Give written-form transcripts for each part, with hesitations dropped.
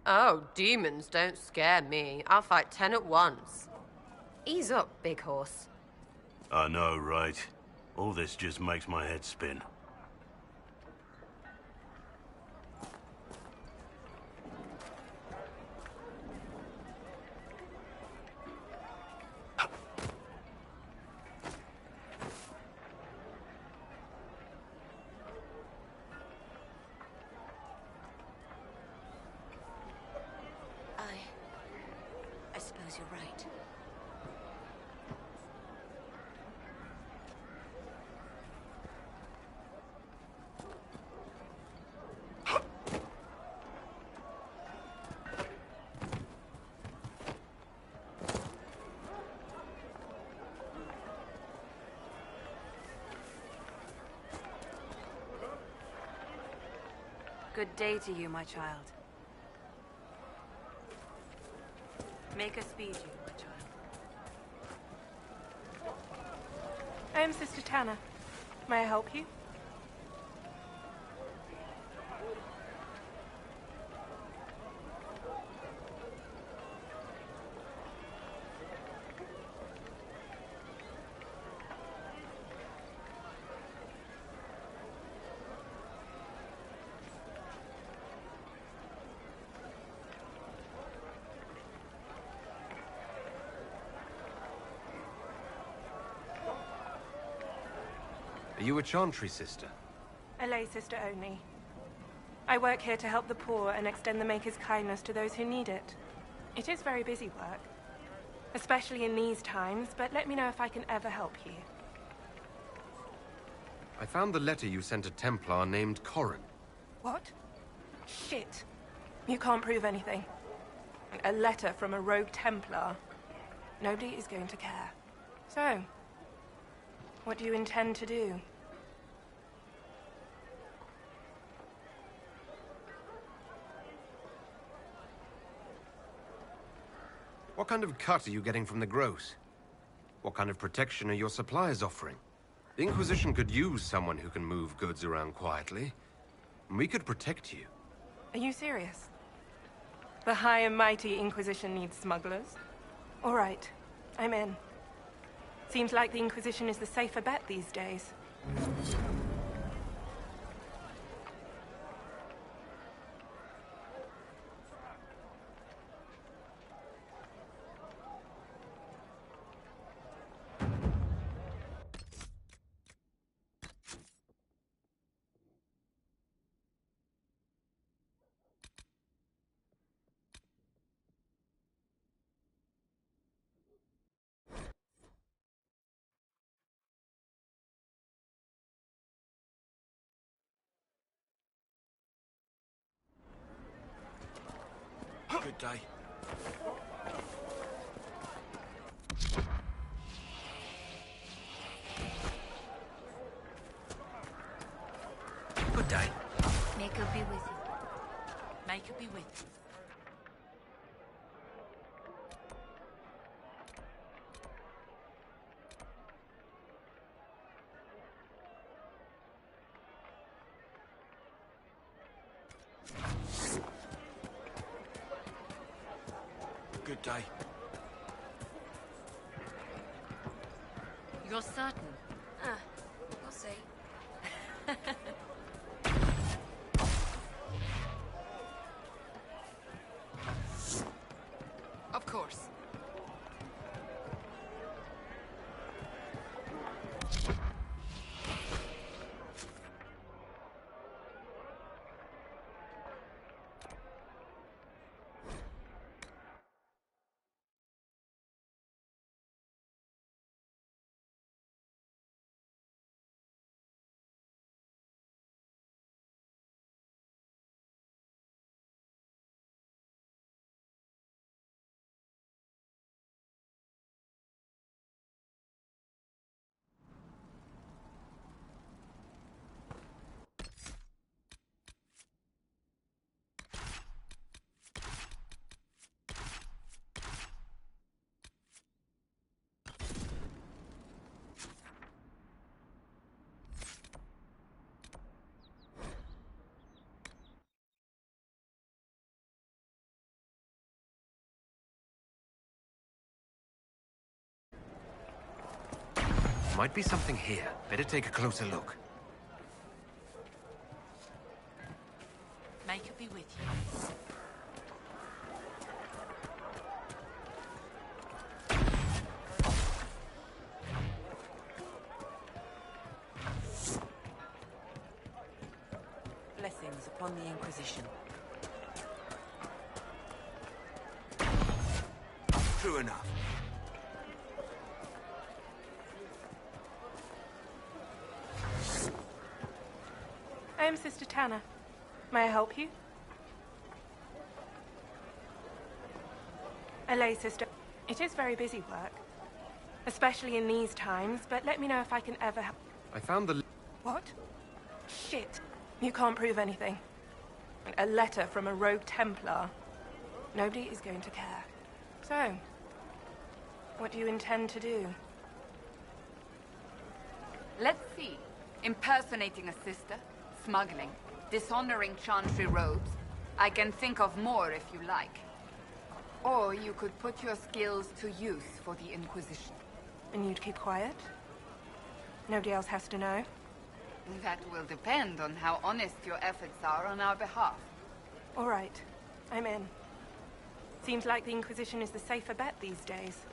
Oh, demons don't scare me. I'll fight 10 at once. Ease up, big horse. I know, right? All this just makes my head spin. I suppose you're right. Good day to you, my child. Make us feed you, my child. I am Sister Tanner. May I help you? Are you a chantry sister? A lay sister only. I work here to help the poor and extend the Maker's kindness to those who need it. It is very busy work, especially in these times, but let me know if I can ever help you. I found the letter you sent a Templar named Corrin. What? Shit. You can't prove anything. A letter from a rogue Templar. Nobody is going to care. So, what do you intend to do? What kind of cut are you getting from the gross? What kind of protection are your suppliers offering? The Inquisition could use someone who can move goods around quietly. And we could protect you. Are you serious? The High and Mighty Inquisition needs smugglers? All right, I'm in. Seems like the Inquisition is the safer bet these days. Good day. Good day. May God be with you. May God be with you. Good day. You're certain? We'll see. Of course. Might be something here. Better take a closer look. May it be with you. Blessings upon the Inquisition. True enough. I am Sister Tanner. May I help you? A lay sister. It is very busy work. Especially in these times, but let me know if I can ever help. I found the... What? Shit. You can't prove anything. A letter from a rogue Templar. Nobody is going to care. So, what do you intend to do? Let's see. Impersonating a sister, smuggling, dishonoring chantry robes. I can think of more if you like. Or you could put your skills to use for the Inquisition. And you'd keep quiet? Nobody else has to know? That will depend on how honest your efforts are on our behalf. All right. I'm in. Seems like the Inquisition is the safer bet these days.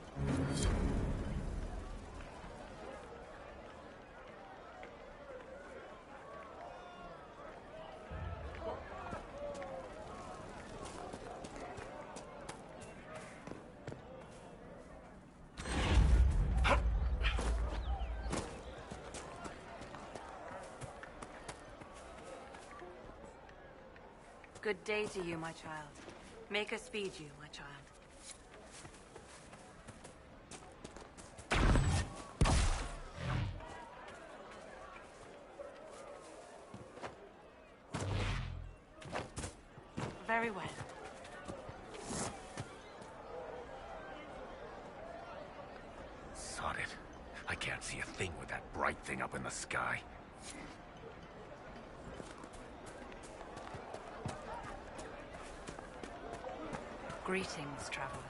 Good day to you, my child. Make us feed you, my child. Very well. Sod it. I can't see a thing with that bright thing up in the sky. Greetings, traveler.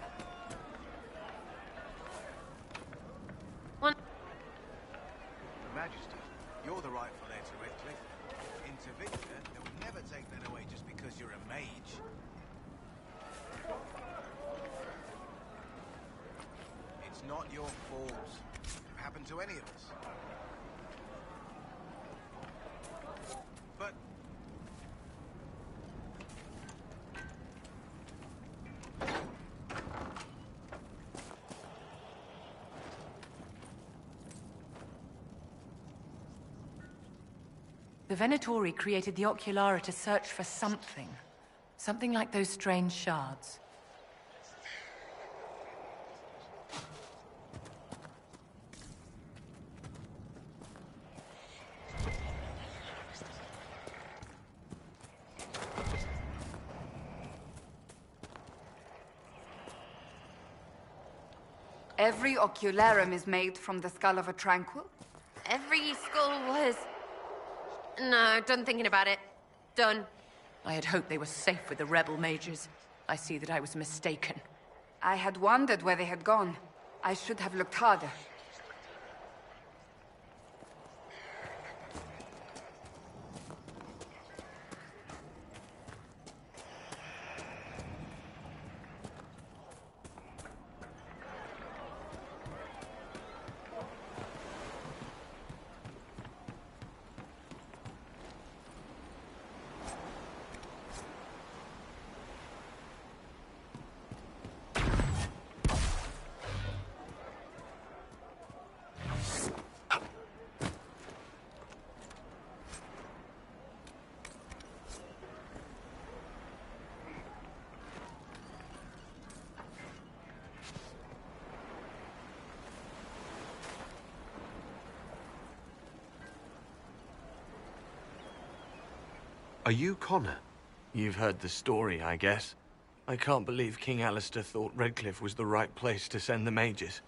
Majesty, you're the rightful heir to Redcliffe. Into Victor, they'll never take that away just because you're a mage. It's not your fault. It happened to any of us. But The Venatori created the Oculara to search for something. Something like those strange shards. Every ocularum is made from the skull of a tranquil? Every skull was... No, done thinking about it. Done. I had hoped they were safe with the rebel mages. I see that I was mistaken. I had wondered where they had gone. I should have looked harder. Are you Connor? You've heard the story, I guess. I can't believe King Alistair thought Redcliffe was the right place to send the mages.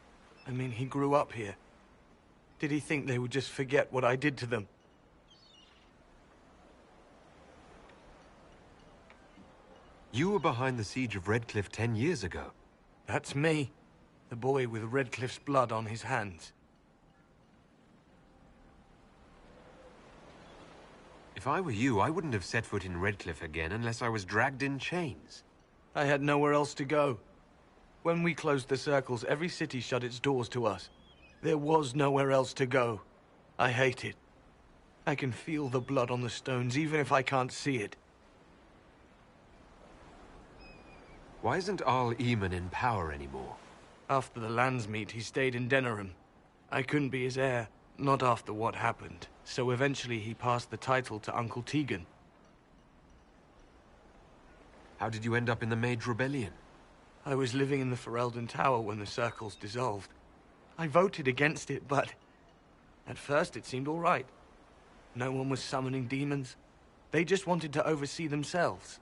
I mean, he grew up here. Did he think they would just forget what I did to them? You were behind the siege of Redcliffe 10 years ago. That's me. The boy with Redcliffe's blood on his hands. If I were you, I wouldn't have set foot in Redcliffe again unless I was dragged in chains. I had nowhere else to go. When we closed the circles, every city shut its doors to us. There was nowhere else to go. I hate it. I can feel the blood on the stones, even if I can't see it. Why isn't Arl Eamon in power anymore? After the Landsmeet, he stayed in Denerim. I couldn't be his heir, not after what happened. So eventually he passed the title to Uncle Tegan. How did you end up in the Mage Rebellion? I was living in the Ferelden Tower when the circles dissolved. I voted against it, but at first it seemed all right. No one was summoning demons. They just wanted to oversee themselves.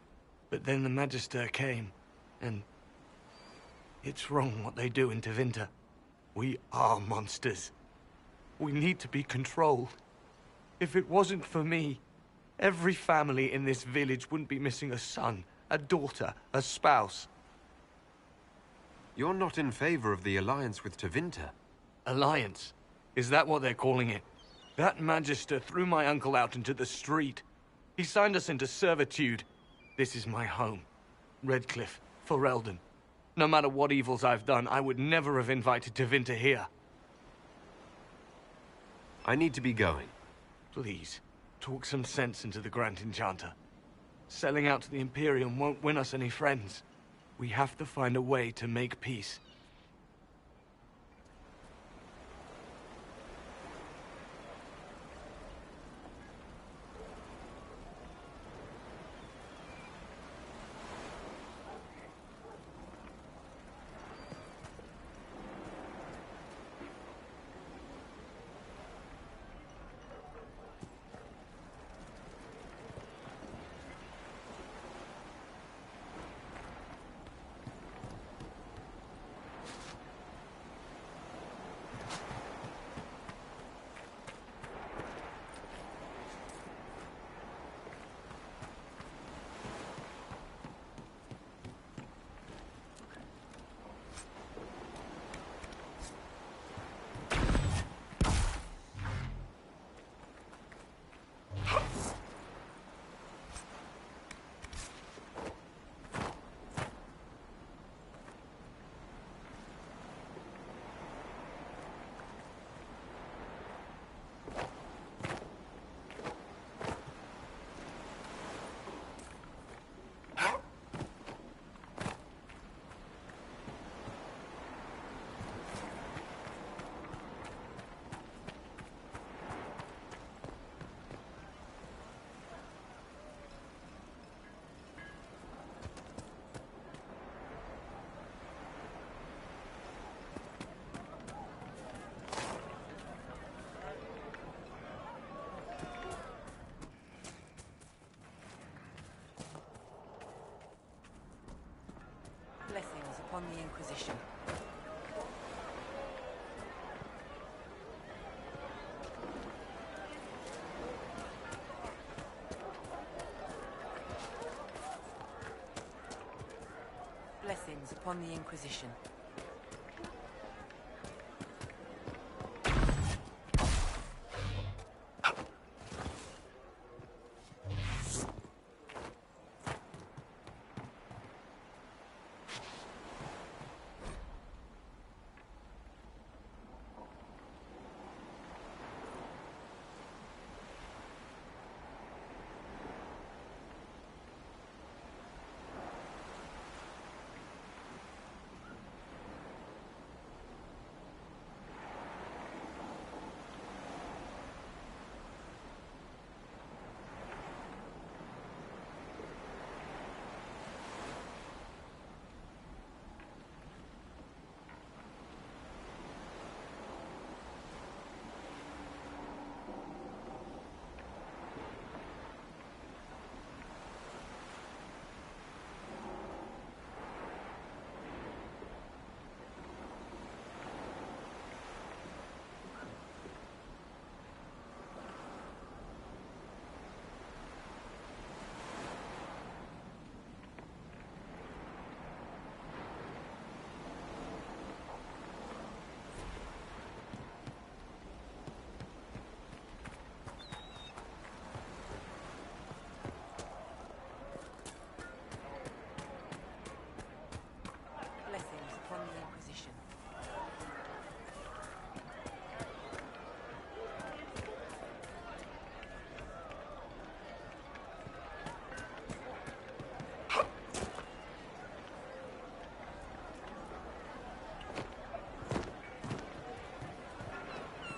But then the Magister came, and it's wrong what they do in Tevinter. We are monsters. We need to be controlled. If it wasn't for me, every family in this village wouldn't be missing a son, a daughter, a spouse. You're not in favor of the alliance with Tevinter. Alliance? Is that what they're calling it? That Magister threw my uncle out into the street. He signed us into servitude. This is my home. Redcliffe, Ferelden. No matter what evils I've done, I would never have invited Tevinter here. I need to be going. Please, talk some sense into the Grand Enchanter. Selling out to the Imperium won't win us any friends. We have to find a way to make peace. Blessings upon the Inquisition. Blessings upon the Inquisition.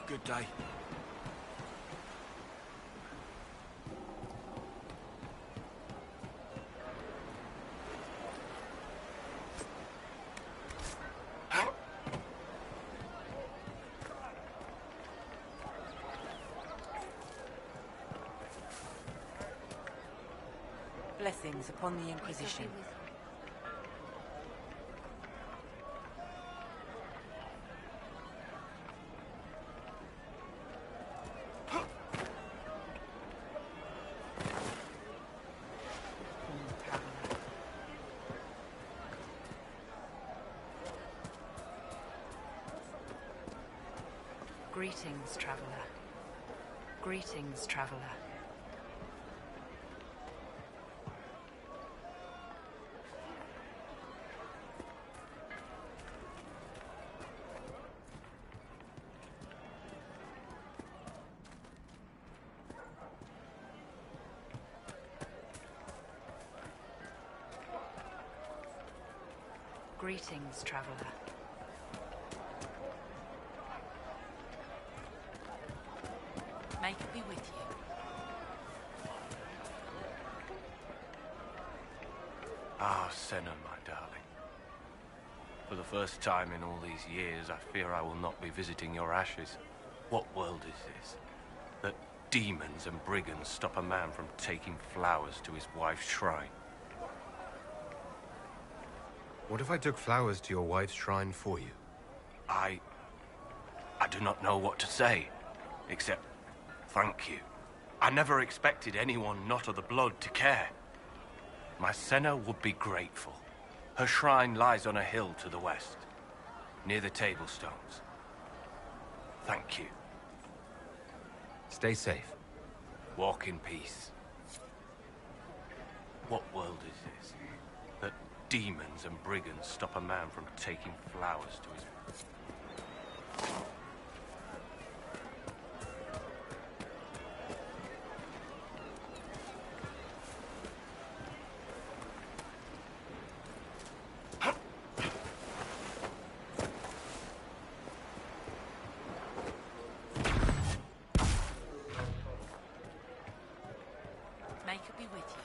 Good day. Blessings upon the Inquisition. Greetings, traveler. Greetings, traveler. Greetings, traveler. May it be with you. Ah, Senna, my darling. For the first time in all these years, I fear I will not be visiting your ashes. What world is this? That demons and brigands stop a man from taking flowers to his wife's shrine. What if I took flowers to your wife's shrine for you? I do not know what to say, except thank you. I never expected anyone not of the blood to care. My Senna would be grateful. Her shrine lies on a hill to the west, near the tablstones. Thank you. Stay safe. Walk in peace. What world is this? That demons and brigands stop a man from taking flowers to his... May it be with you.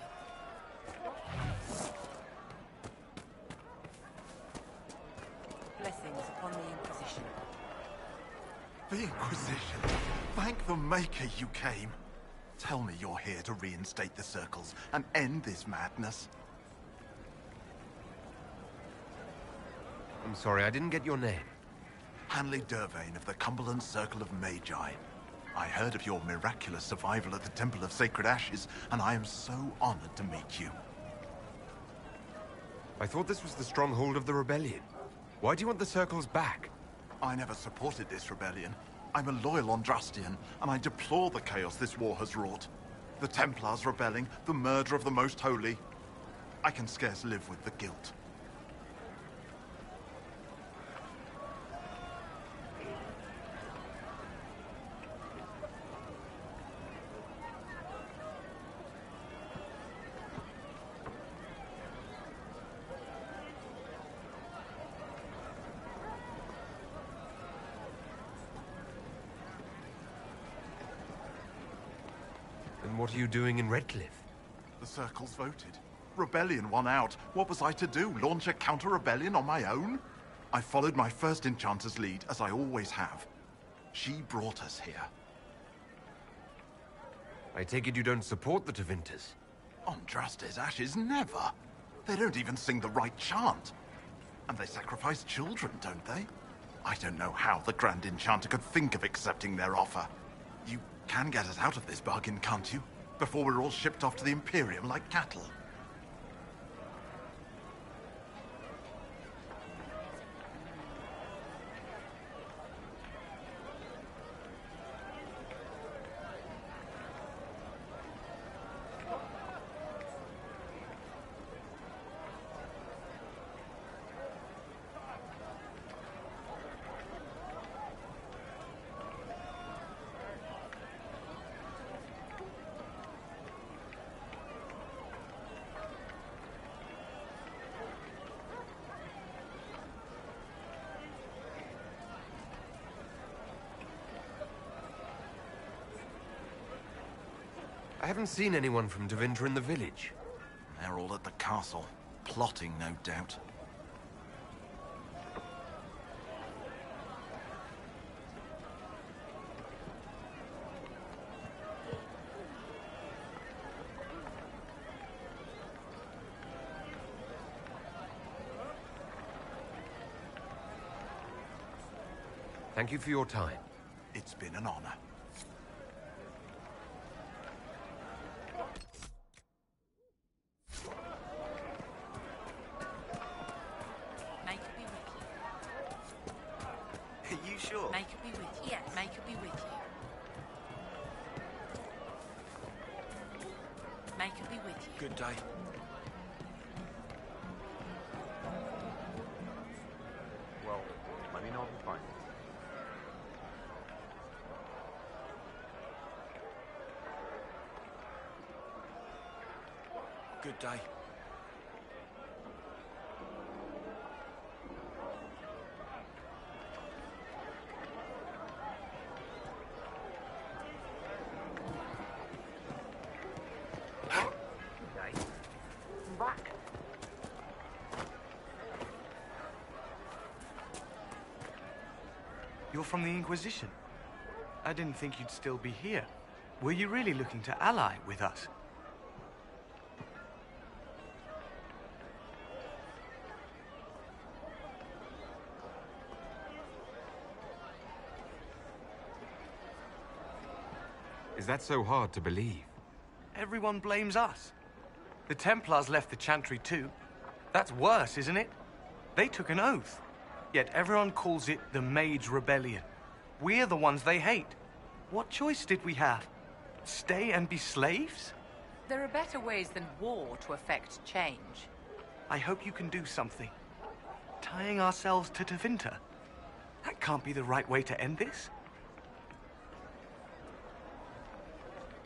Blessings upon the Inquisition. The Inquisition? Thank the Maker you came. Tell me you're here to reinstate the circles and end this madness. I'm sorry, I didn't get your name. Hanley Dervain of the Cumberland Circle of Magi. I heard of your miraculous survival at the Temple of Sacred Ashes, and I am so honored to meet you. I thought this was the stronghold of the rebellion. Why do you want the circles back? I never supported this rebellion. I'm a loyal Andrastian, and I deplore the chaos this war has wrought. The Templars rebelling, the murder of the Most Holy. I can scarce live with the guilt. And what are you doing in Redcliffe? The circles voted. Rebellion won out. What was I to do? Launch a counter-rebellion on my own? I followed my first enchanter's lead, as I always have. She brought us here. I take it you don't support the Tevinter? Andraste's ashes, never. They don't even sing the right chant. And they sacrifice children, don't they? I don't know how the Grand Enchanter could think of accepting their offer. You can get us out of this bargain, can't you? Before we're all shipped off to the Imperium like cattle. I haven't seen anyone from Devinter in the village. They're all at the castle, plotting, no doubt. Thank you for your time. It's been an honor. May it be with you. Are you sure? May it be with you. Yes. May it be with you. May it be with you. Good day. Well, let me know if you find it. Good day. You're from the Inquisition. I didn't think you'd still be here. Were you really looking to ally with us? Is that so hard to believe? Everyone blames us. The Templars left the Chantry too. That's worse, isn't it? They took an oath. Yet everyone calls it the Mage Rebellion. We're the ones they hate. What choice did we have? Stay and be slaves? There are better ways than war to effect change. I hope you can do something. Tying ourselves to Tevinter. That can't be the right way to end this.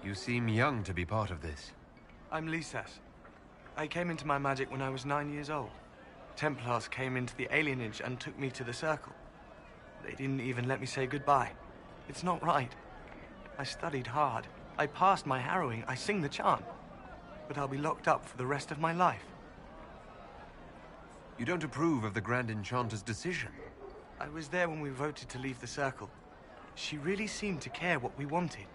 You seem young to be part of this. I'm Lisas. I came into my magic when I was 9 years old. Templars came into the alienage and took me to the Circle. They didn't even let me say goodbye. It's not right. I studied hard. I passed my harrowing. I sing the chant. But I'll be locked up for the rest of my life. You don't approve of the Grand Enchanter's decision? I was there when we voted to leave the Circle. She really seemed to care what we wanted.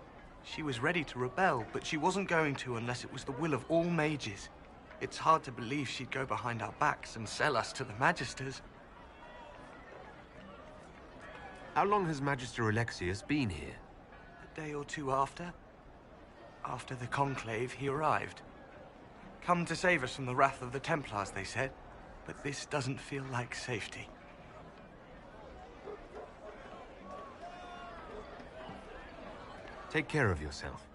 She was ready to rebel, but she wasn't going to unless it was the will of all mages. It's hard to believe she'd go behind our backs and sell us to the Magisters. How long has Magister Alexius been here? A day or two after. After the Conclave, he arrived. Come to save us from the wrath of the Templars, they said. But this doesn't feel like safety. Take care of yourself.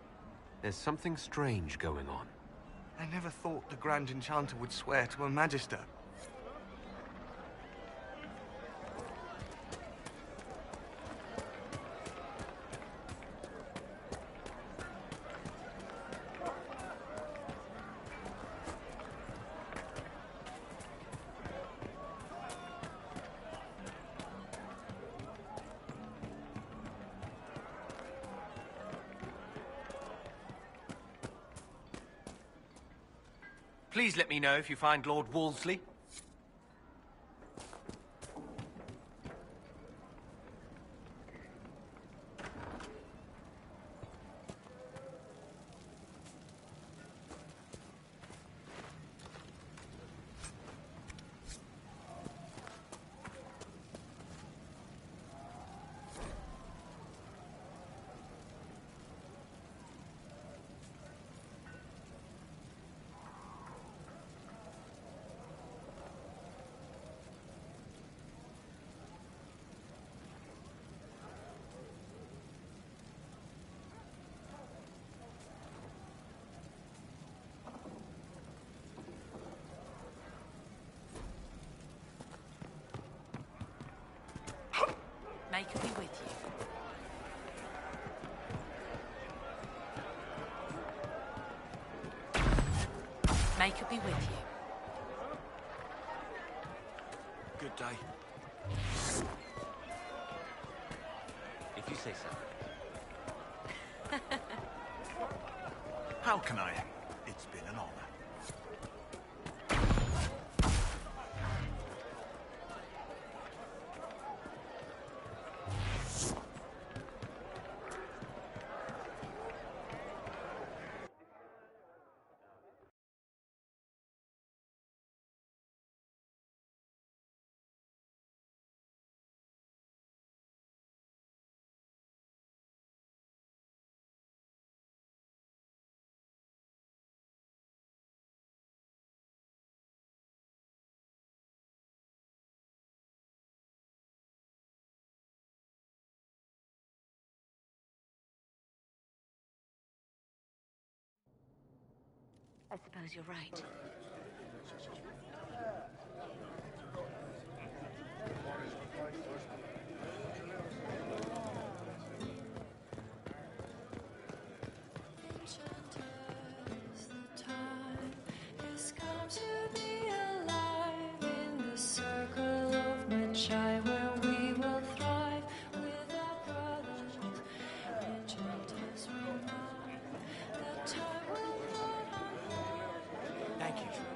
There's something strange going on. I never thought the Grand Enchanter would swear to a Magister. Please let me know if you find Lord Wolseley. May it be with you. May it be with you. Good day. If you say so. How can I? It's been an honor. I suppose you're right. Thank you.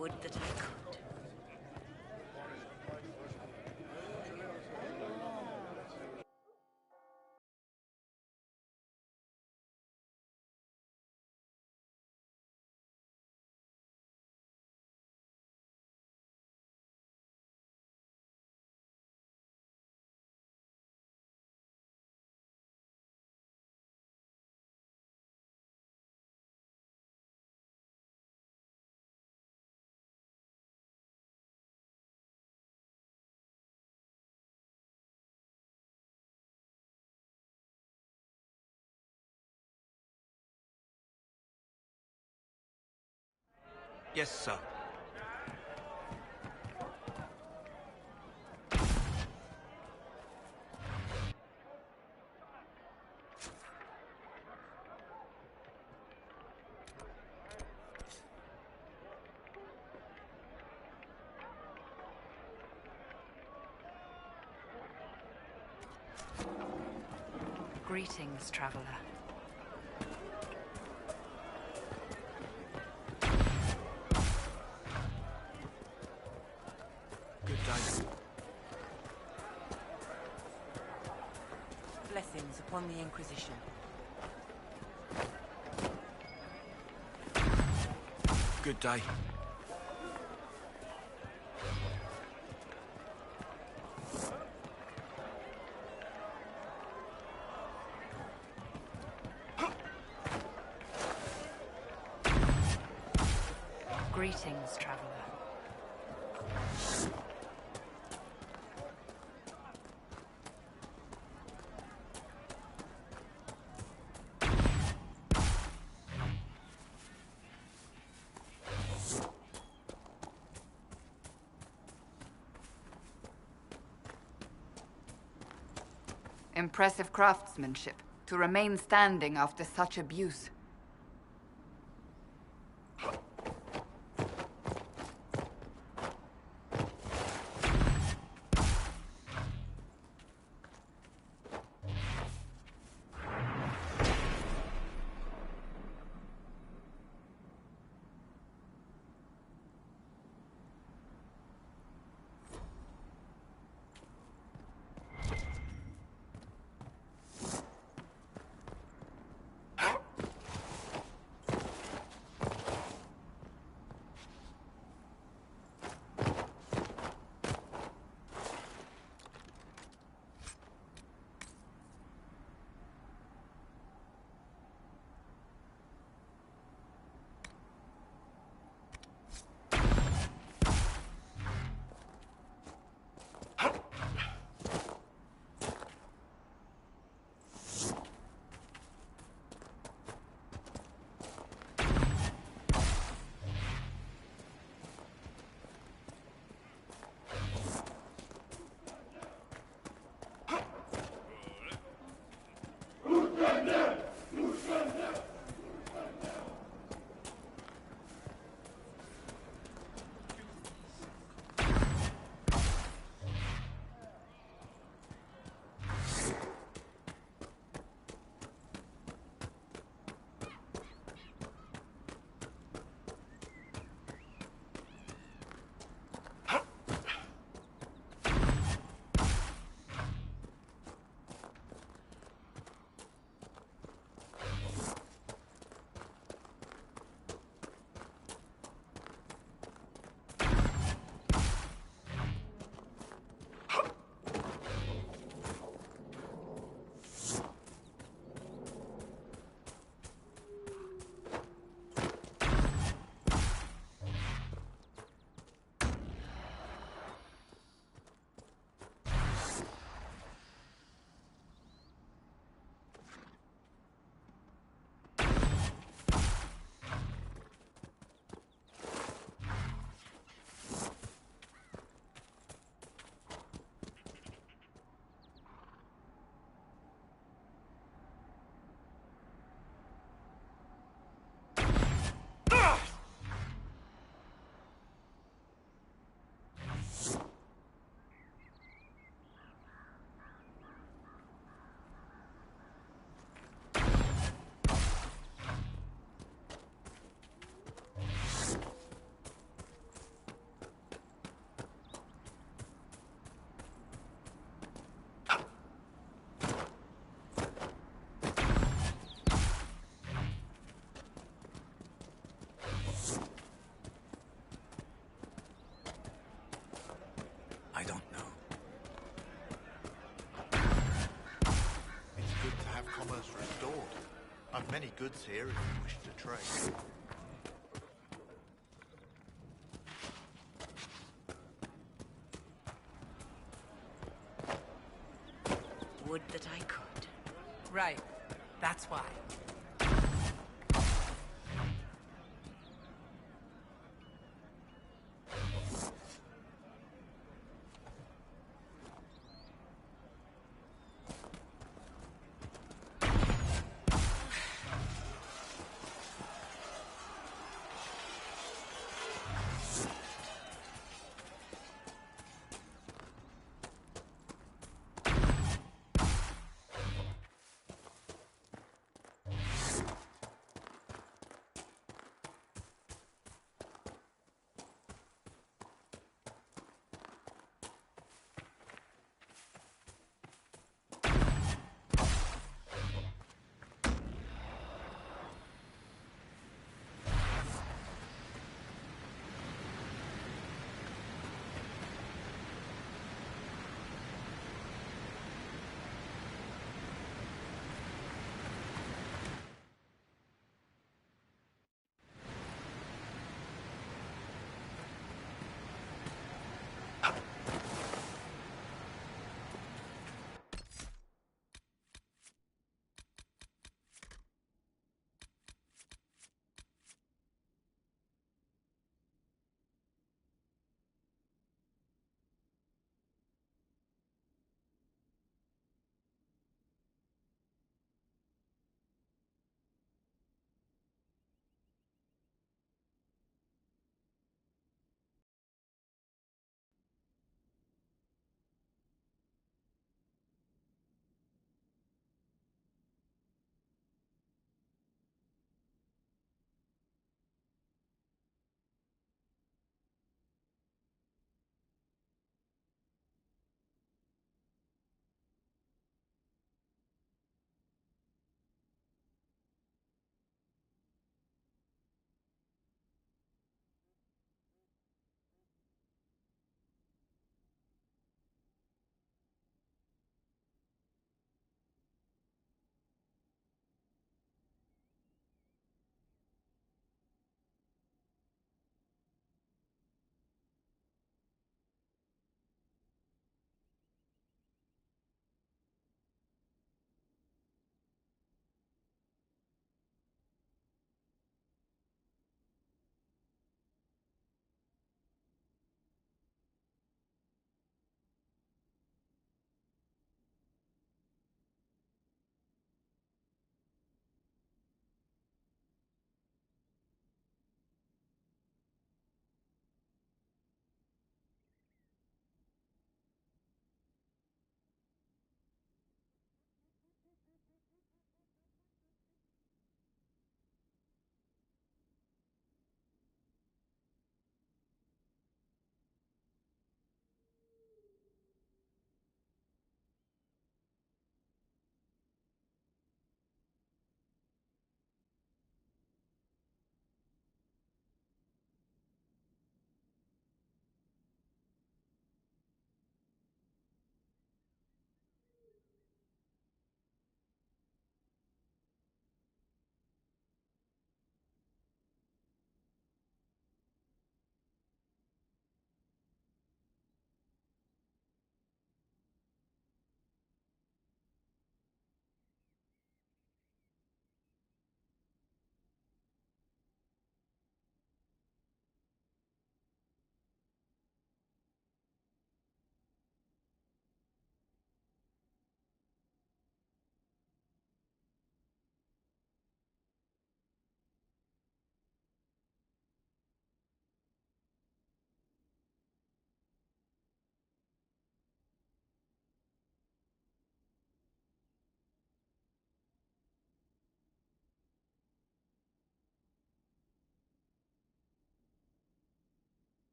Would that I could. Yes, sir. Greetings, traveler. Good day. Blessings upon the Inquisition. Good day. Greetings, traveler. Impressive craftsmanship to remain standing after such abuse. goods here if you wish to trade. Would that I could. Right. That's why.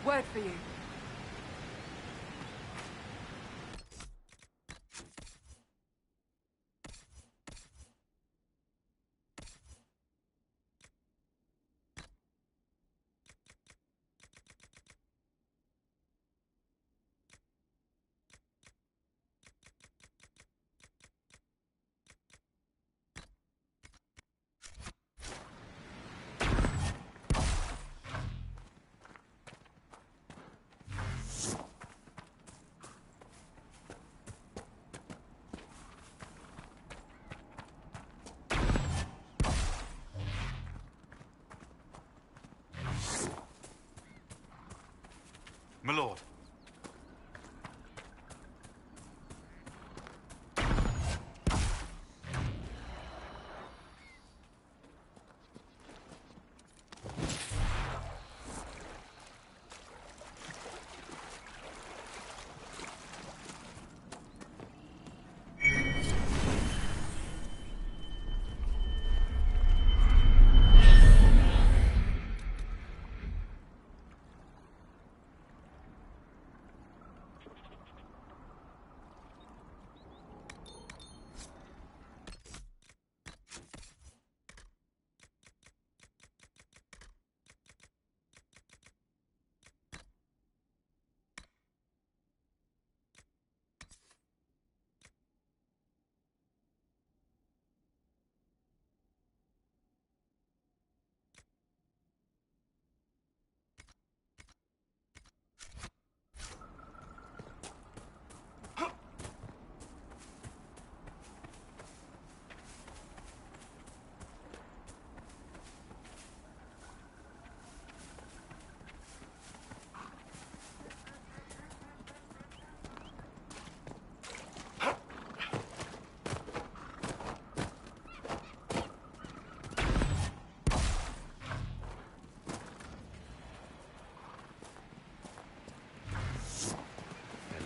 Word for you. My lord.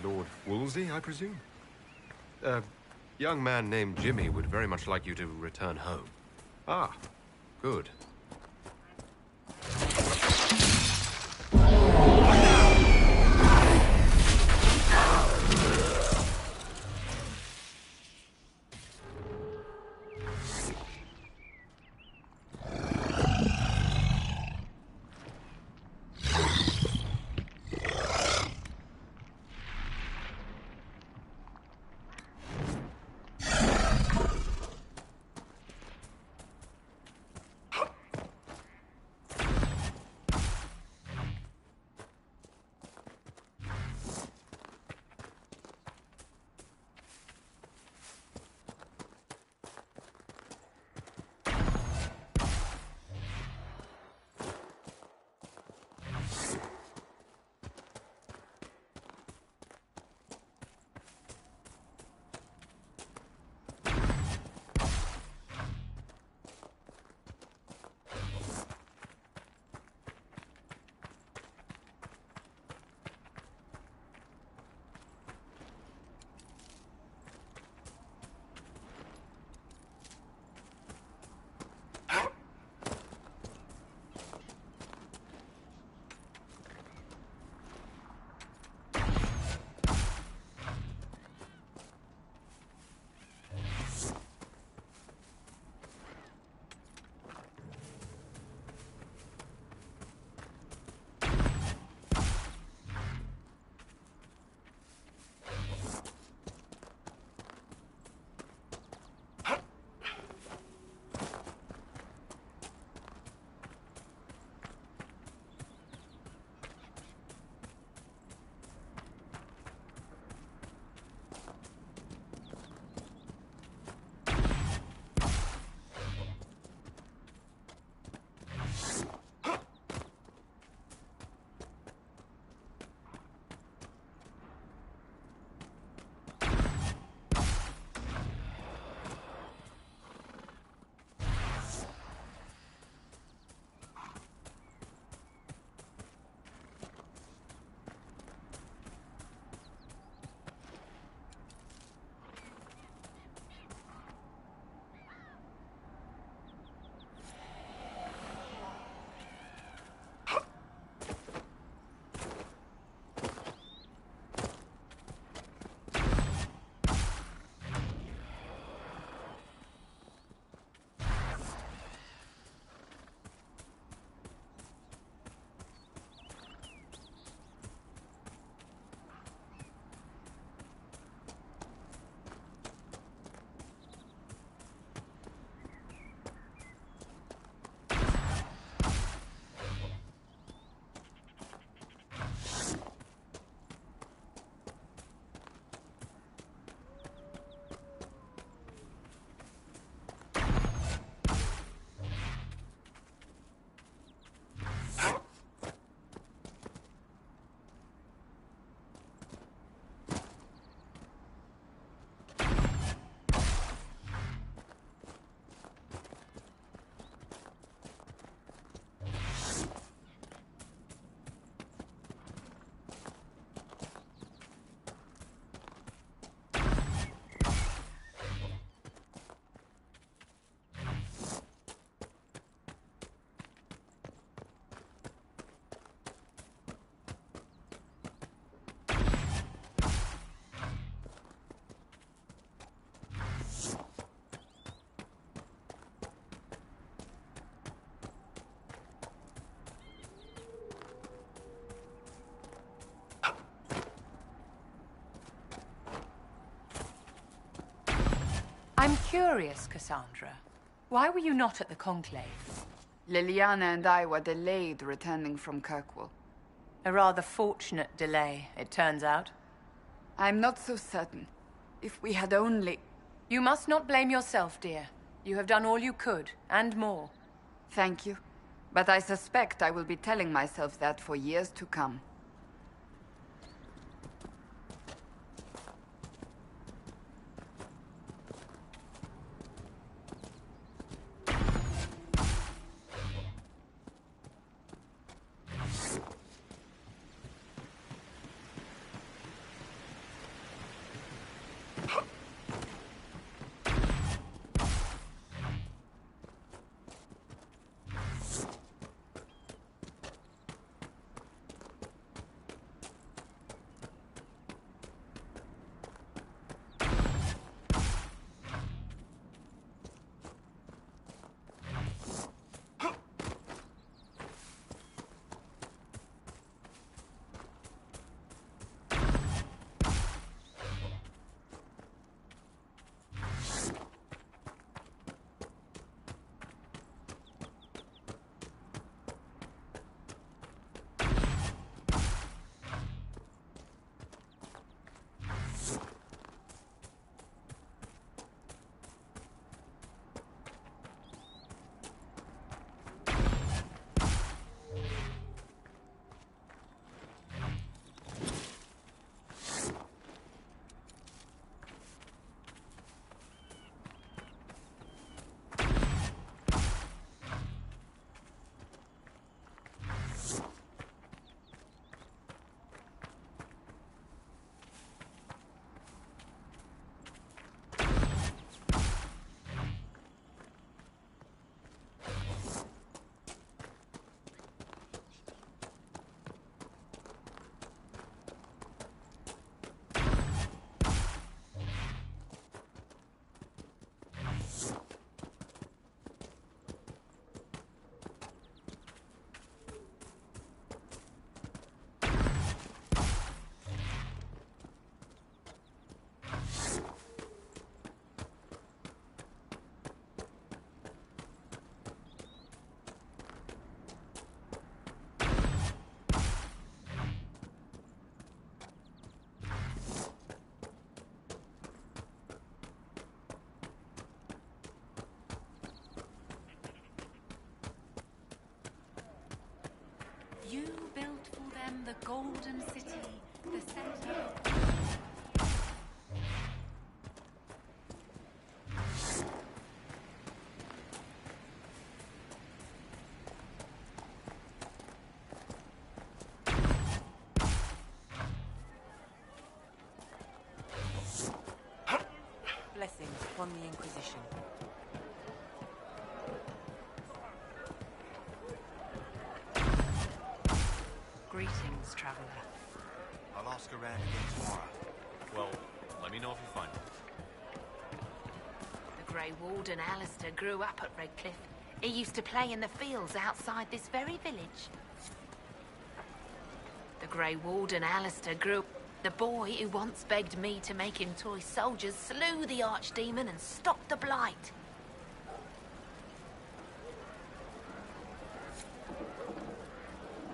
Lord Wolsey, I presume? A young man named Jimmy would very much like you to return home. Ah, good. I'm curious, Cassandra. Why were you not at the Conclave? Liliana and I were delayed returning from Kirkwall. A rather fortunate delay, it turns out. I'm not so certain. If we had only... You must not blame yourself, dear. You have done all you could, and more. Thank you. But I suspect I will be telling myself that for years to come. You built for them the Golden City, the center of... Blessings upon the Inquisition. Greetings, traveler. I'll ask around again tomorrow. Well, let me know if you find it. The Grey Warden Alistair grew up at Redcliffe. He used to play in the fields outside this very village. The Grey Warden Alistair grew... The boy who once begged me to make him toy soldiers slew the archdemon and stopped the blight.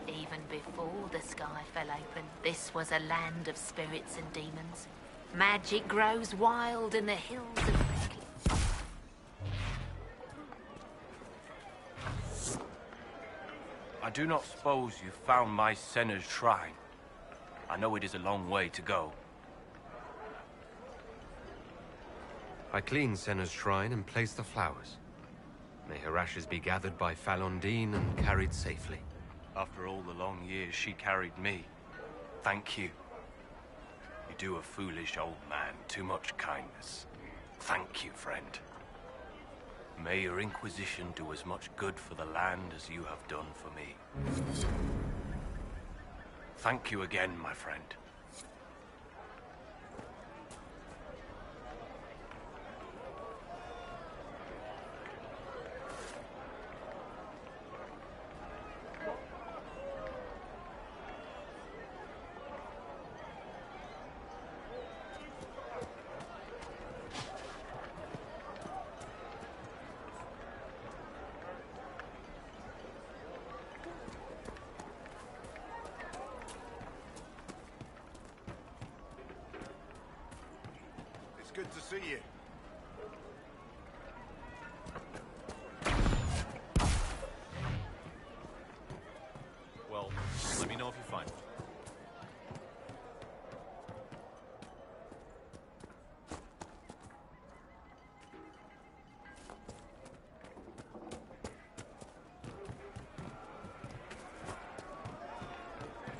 Even before the sky fell open, this was a land of spirits and demons. Magic grows wild in the hills of Redcliffe. I do not suppose you found my Senna's shrine. I know it is a long way to go. I cleaned Senna's shrine and placed the flowers. May her ashes be gathered by Falondine and carried safely. After all the long years she carried me, thank you. You do a foolish old man too much kindness. Thank you, friend. May your Inquisition do as much good for the land as you have done for me. Thank you again, my friend. Good to see you. Well, let me know if you find one.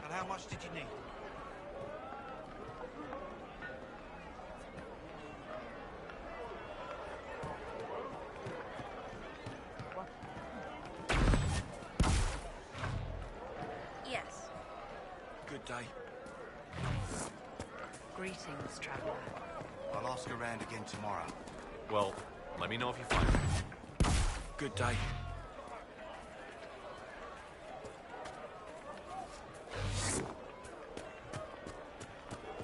And how much did you need? Yes. Good day. Greetings, traveler. I'll ask around again tomorrow. Well, let me know if you find one. Good day.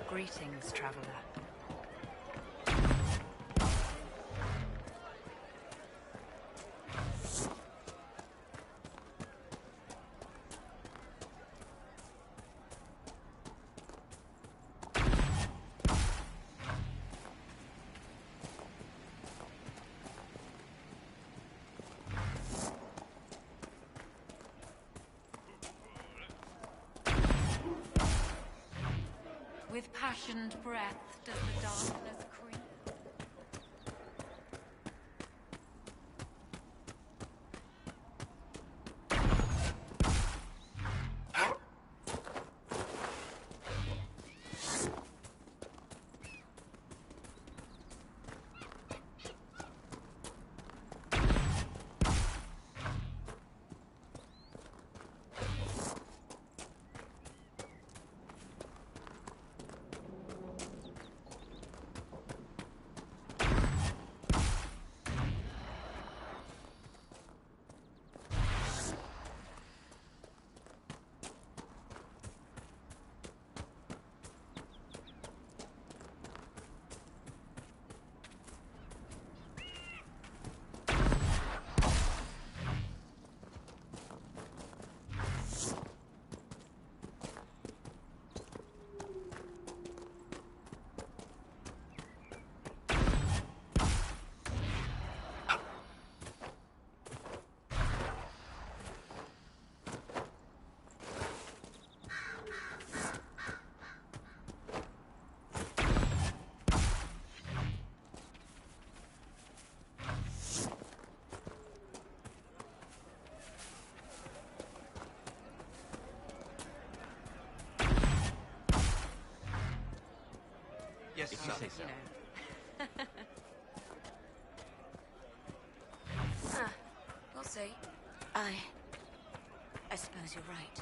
Greetings, traveler. With passioned breath does the darkness creep. Yes, If sir. you say so. We'll see. I suppose you're right.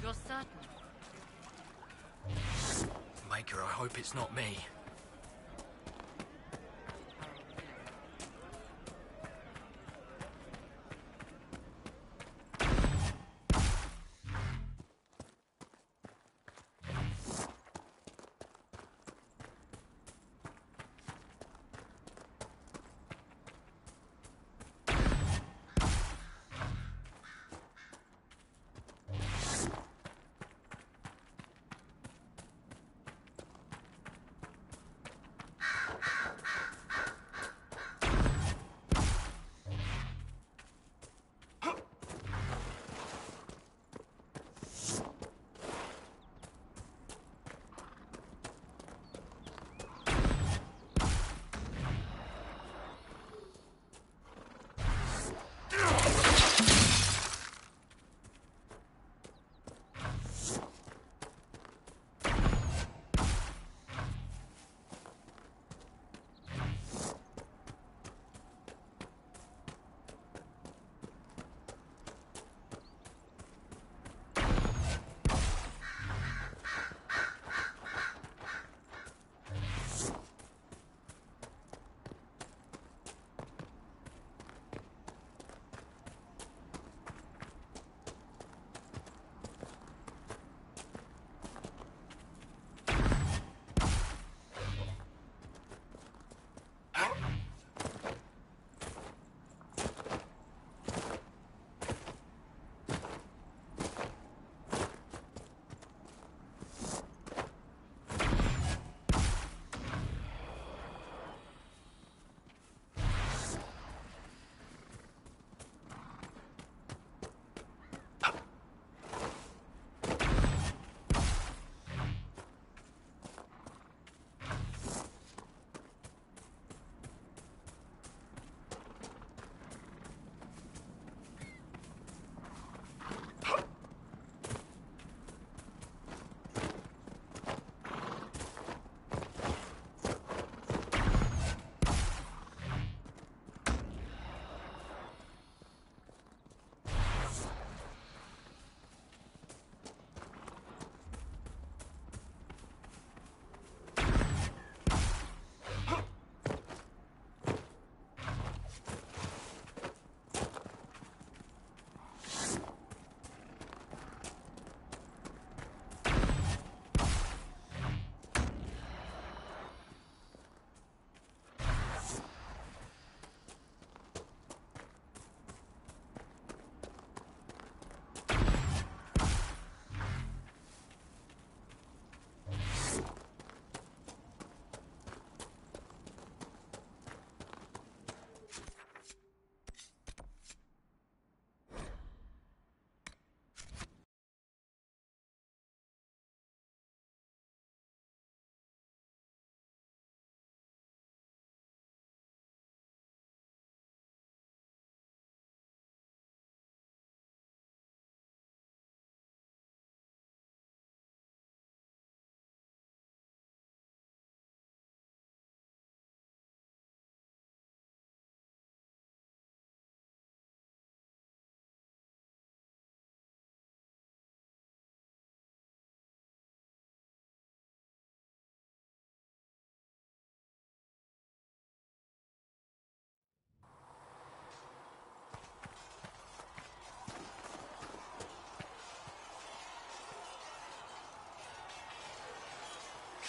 You're certain? Maker, I hope it's not me.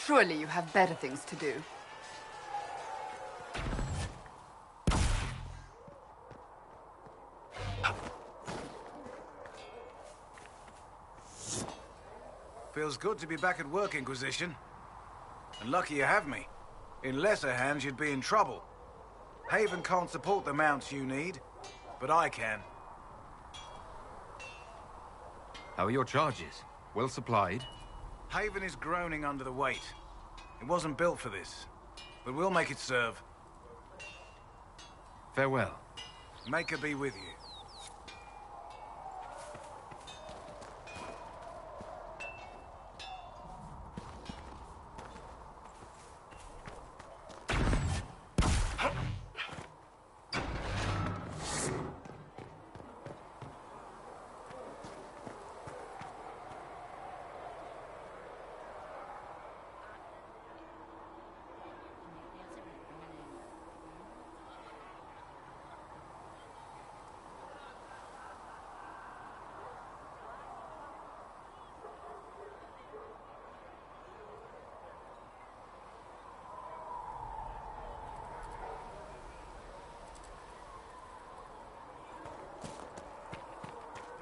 Surely you have better things to do. Feels good to be back at work, Inquisition. And lucky you have me. In lesser hands, you'd be in trouble. Haven can't support the mounts you need, but I can. How are your charges? Well supplied? Haven is groaning under the weight. It wasn't built for this, but we'll make it serve. Farewell. Maker be with you.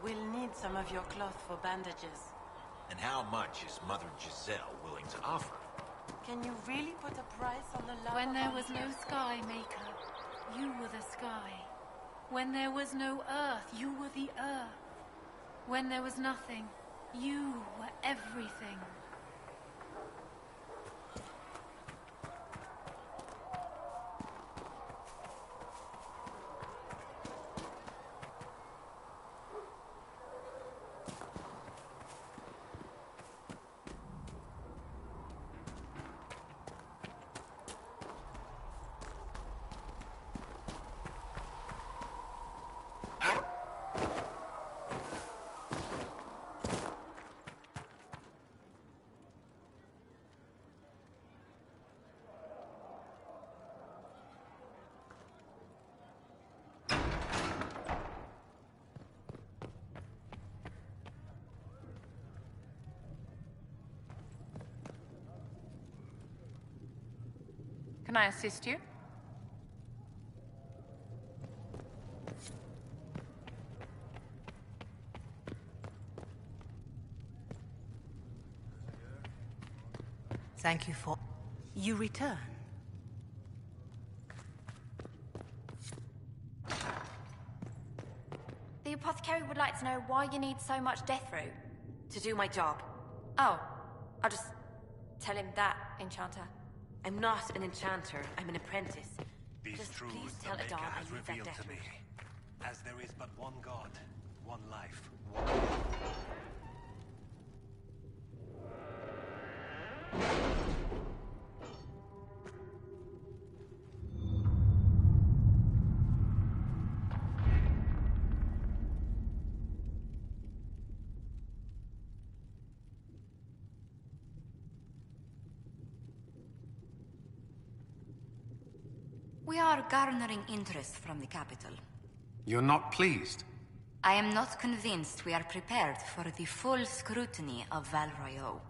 We'll need some of your cloth for bandages. And how much is Mother Giselle willing to offer? Can you really put a price on the love When of there our was no souls? sky, Maker, you were the sky. When there was no earth, you were the earth. When there was nothing, you were everything. Can I assist you? Thank you for... You return. The apothecary would like to know why you need so much death root. To do my job. Oh, I'll just tell him that, Enchanter. I'm not an enchanter, I'm an apprentice. These Just truths please the tell Maker Adar I has need that revealed death to me. root. As there is but one God, one life, We are garnering interest from the capital. You're not pleased? I am not convinced we are prepared for the full scrutiny of Val Royeaux.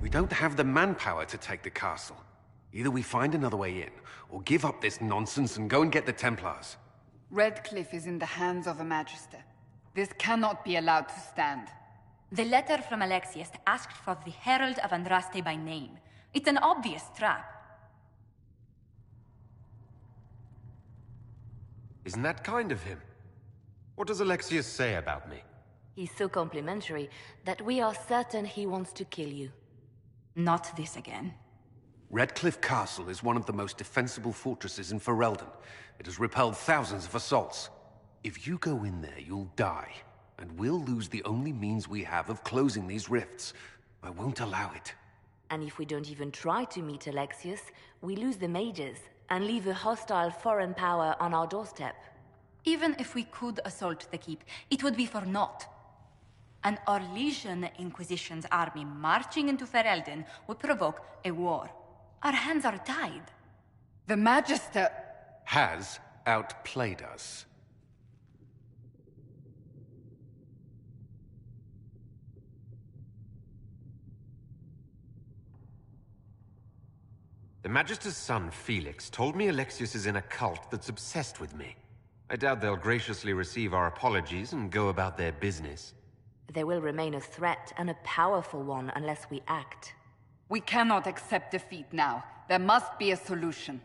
We don't have the manpower to take the castle. Either we find another way in, or give up this nonsense and go and get the Templars. Redcliffe is in the hands of a Magister. This cannot be allowed to stand. The letter from Alexius asked for the Herald of Andraste by name. It's an obvious trap. Isn't that kind of him? What does Alexius say about me? He's so complimentary that we are certain he wants to kill you. Not this again. Redcliffe Castle is one of the most defensible fortresses in Ferelden. It has repelled thousands of assaults. If you go in there, you'll die. And we'll lose the only means we have of closing these rifts. I won't allow it. And if we don't even try to meet Alexius, we lose the mages and leave a hostile foreign power on our doorstep. Even if we could assault the keep, it would be for naught. An Orlesian Inquisition's army marching into Ferelden would provoke a war. Our hands are tied. The Magister has outplayed us. The Magister's son, Felix, told me Alexius is in a cult that's obsessed with me. I doubt they'll graciously receive our apologies and go about their business. They will remain a threat, and a powerful one, unless we act. We cannot accept defeat now. There must be a solution.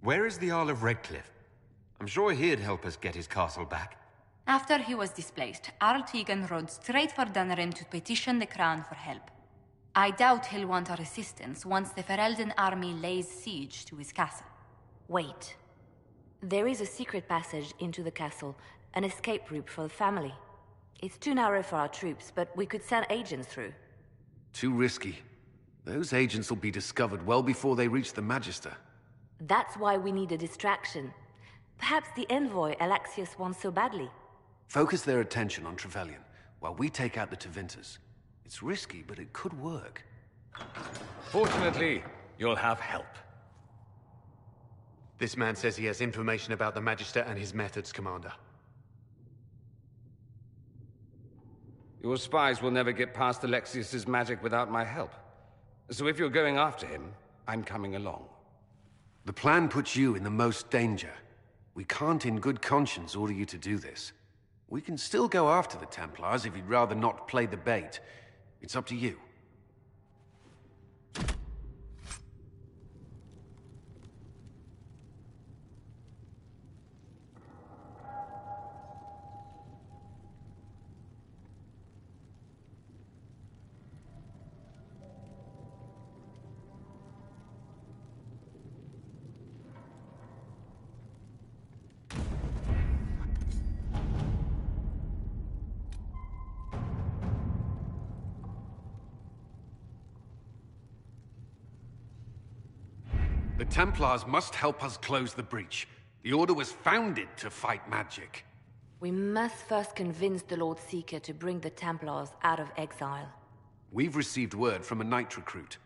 Where is the Jarl of Redcliffe? I'm sure he'd help us get his castle back. After he was displaced, Arl Tegan rode straight for Dunrim to petition the Crown for help. I doubt he'll want our assistance once the Ferelden army lays siege to his castle. Wait. There is a secret passage into the castle, an escape route for the family. It's too narrow for our troops, but we could send agents through. Too risky. Those agents will be discovered well before they reach the Magister. That's why we need a distraction. Perhaps the envoy Alexius wants so badly. Focus their attention on Trevelyan, while we take out the Tevinters. It's risky, but it could work. Fortunately, you'll have help. This man says he has information about the Magister and his methods, Commander. Your spies will never get past Alexius's magic without my help. So if you're going after him, I'm coming along. The plan puts you in the most danger. We can't in good conscience order you to do this. We can still go after the Templars if you'd rather not play the bait. It's up to you. The Templars must help us close the breach. The Order was founded to fight magic. We must first convince the Lord Seeker to bring the Templars out of exile. We've received word from a knight recruit.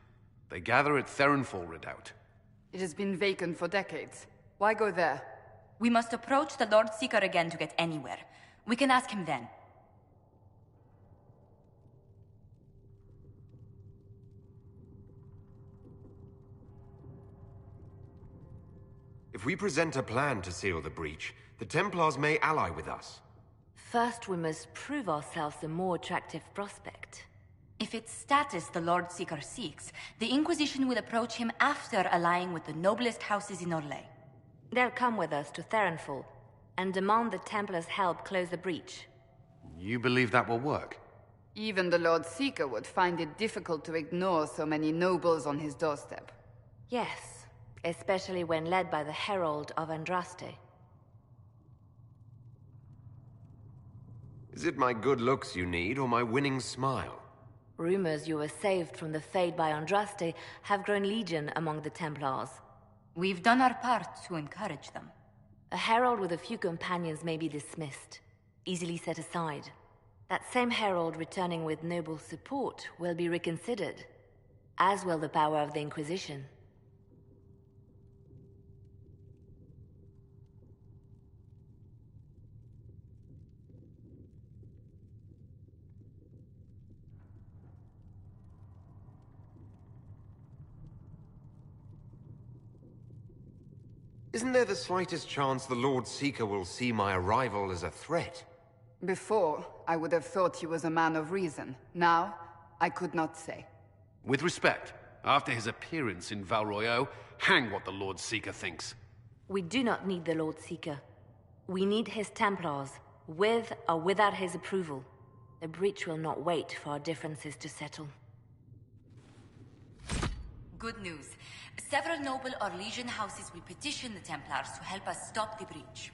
They gather at Theronfall Redoubt. It has been vacant for decades. Why go there? We must approach the Lord Seeker again to get anywhere. We can ask him then. If we present a plan to seal the breach, the Templars may ally with us. First, we must prove ourselves a more attractive prospect. If it's status the Lord Seeker seeks, the Inquisition will approach him after allying with the noblest houses in Orlais. They'll come with us to Theronfall and demand the Templars' help close the breach. You believe that will work? Even the Lord Seeker would find it difficult to ignore so many nobles on his doorstep. Yes, especially when led by the Herald of Andraste. Is it my good looks you need, or my winning smile? Rumors you were saved from the fate by Andraste have grown legion among the Templars. We've done our part to encourage them. A herald with a few companions may be dismissed, easily set aside. That same herald returning with noble support will be reconsidered, as will the power of the Inquisition. Isn't there the slightest chance the Lord Seeker will see my arrival as a threat? Before, I would have thought he was a man of reason. Now, I could not say. With respect, after his appearance in Val Royeaux, hang what the Lord Seeker thinks. We do not need the Lord Seeker. We need his Templars, with or without his approval. The breach will not wait for our differences to settle. Good news. Several noble Orlesian houses will petition the Templars to help us stop the breach.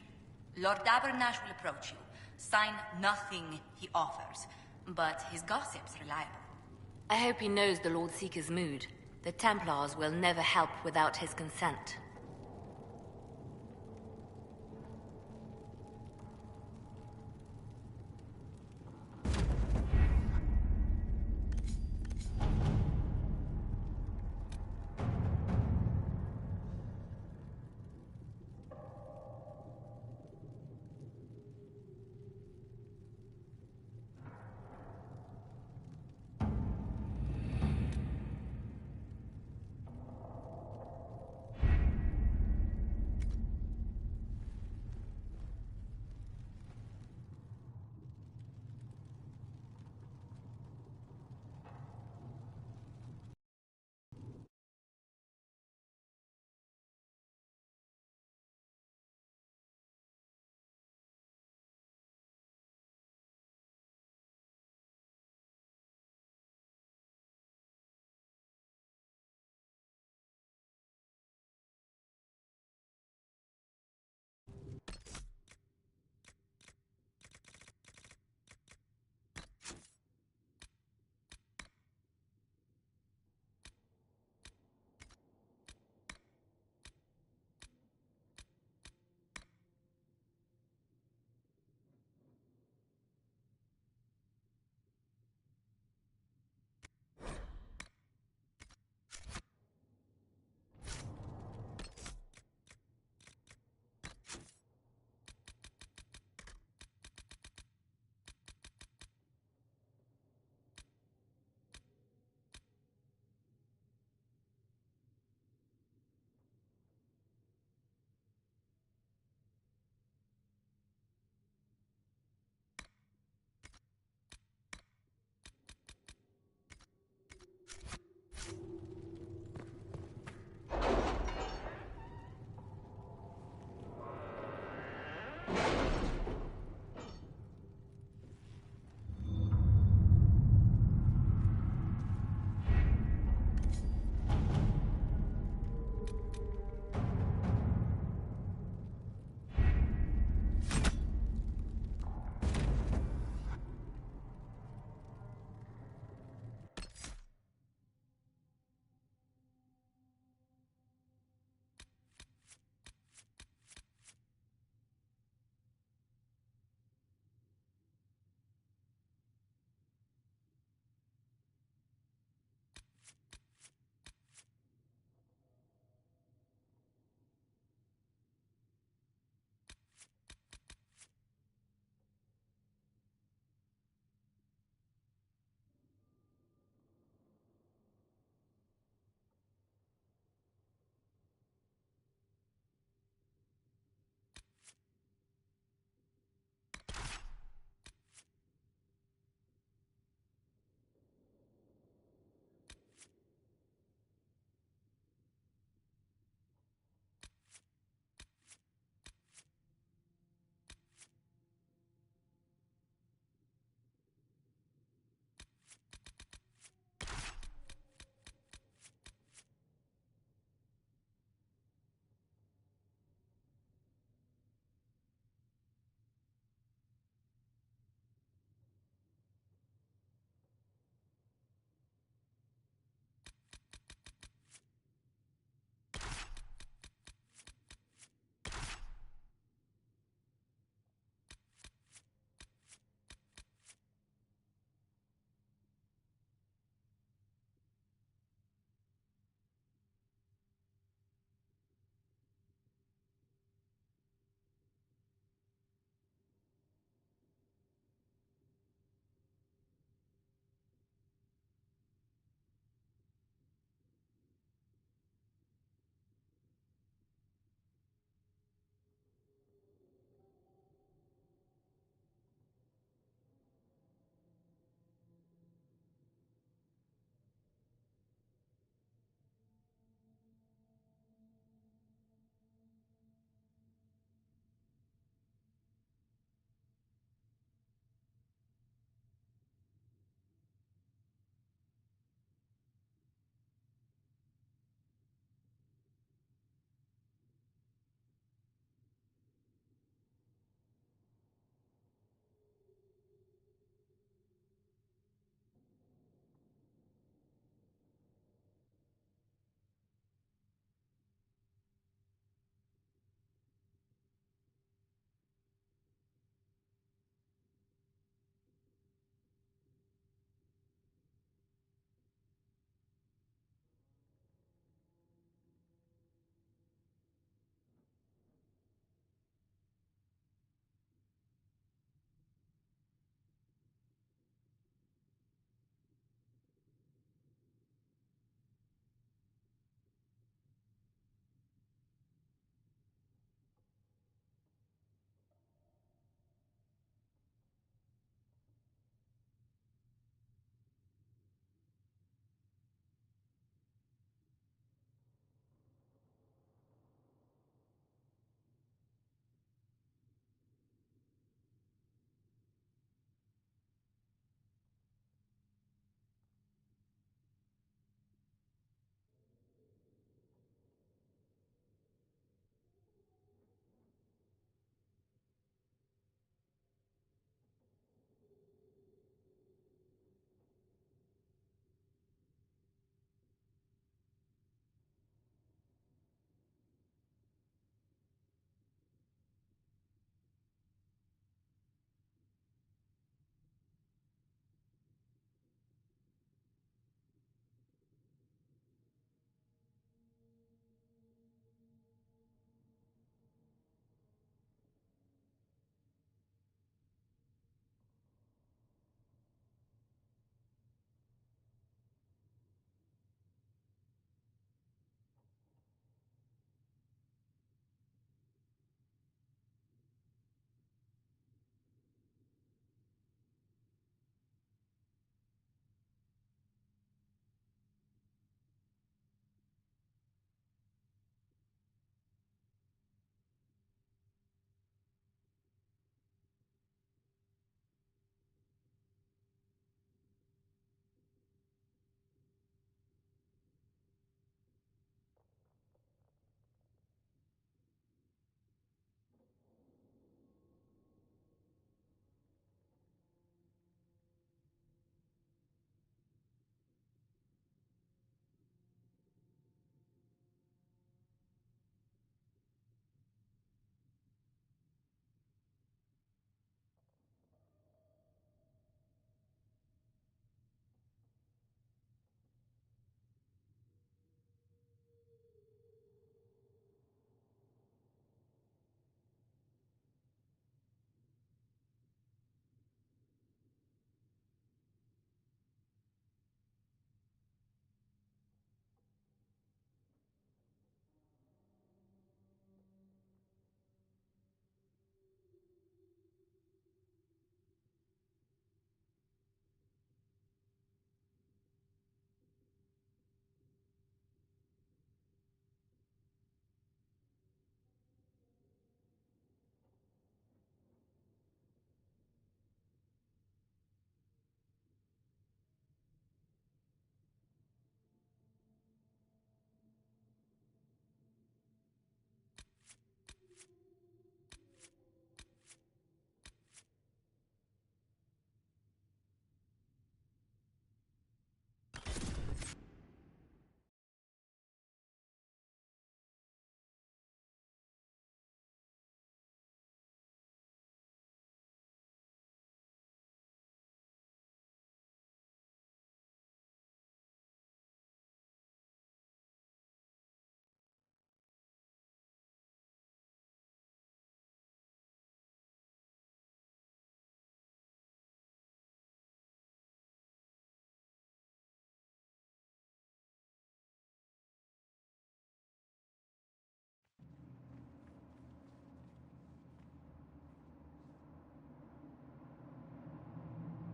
Lord Abernash will approach you. Sign nothing he offers, but his gossip's reliable. I hope he knows the Lord Seeker's mood. The Templars will never help without his consent.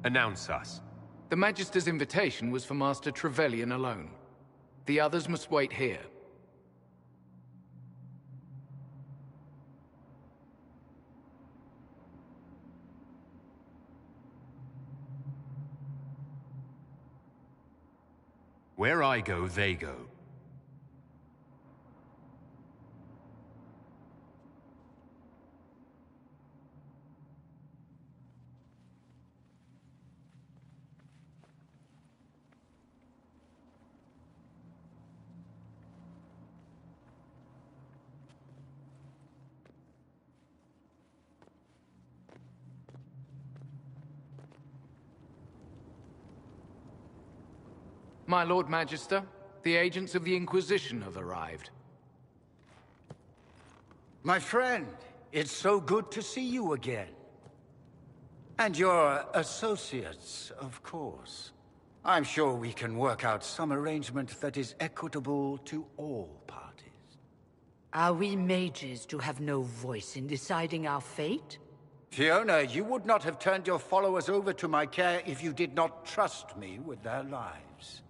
Announce us. The Magister's invitation was for Master Trevelyan alone. The others must wait here. Where I go, they go. My Lord Magister, the agents of the Inquisition have arrived. My friend, it's so good to see you again. And your associates, of course. I'm sure we can work out some arrangement that is equitable to all parties. Are we mages to have no voice in deciding our fate? Fiona, you would not have turned your followers over to my care if you did not trust me with their lives.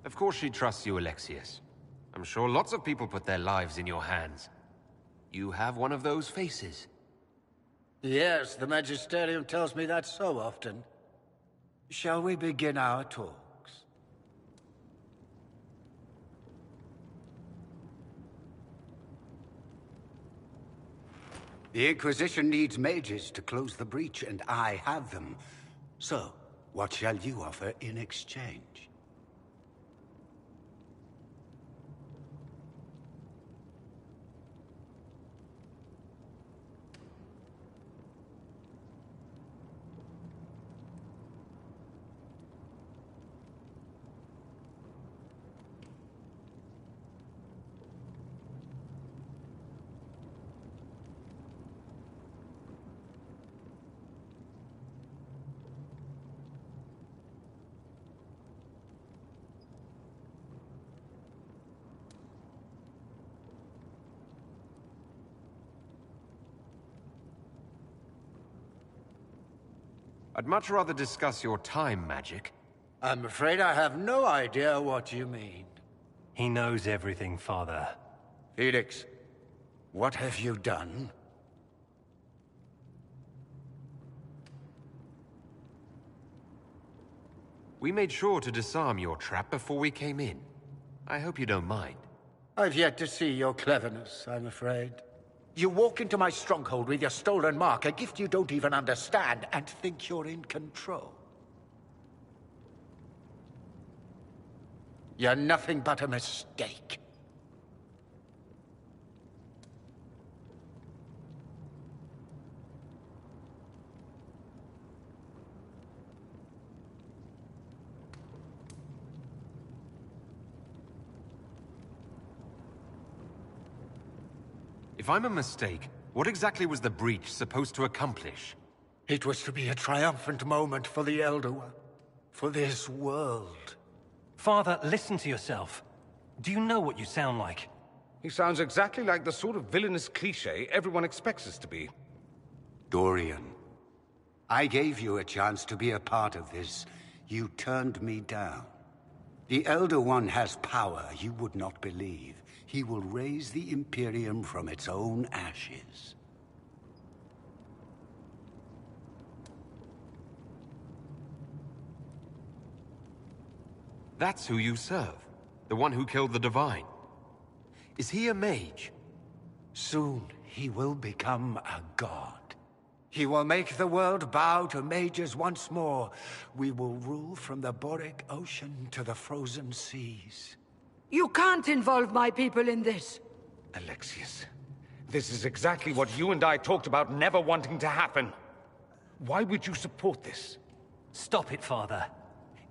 Of course she trusts you, Alexius. I'm sure lots of people put their lives in your hands. You have one of those faces. Yes, the Magisterium tells me that so often. Shall we begin our talks? The Inquisition needs mages to close the breach, and I have them. So, what shall you offer in exchange? I'd much rather discuss your time magic. I'm afraid I have no idea what you mean. He knows everything, Father. Felix, what have you done? We made sure to disarm your trap before we came in. I hope you don't mind. I've yet to see your cleverness, I'm afraid. You walk into my stronghold with your stolen mark, a gift you don't even understand, and think you're in control. You're nothing but a mistake. If I'm a mistake, what exactly was the breach supposed to accomplish? It was to be a triumphant moment for the Elder One. For this world. Father, listen to yourself. Do you know what you sound like? He sounds exactly like the sort of villainous cliché everyone expects us to be. Dorian, I gave you a chance to be a part of this. You turned me down. The Elder One has power you would not believe. He will raise the Imperium from its own ashes. That's who you serve. The one who killed the Divine. Is he a mage? Soon he will become a god. He will make the world bow to mages once more. We will rule from the Boric Ocean to the frozen seas. You can't involve my people in this. Alexius, this is exactly what you and I talked about never wanting to happen. Why would you support this? Stop it, Father.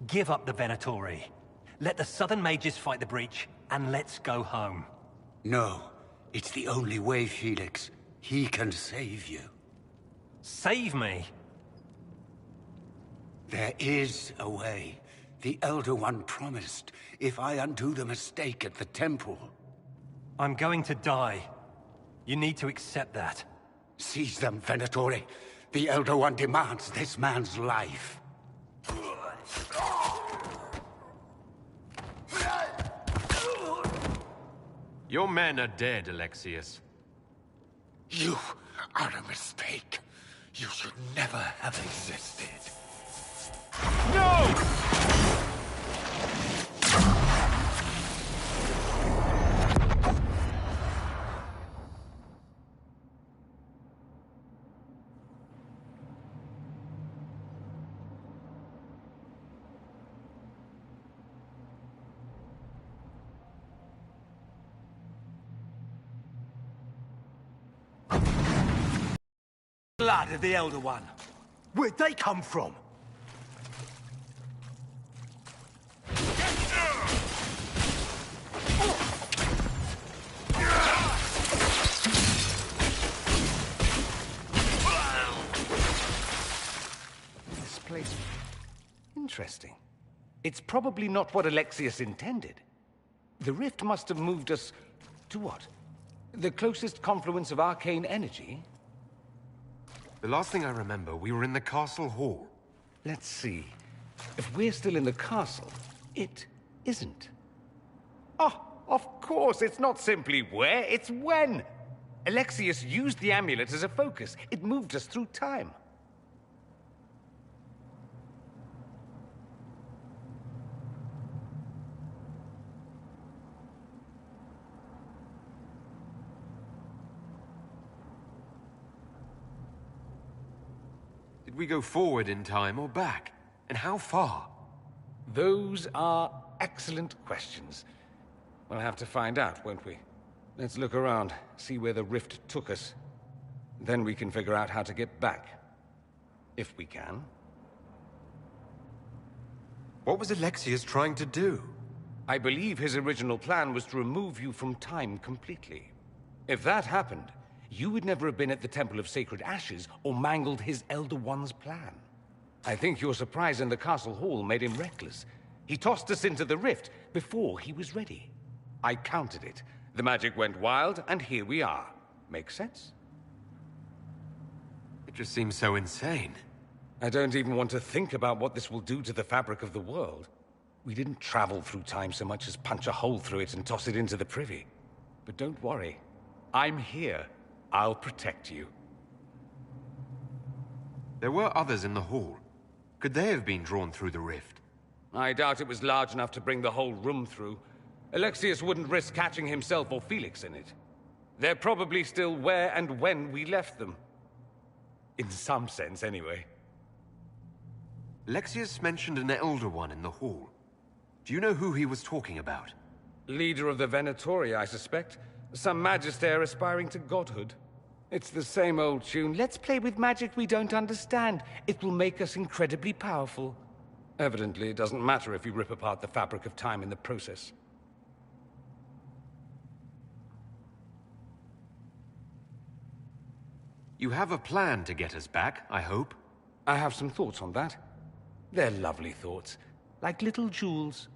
Give up the Venatori. Let the Southern Mages fight the breach, and let's go home. No, it's the only way, Felix. He can save you. Save me? There is a way. The Elder One promised if I undo the mistake at the temple. I'm going to die. You need to accept that. Seize them, Venatori. The Elder One demands this man's life. Your men are dead, Alexius. You are a mistake. You should never have existed. No! Blood of the Elder One. Where'd they come from? This place... interesting. It's probably not what Alexius intended. The rift must have moved us... to what? The closest confluence of arcane energy? The last thing I remember, we were in the castle hall. Let's see. If we're still in the castle, it isn't. Oh, of course, it's not simply where, it's when. Alexius used the amulet as a focus. It moved us through time. Did we go forward in time or back? And how far? Those are excellent questions. We'll have to find out, won't we? Let's look around, see where the rift took us. Then we can figure out how to get back. If we can. What was Alexius trying to do? I believe his original plan was to remove you from time completely. If that happened, you would never have been at the Temple of Sacred Ashes or mangled his Elder One's plan. I think your surprise in the castle hall made him reckless. He tossed us into the rift before he was ready. I counted it. The magic went wild, and here we are. Make sense? It just seems so insane. I don't even want to think about what this will do to the fabric of the world. We didn't travel through time so much as punch a hole through it and toss it into the privy. But don't worry. I'm here. I'll protect you. There were others in the hall. Could they have been drawn through the rift? I doubt it was large enough to bring the whole room through. Alexius wouldn't risk catching himself or Felix in it. They're probably still where and when we left them. In some sense, anyway. Alexius mentioned an Elder One in the hall. Do you know who he was talking about? Leader of the Venatori, I suspect. Some magister aspiring to godhood. It's the same old tune. Let's play with magic we don't understand. It will make us incredibly powerful. Evidently, it doesn't matter if you rip apart the fabric of time in the process. You have a plan to get us back, I hope? I have some thoughts on that. They're lovely thoughts, like little jewels.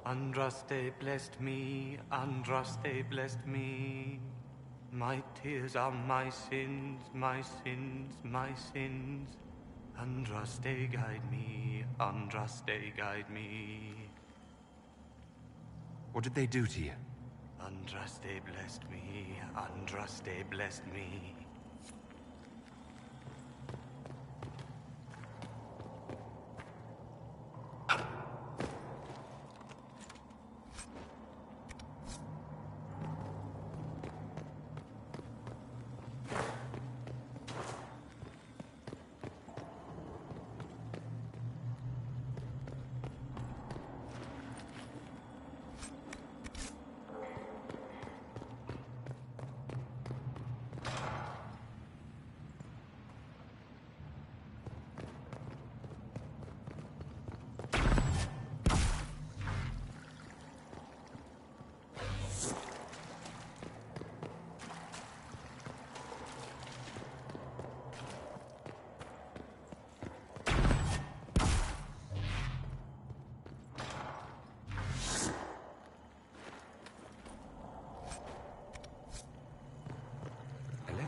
Andraste blessed me, Andraste blessed me. My tears are my sins, my sins, my sins. Andraste guide me, Andraste guide me. What did they do to you? Andraste blessed me, Andraste blessed me.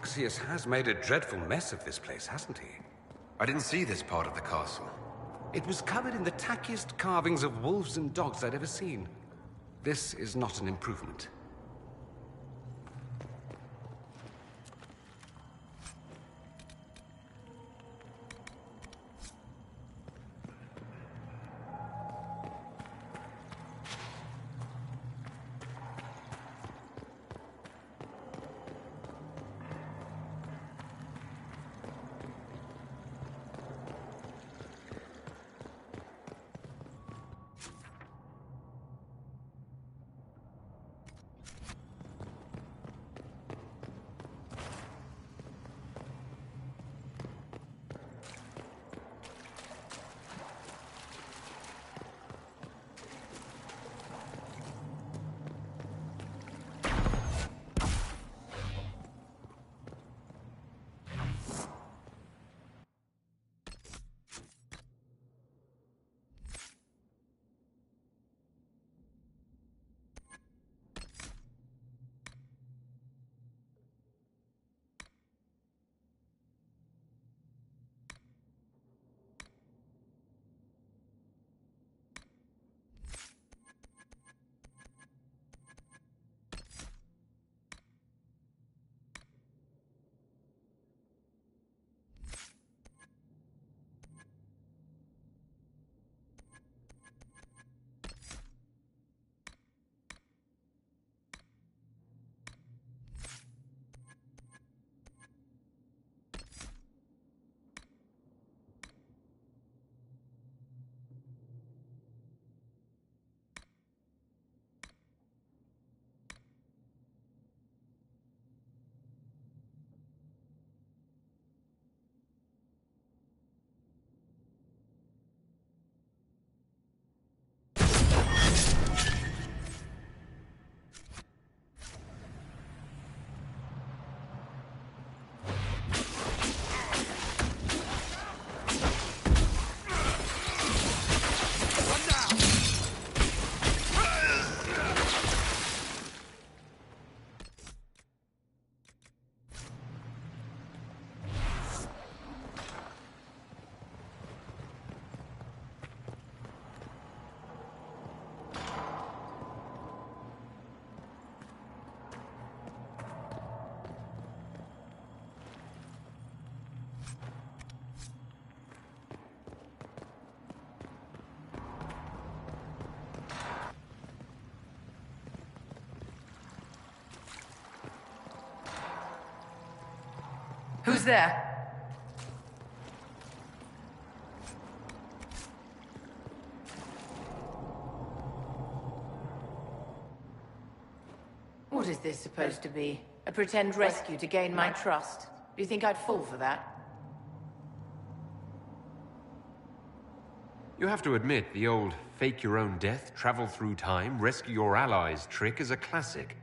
Alexius has made a dreadful mess of this place, hasn't he? I didn't see this part of the castle. It was covered in the tackiest carvings of wolves and dogs I'd ever seen. This is not an improvement. Who's there? What is this supposed to be? A pretend rescue to gain my trust? Do you think I'd fall for that? You have to admit, the old fake your own death, travel through time, rescue your allies trick is a classic.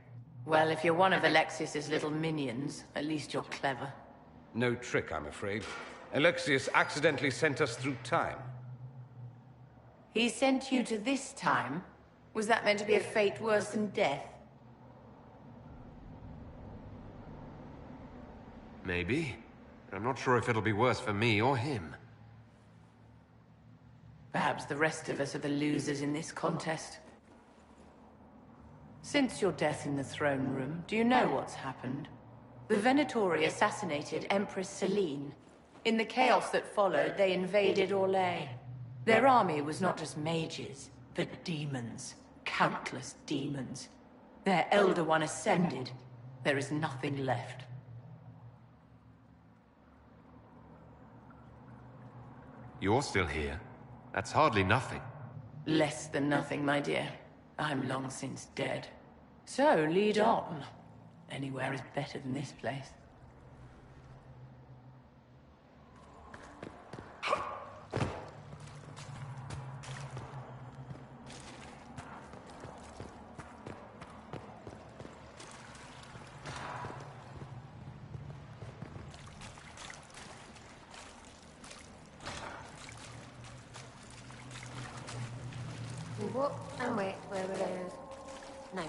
Well, if you're one of Alexius's little minions, at least you're clever. No trick, I'm afraid. Alexius accidentally sent us through time. He sent you to this time? Was that meant to be a fate worse than death? Maybe. But I'm not sure if it'll be worse for me or him. Perhaps the rest of us are the losers in this contest. Since your death in the throne room, do you know what's happened? The Venatori assassinated Empress Celine. In the chaos that followed, they invaded Orlais. Their army was not just mages, but demons. Countless demons. Their Elder One ascended. There is nothing left. You're still here. That's hardly nothing. Less than nothing, my dear. I'm long since dead. So, lead on. Anywhere is better than this place. What? Oh wait, where were those? No.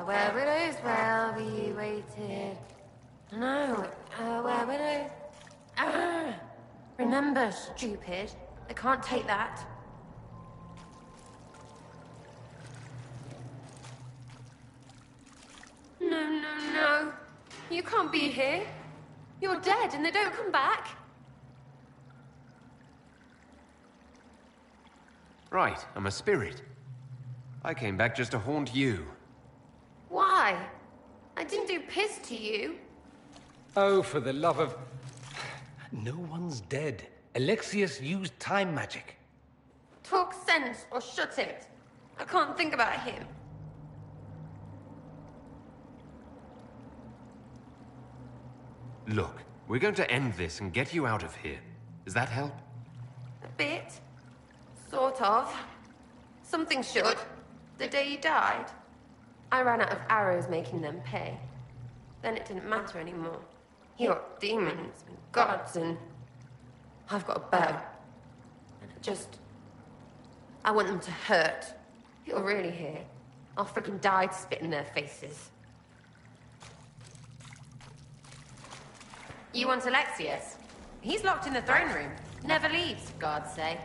Where were those while we waited? No. Where were those? Ah! Remember, stupid. I can't take that. No. You can't be here. You're dead and they don't come back. Right, I'm a spirit. I came back just to haunt you. Why? I didn't do piss to you. Oh, for the love of... No one's dead. Alexius used time magic. Talk sense or shut it. I can't think about him. Look, we're going to end this and get you out of here. Does that help? A bit. Sort of. Something should. The day you died, I ran out of arrows making them pay. Then it didn't matter anymore. You got demons and gods and... I've got a bow. And I want them to hurt. If you're really here, I'll freaking die to spit in their faces. You want Alexius? He's locked in the throne room. Never leaves, for God's sake.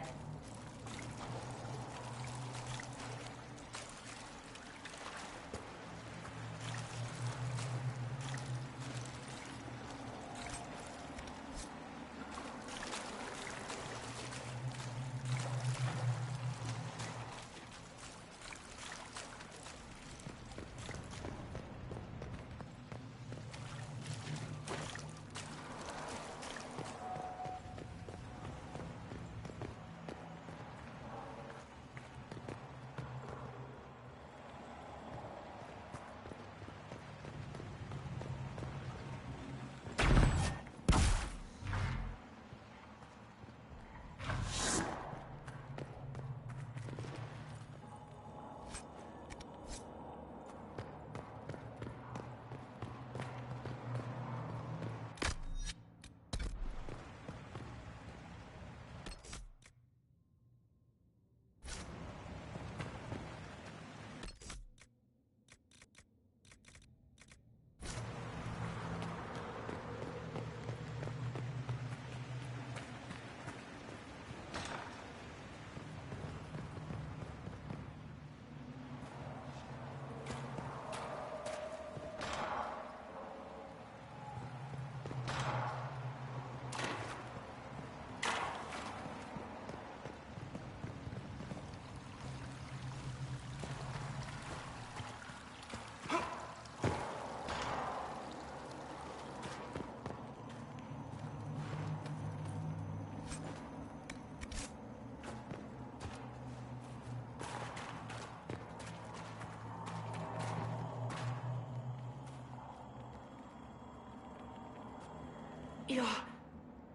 You're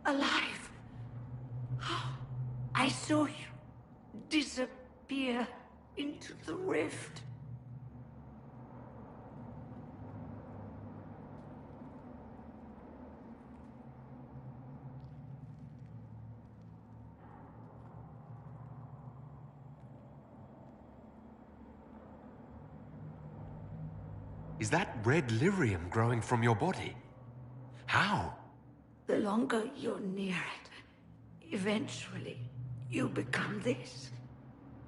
alive. I saw you disappear into the rift. Is that red lyrium growing from your body? How? The longer you're near it, eventually you become this.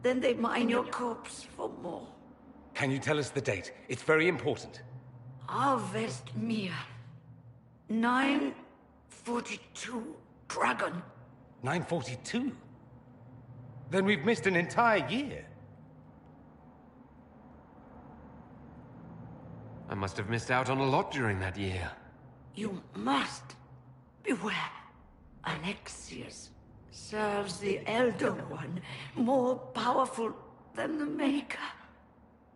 Then they mine your corpse for more. Can you tell us the date? It's very important. Harvest Mir. 942 Dragon. 942? Then we've missed an entire year. I must have missed out on a lot during that year. You must beware. Alexius serves the Elder One, more powerful than the Maker.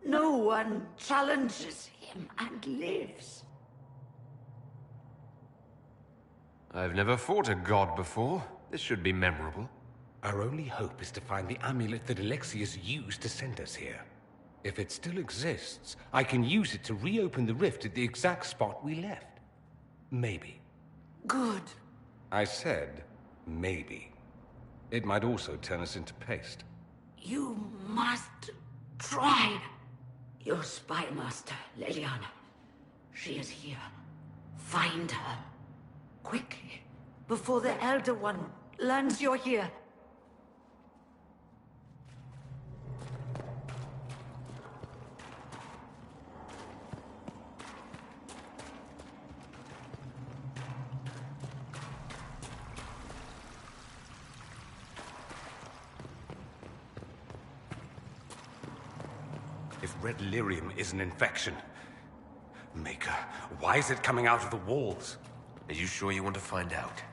No one challenges him and lives. I've never fought a god before. This should be memorable. Our only hope is to find the amulet that Alexius used to send us here. If it still exists, I can use it to reopen the rift at the exact spot we left. Maybe. Good. I said, maybe. It might also turn us into paste. You must try. Your spy master, Leliana. She is here. Find her. Quickly. Before the Elder One learns you're here. If red lyrium is an infection... Maker, why is it coming out of the walls? Are you sure you want to find out?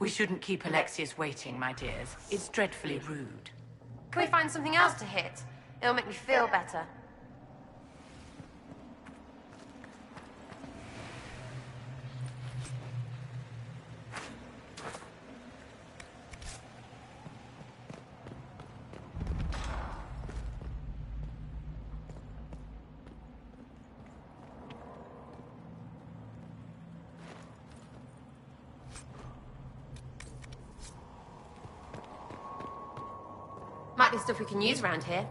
We shouldn't keep Alexius waiting, my dears. It's dreadfully rude. Can we find something else to hit? It'll make me feel better. Might be stuff we can use around here.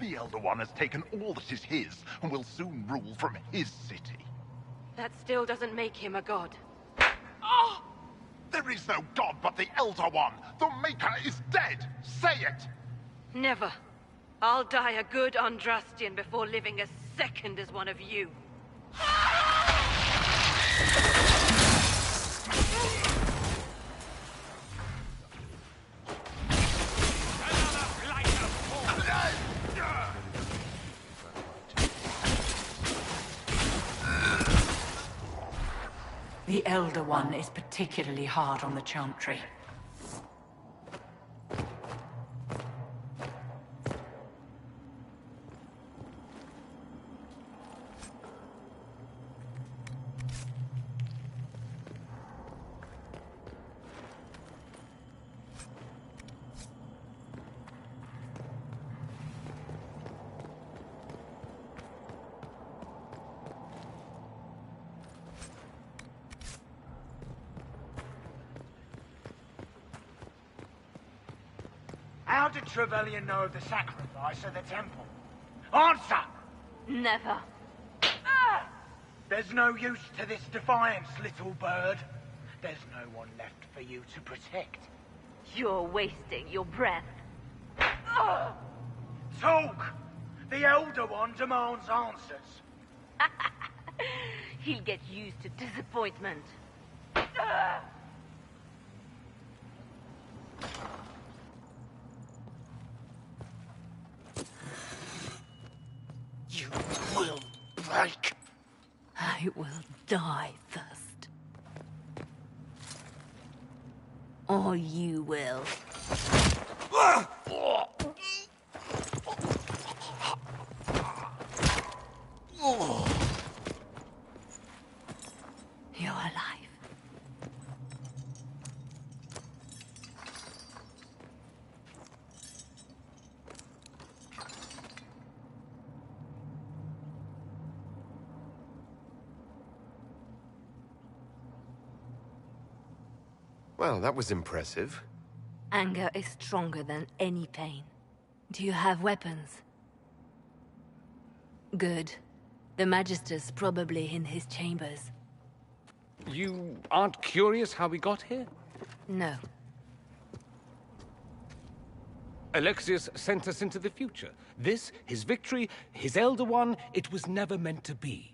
The Elder One has taken all that is his and will soon rule from his city. That still doesn't make him a god. Ah! There is no god but the Elder One! The Maker is dead! Say it! Never. I'll die a good Andrastian before living a second as one of you. The Elder One is particularly hard on the Chantry. How did Trevelyan know of the sacrifice at the temple? Answer! Never. There's no use to this defiance, little bird. There's no one left for you to protect. You're wasting your breath. Talk! The Elder One demands answers. He'll get used to disappointment. You will break. I will die first. Or you will. You're alive. Well, that was impressive. Anger is stronger than any pain. Do you have weapons? Good. The Magister's probably in his chambers. You aren't curious how we got here? No. Alexius sent us into the future. This, his victory, his Elder One, it was never meant to be.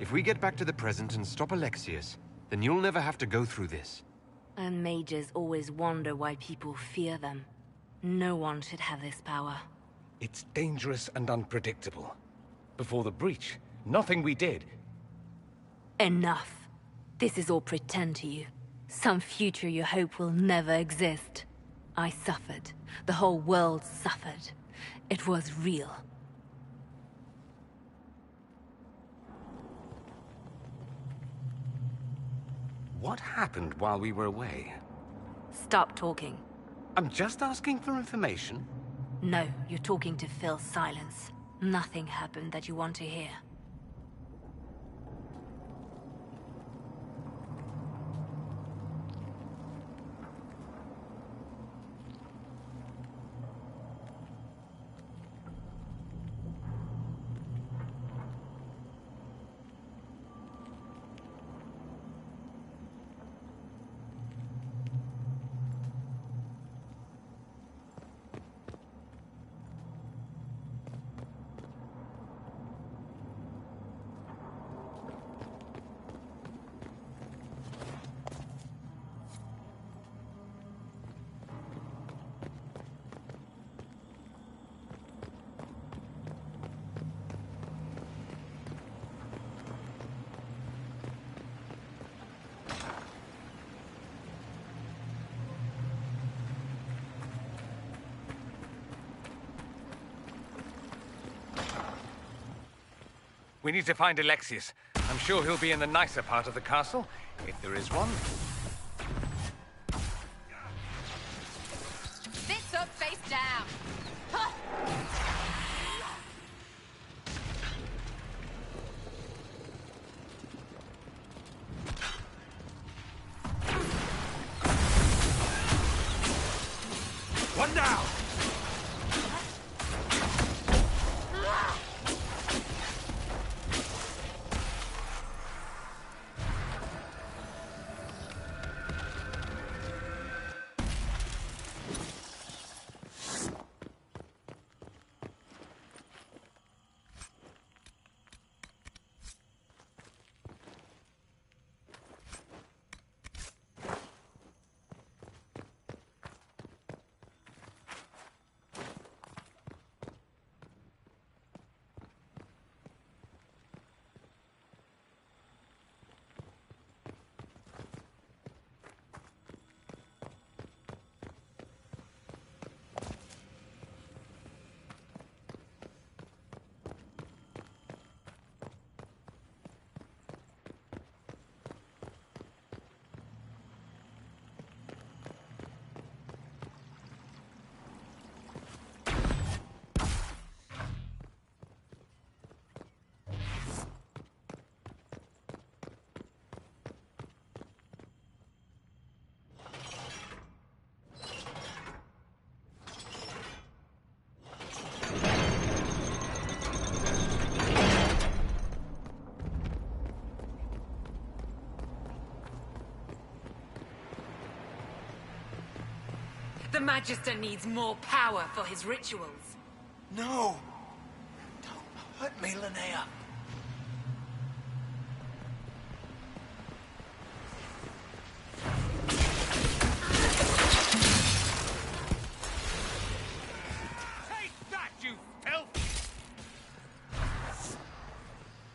If we get back to the present and stop Alexius, then you'll never have to go through this. And mages always wonder why people fear them. No one should have this power. It's dangerous and unpredictable. Before the breach, nothing we did. Enough. This is all pretend to you. Some future you hope will never exist. I suffered. The whole world suffered. It was real. What happened while we were away? Stop talking. I'm just asking for information. No, you're talking to fill silence. Nothing happened that you want to hear. We need to find Alexius. I'm sure he'll be in the nicer part of the castle, if there is one. Sits up, face down. Huh. One down! The Magister needs more power for his rituals. No! Don't hurt me, Linnea. Take that, you filth!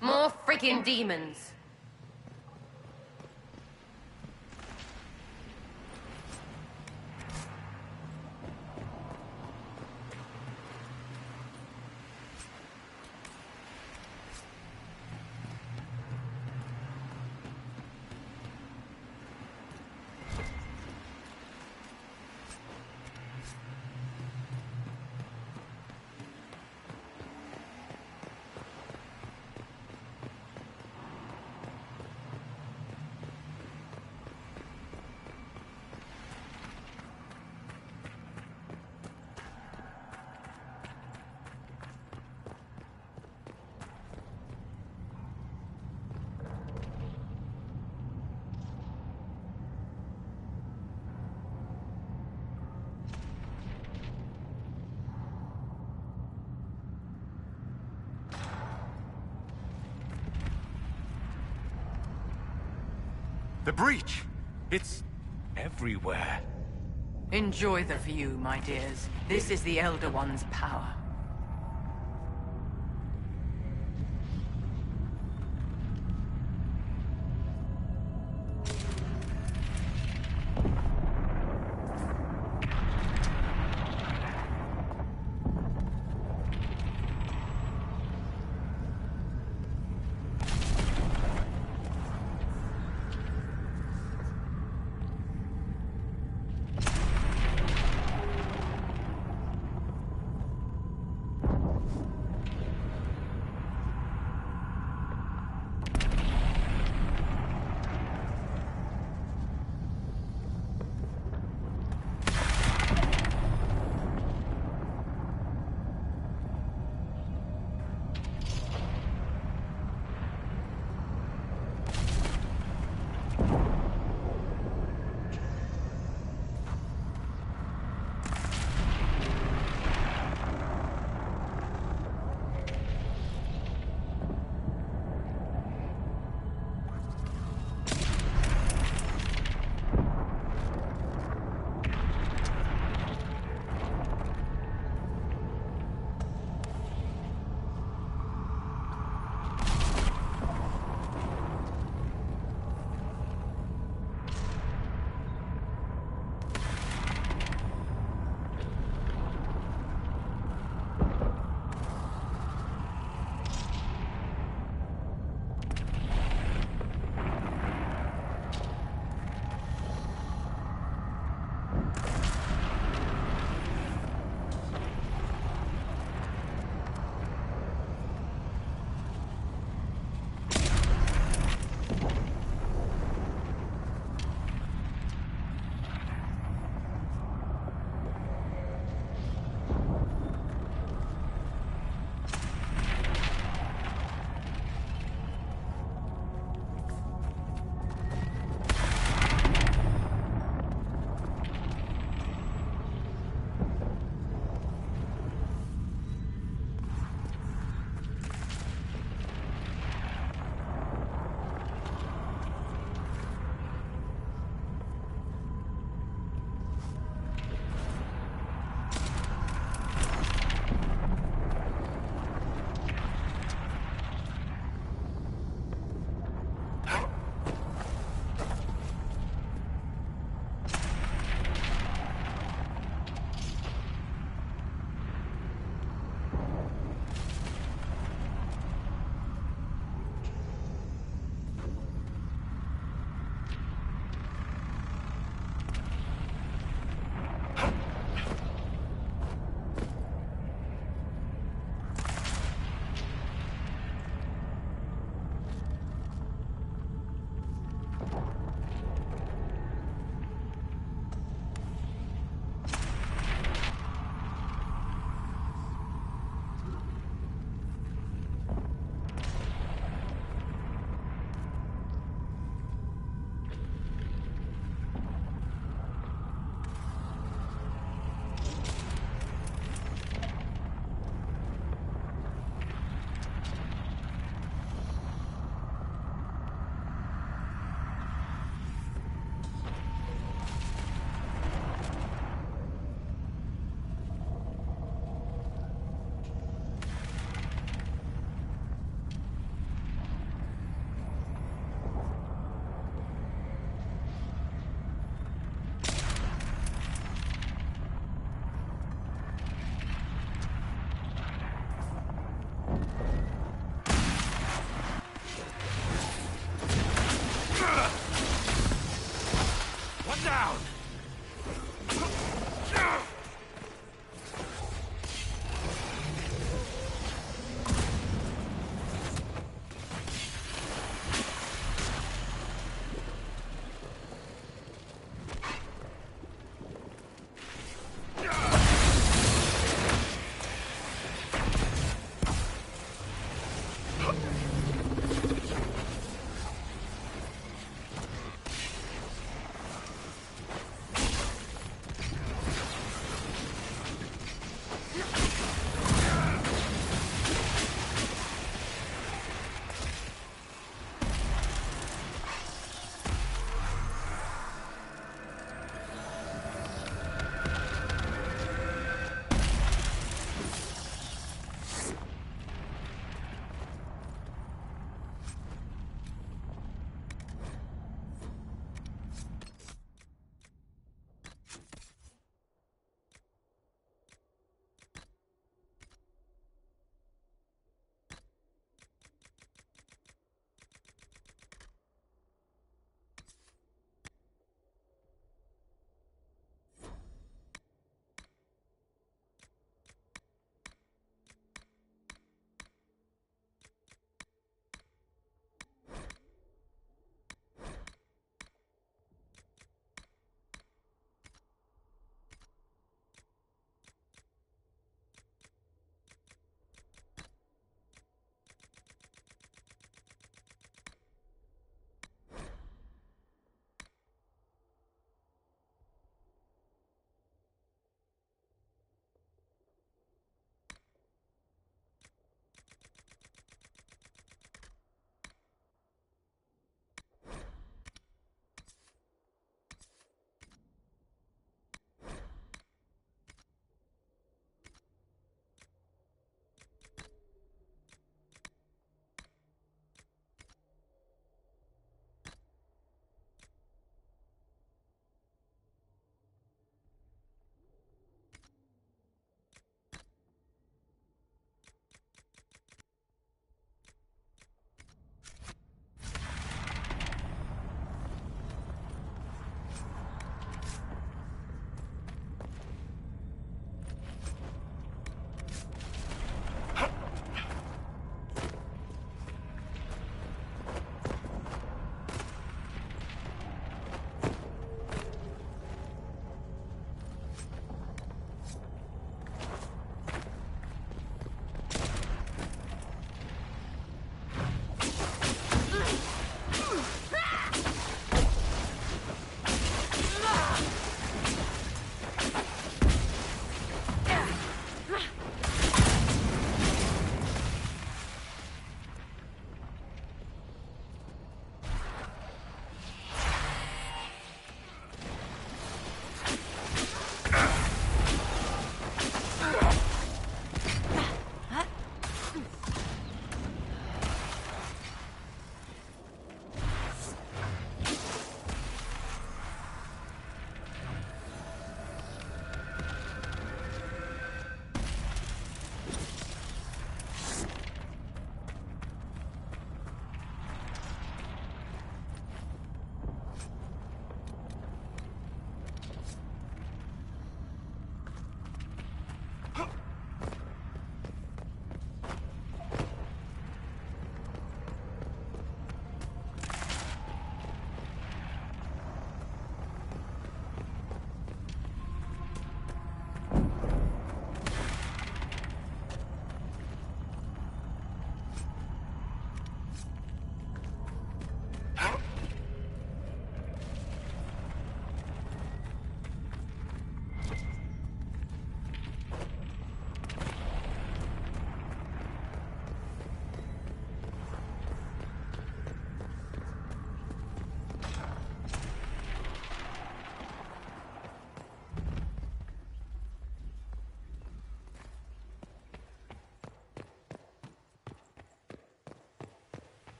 More friggin' demons. The breach! It's everywhere. Enjoy the view, my dears. This is the Elder One's power.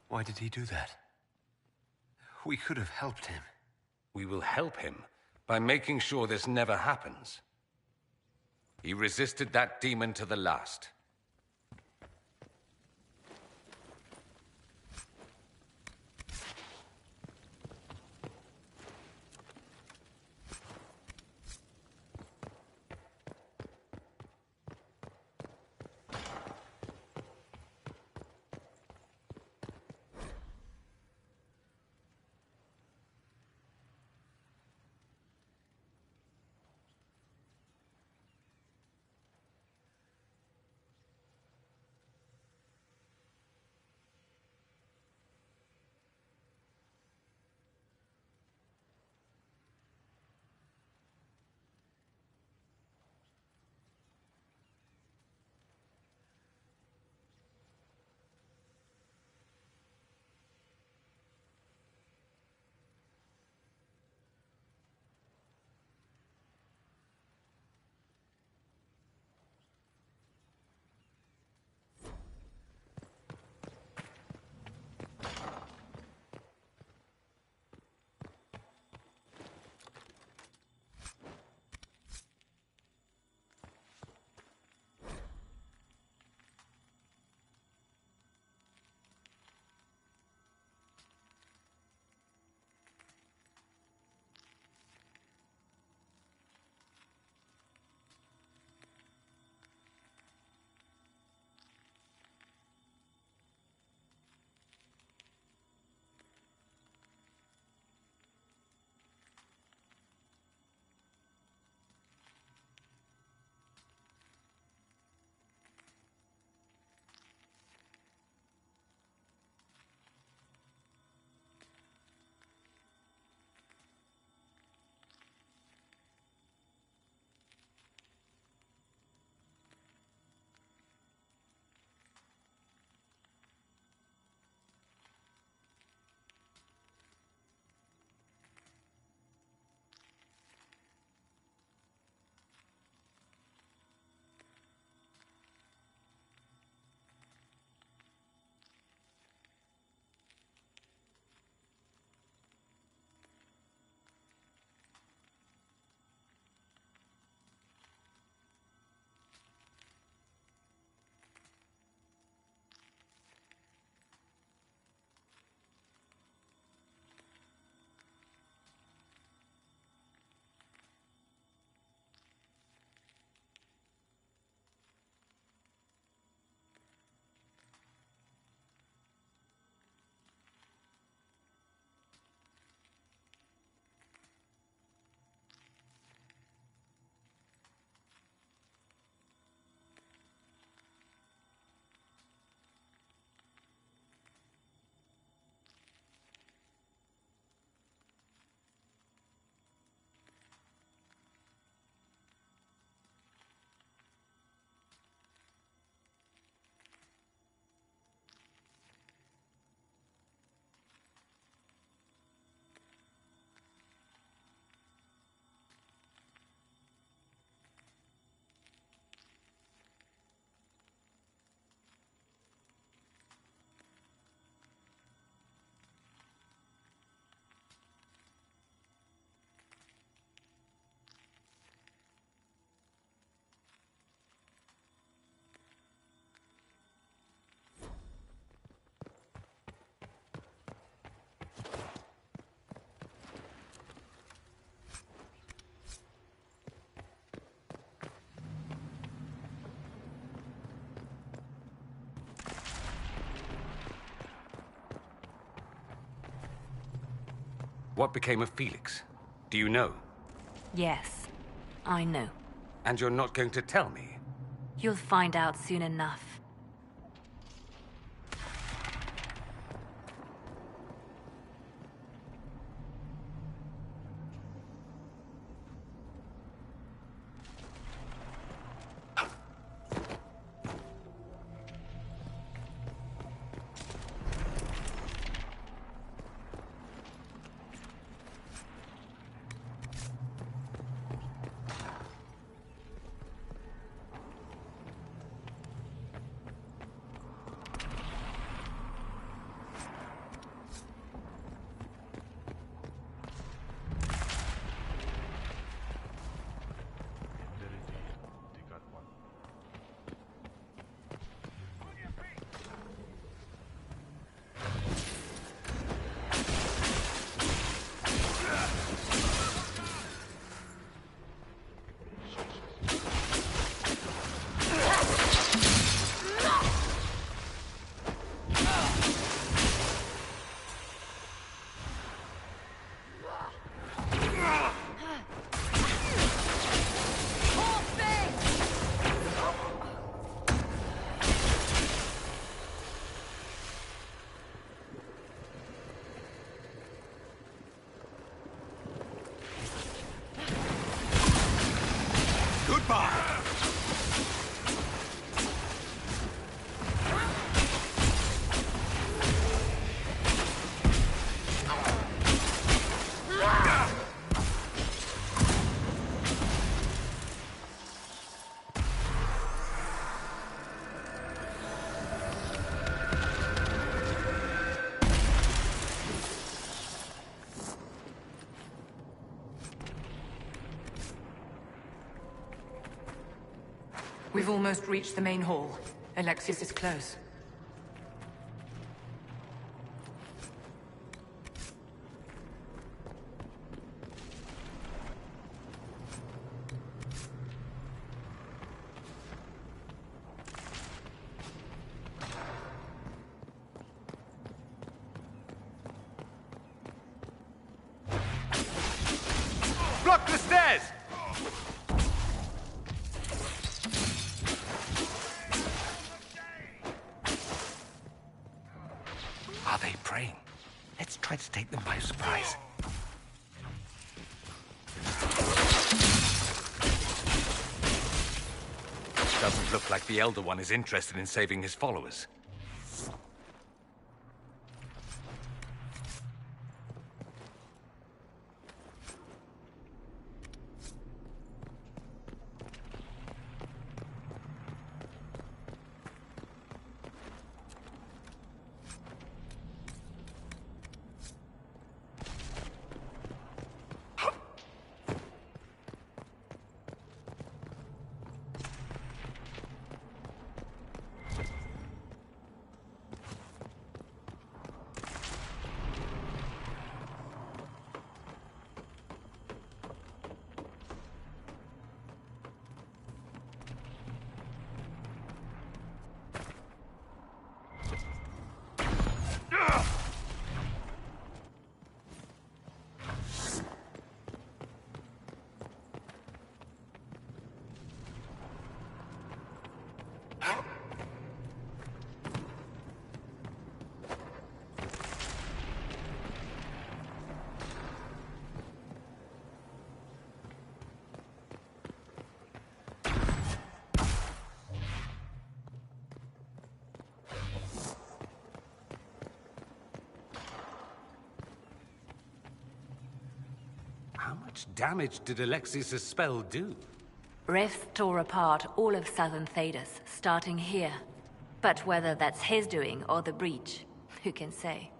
Why did he do that? We could have helped him. We will help him by making sure this never happens. He resisted that demon to the last. What became of Felix? Do you know? Yes, I know. And you're not going to tell me? You'll find out soon enough. We've almost reached the main hall. Alexius is close. Block the stairs! Are they praying? Let's try to take them by surprise. Doesn't look like the Elder One is interested in saving his followers. How much damage did Alexius' spell do? Rifts tore apart all of southern Thedas, starting here. But whether that's his doing or the breach, who can say?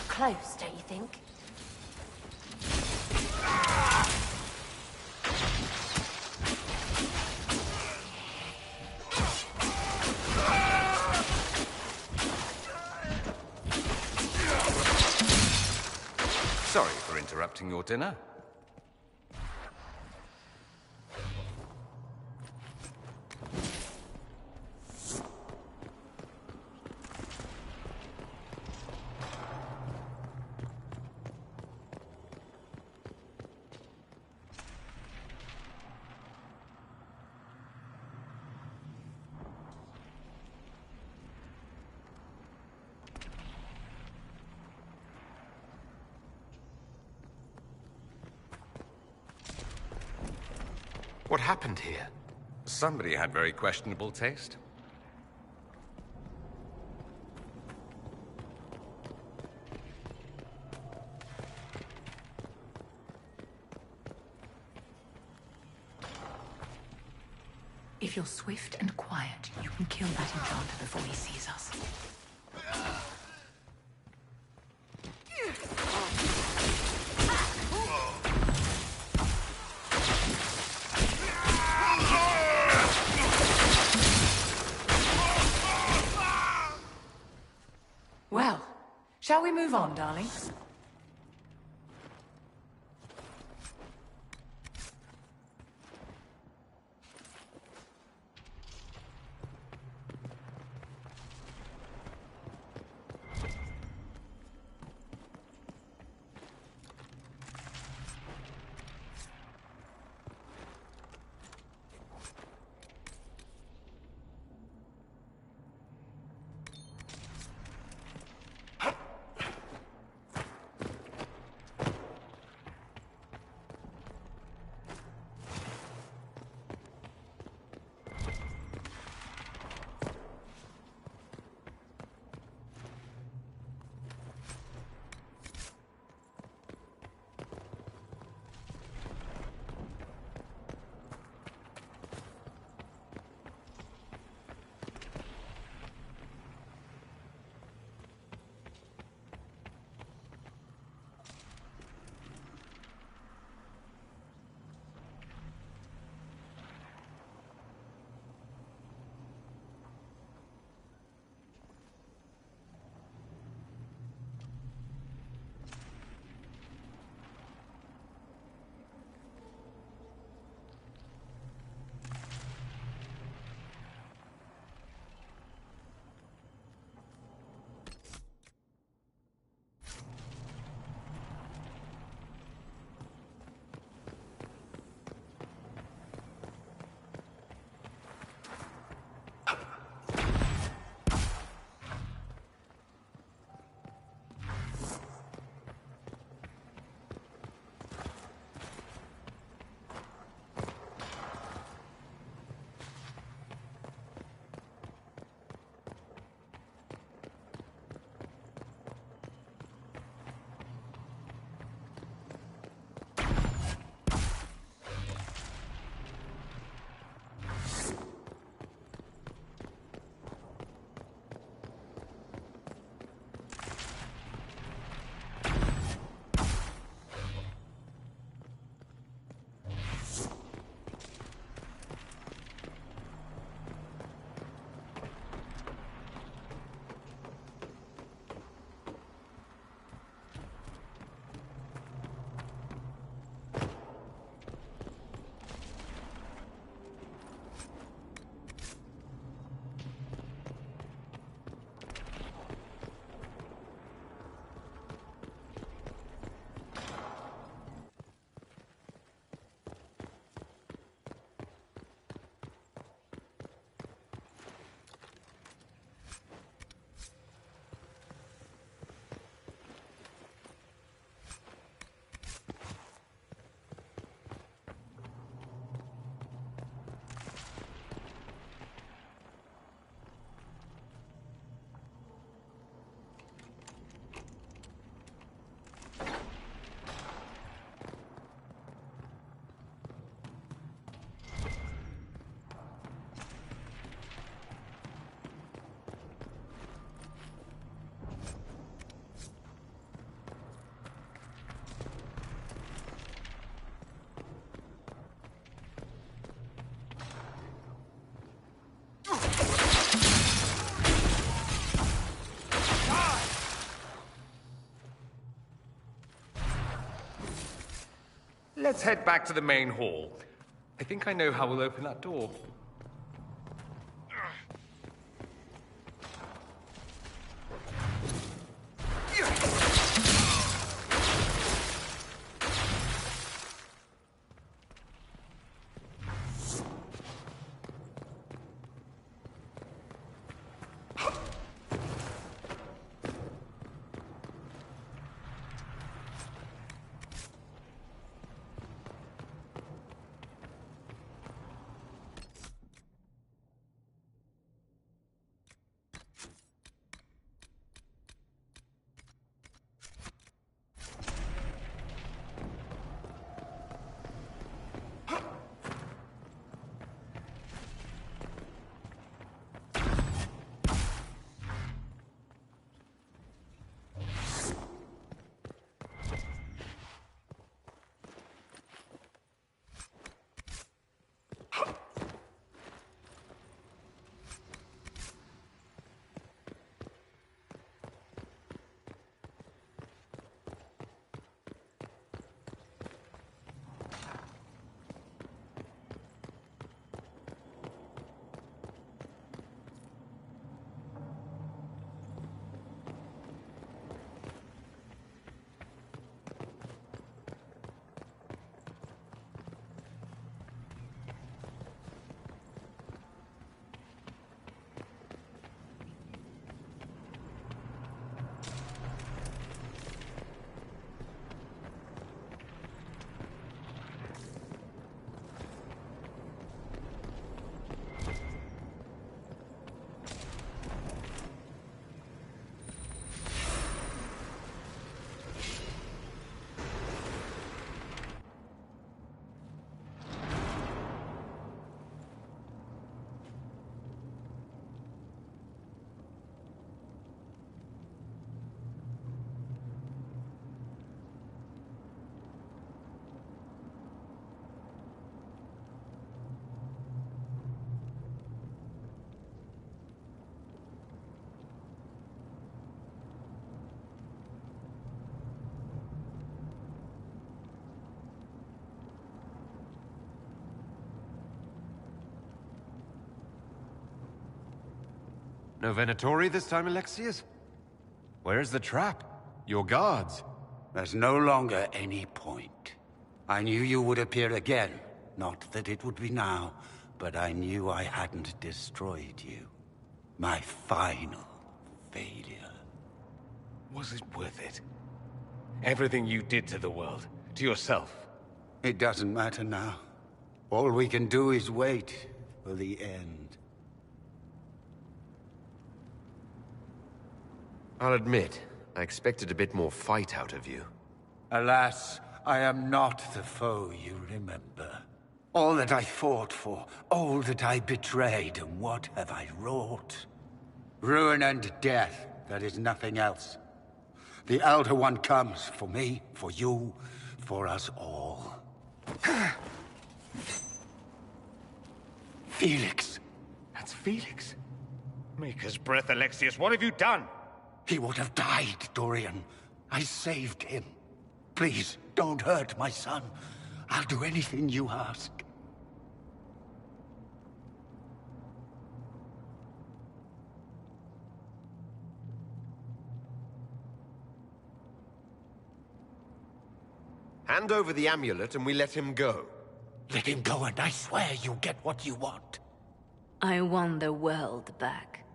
Close, don't you think? Sorry for interrupting your dinner. What happened here? Somebody had very questionable taste. If you're swift and quiet, you can kill that enchanter before he sees us. Well, shall we move on, darling? Let's head back to the main hall. I think I know how we'll open that door. No Venatori this time, Alexius? Where's the trap? Your guards? There's no longer any point. I knew you would appear again. Not that it would be now, but I knew I hadn't destroyed you. My final failure. Was it worth it? Everything you did to the world, to yourself. It doesn't matter now. All we can do is wait for the end. I'll admit, I expected a bit more fight out of you. Alas, I am not the foe you remember. All that I fought for, all that I betrayed, and what have I wrought? Ruin and death, there is nothing else. The Elder One comes for me, for you, for us all. Felix. That's Felix. Maker's breath, Alexius, what have you done? He would have died, Dorian. I saved him. Please, don't hurt my son. I'll do anything you ask. Hand over the amulet and we let him go. Let him go and I swear you'll get what you want. I want the world back.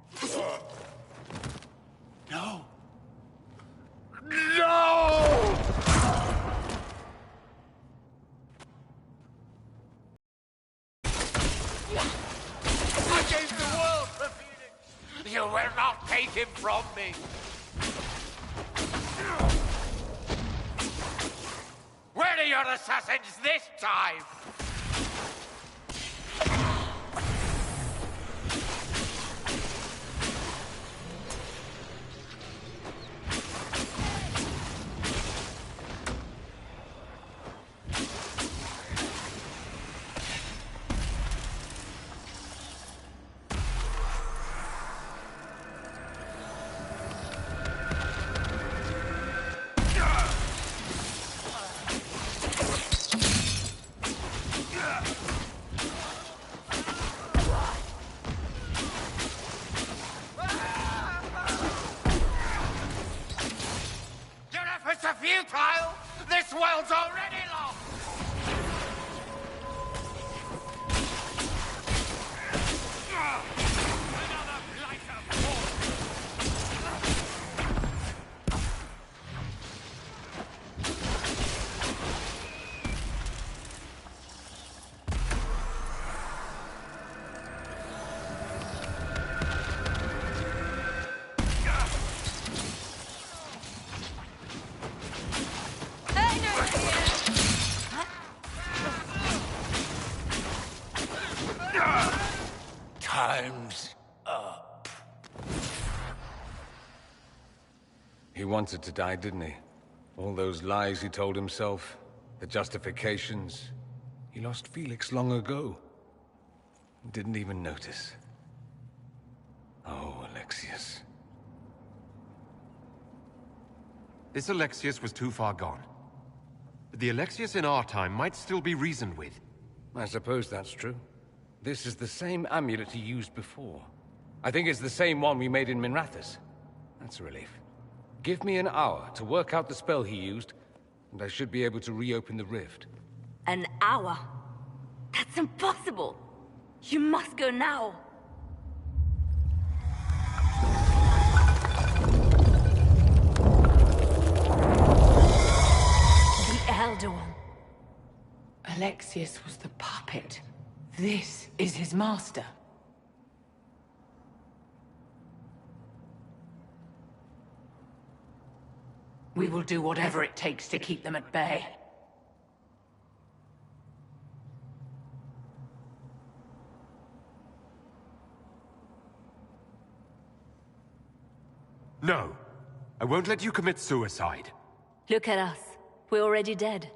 No. No! I gave the world for Felix. You will not take him from me. Where are your assassins this time? world's already lost! Another blighter Time's up. He wanted to die, didn't he? All those lies he told himself, the justifications. He lost Felix long ago. Didn't even notice. Oh, Alexius. This Alexius was too far gone. But the Alexius in our time might still be reasoned with. I suppose that's true. This is the same amulet he used before. I think it's the same one we made in Minrathous. That's a relief. Give me an hour to work out the spell he used, and I should be able to reopen the rift. An hour? That's impossible! You must go now! The Elder One. Alexius was the puppet. This is his master. We will do whatever it takes to keep them at bay. No. I won't let you commit suicide. Look at us. We're already dead.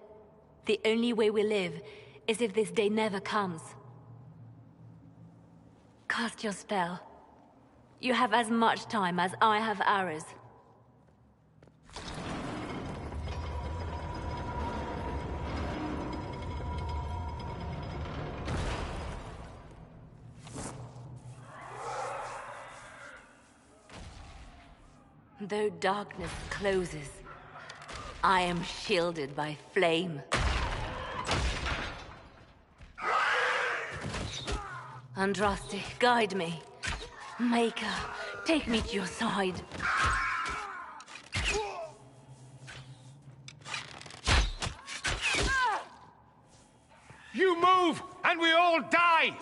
The only way we live is if this day never comes. Cast your spell. You have as much time as I have hours. Though darkness closes, I am shielded by flame. Andraste, guide me. Maker, take me to your side. You move, and we all die!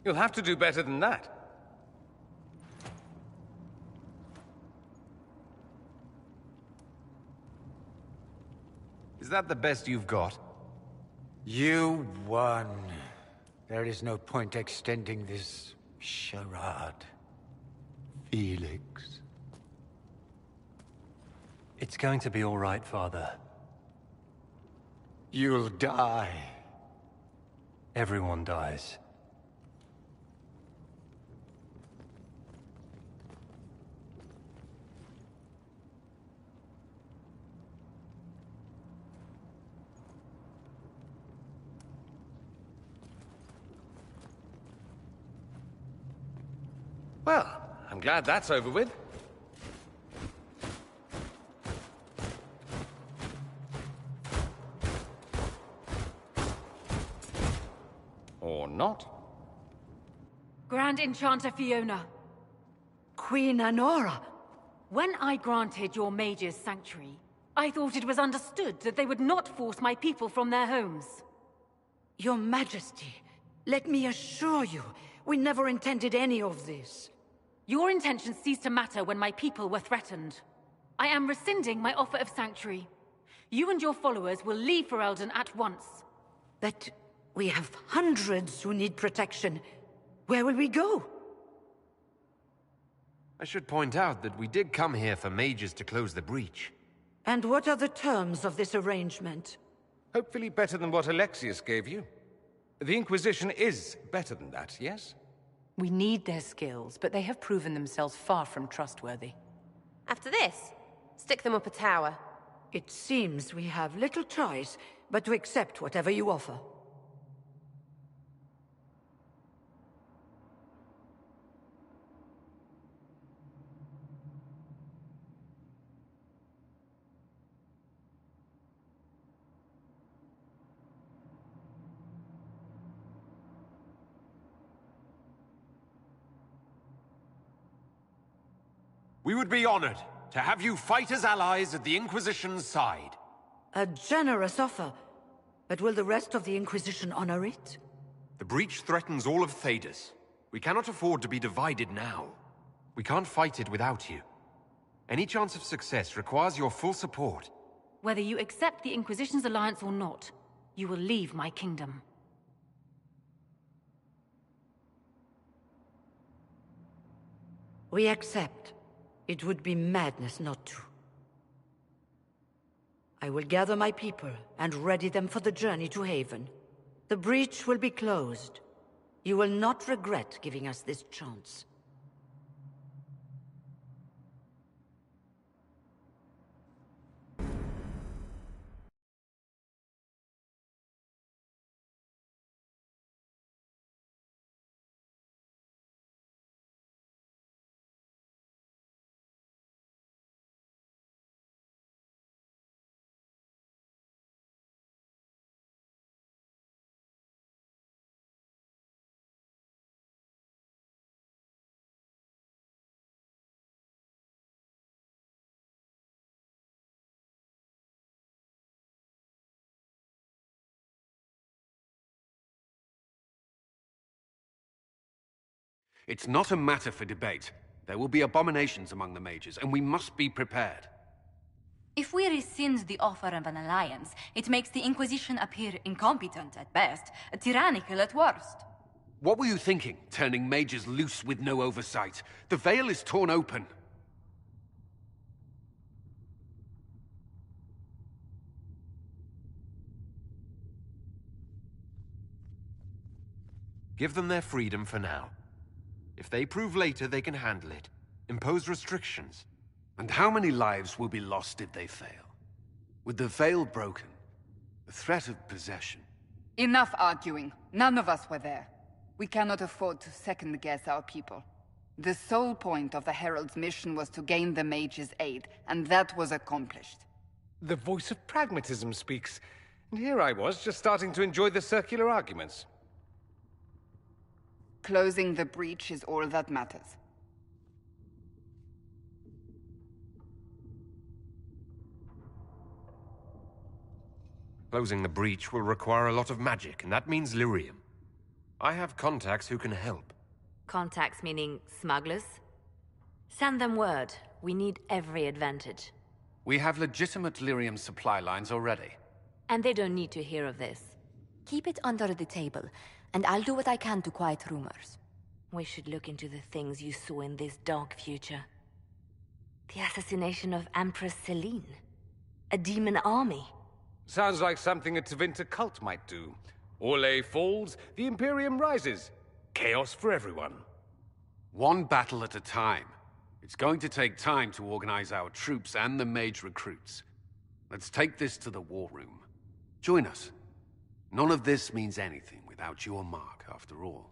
You'll have to do better than that. Is that the best you've got? You won. There is no point extending this charade. Felix. It's going to be all right, Father. You'll die. Everyone dies. Well, I'm glad that's over with. Or not. Grand Enchanter Fiona. Queen Anora. When I granted your mages sanctuary, I thought it was understood that they would not force my people from their homes. Your Majesty, let me assure you, we never intended any of this. Your intentions ceased to matter when my people were threatened. I am rescinding my offer of sanctuary. You and your followers will leave Ferelden at once. But we have hundreds who need protection. Where will we go? I should point out that we did come here for mages to close the breach. And what are the terms of this arrangement? Hopefully better than what Alexius gave you. The Inquisition is better than that, yes? We need their skills, but they have proven themselves far from trustworthy. After this, stick them up a tower. It seems we have little choice but to accept whatever you offer. We would be honored to have you fight as allies at the Inquisition's side. A generous offer, but will the rest of the Inquisition honor it? The breach threatens all of Thedas. We cannot afford to be divided now. We can't fight it without you. Any chance of success requires your full support. Whether you accept the Inquisition's alliance or not, you will leave my kingdom. We accept. It would be madness not to. I will gather my people and ready them for the journey to Haven. The breach will be closed. You will not regret giving us this chance. It's not a matter for debate. There will be abominations among the mages, and we must be prepared. If we rescind the offer of an alliance, it makes the Inquisition appear incompetent at best, tyrannical at worst. What were you thinking, turning mages loose with no oversight? The veil is torn open. Give them their freedom for now. If they prove later they can handle it, impose restrictions. And how many lives will be lost if they fail? With the veil broken, the threat of possession. Enough arguing. None of us were there. We cannot afford to second-guess our people. The sole point of the Herald's mission was to gain the mage's aid, and that was accomplished. The voice of pragmatism speaks. And here I was, just starting to enjoy the circular arguments. Closing the breach is all that matters. Closing the breach will require a lot of magic, and that means lyrium. I have contacts who can help. Contacts meaning smugglers? Send them word. We need every advantage. We have legitimate lyrium supply lines already. And they don't need to hear of this. Keep it under the table, and I'll do what I can to quiet rumors. We should look into the things you saw in this dark future. The assassination of Empress Selene. A demon army. Sounds like something a Tevinter cult might do. Orlais falls, the Imperium rises. Chaos for everyone. One battle at a time. It's going to take time to organize our troops and the mage recruits. Let's take this to the war room. Join us. None of this means anything without your mark, after all.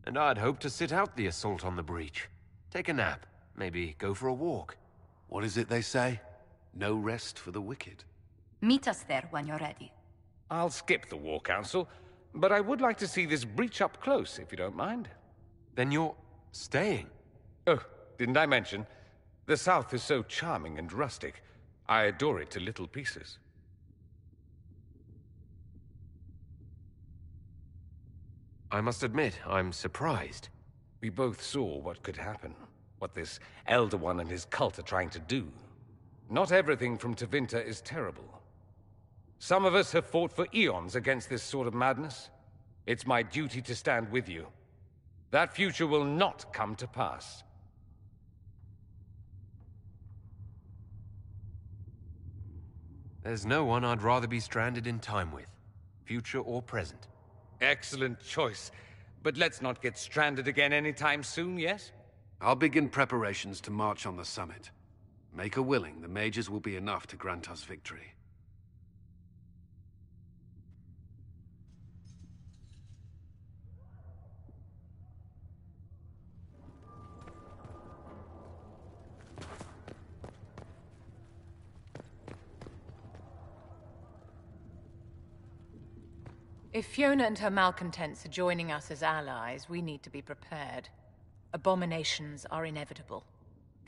And I'd hoped to sit out the assault on the breach. Take a nap, maybe go for a walk. What is it they say? No rest for the wicked. Meet us there when you're ready. I'll skip the War Council, but I would like to see this breach up close, if you don't mind. Then you're staying? Oh, didn't I mention? The South is so charming and rustic. I adore it to little pieces. I must admit, I'm surprised. We both saw what could happen. What this Elder One and his cult are trying to do. Not everything from Tevinter is terrible. Some of us have fought for eons against this sort of madness. It's my duty to stand with you. That future will not come to pass. There's no one I'd rather be stranded in time with. future or present. Excellent choice. But let's not get stranded again anytime soon, yes? I'll begin preparations to march on the summit. Maker willing, the mages will be enough to grant us victory. If Fiona and her malcontents are joining us as allies, we need to be prepared. Abominations are inevitable.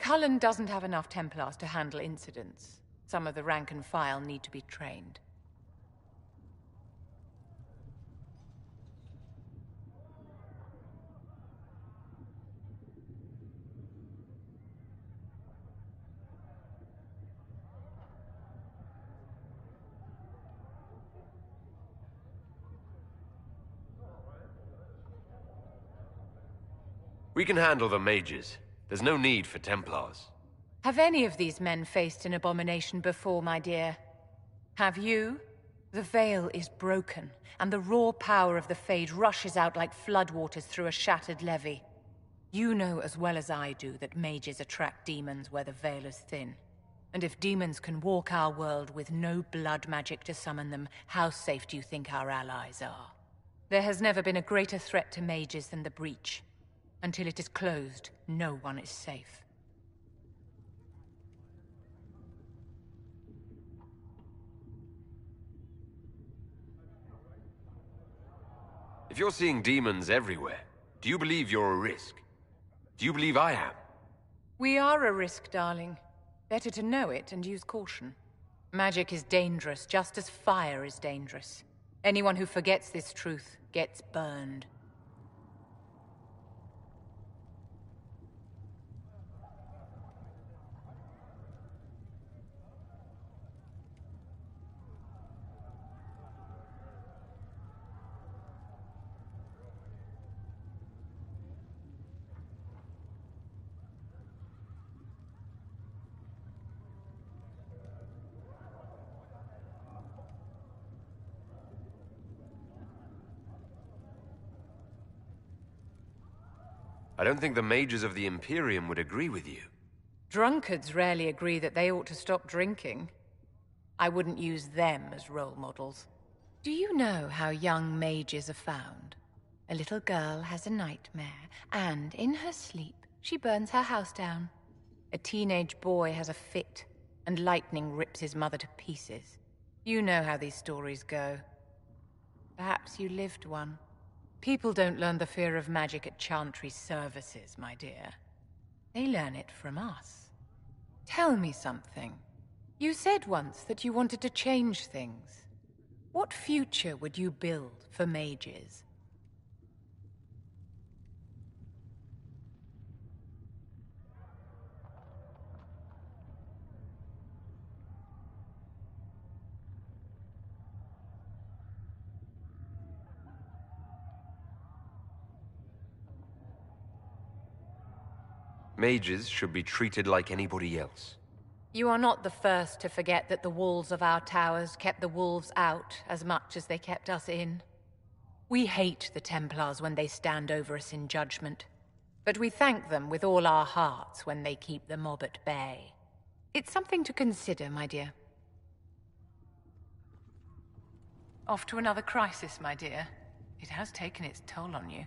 Cullen doesn't have enough Templars to handle incidents. Some of the rank and file need to be trained. We can handle the mages. There's no need for Templars. Have any of these men faced an abomination before, my dear? Have you? The veil is broken, and the raw power of the Fade rushes out like floodwaters through a shattered levee. You know as well as I do that mages attract demons where the veil is thin. And if demons can walk our world with no blood magic to summon them, how safe do you think our allies are? There has never been a greater threat to mages than the Breach. Until it is closed, no one is safe. If you're seeing demons everywhere, do you believe you're a risk? Do you believe I am? We are a risk, darling. Better to know it and use caution. Magic is dangerous, just as fire is dangerous. Anyone who forgets this truth gets burned. I don't think the mages of the Imperium would agree with you. Drunkards rarely agree that they ought to stop drinking. I wouldn't use them as role models. Do you know how young mages are found? A little girl has a nightmare, and in her sleep, she burns her house down. A teenage boy has a fit, and lightning rips his mother to pieces. You know how these stories go. Perhaps you lived one. People don't learn the fear of magic at Chantry's services, my dear. They learn it from us. Tell me something. You said once that you wanted to change things. What future would you build for mages? Mages should be treated like anybody else. You are not the first to forget that the walls of our towers kept the wolves out as much as they kept us in. We hate the Templars when they stand over us in judgment, but we thank them with all our hearts when they keep the mob at bay. It's something to consider, my dear. Off to another crisis, my dear. It has taken its toll on you.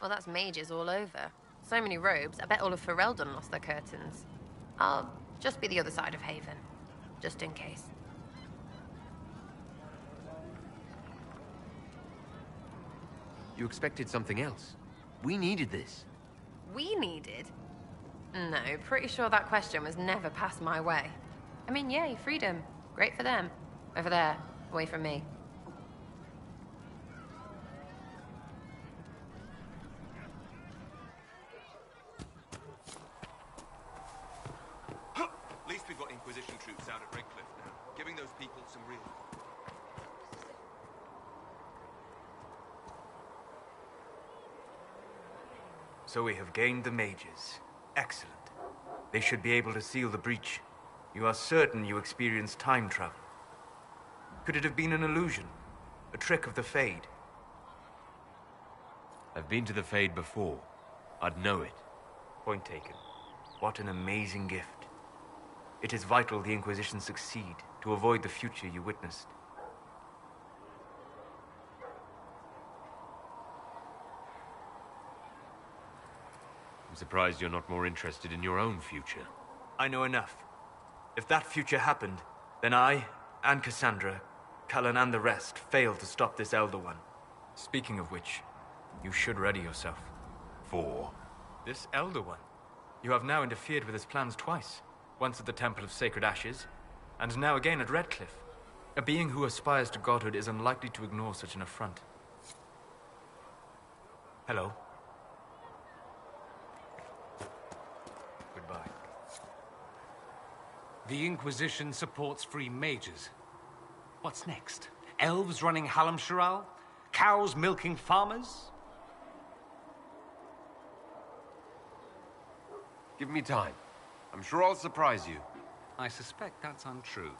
Well, that's mages all over. So many robes, I bet all of Ferelden lost their curtains. I'll just be the other side of Haven, just in case. You expected something else. We needed this. We needed? No, pretty sure that question was never passed my way. I mean, yay, freedom. Great for them. Over there, away from me. So we have gained the mages. Excellent. They should be able to seal the breach. You are certain you experienced time travel? Could it have been an illusion? A trick of the Fade? I've been to the Fade before. I'd know it. Point taken. What an amazing gift. It is vital the Inquisition succeed to avoid the future you witnessed. I'm surprised you're not more interested in your own future. I know enough. If that future happened, then I, and Cassandra, Cullen and the rest, failed to stop this Elder One. Speaking of which, you should ready yourself. For? This Elder One. You have now interfered with his plans twice. Once at the Temple of Sacred Ashes, and now again at Redcliffe. A being who aspires to godhood is unlikely to ignore such an affront. Hello. Goodbye. The Inquisition supports free mages. What's next? Elves running Halamsharal? Cows milking farmers? Give me time. I'm sure I'll surprise you. I suspect that's untrue.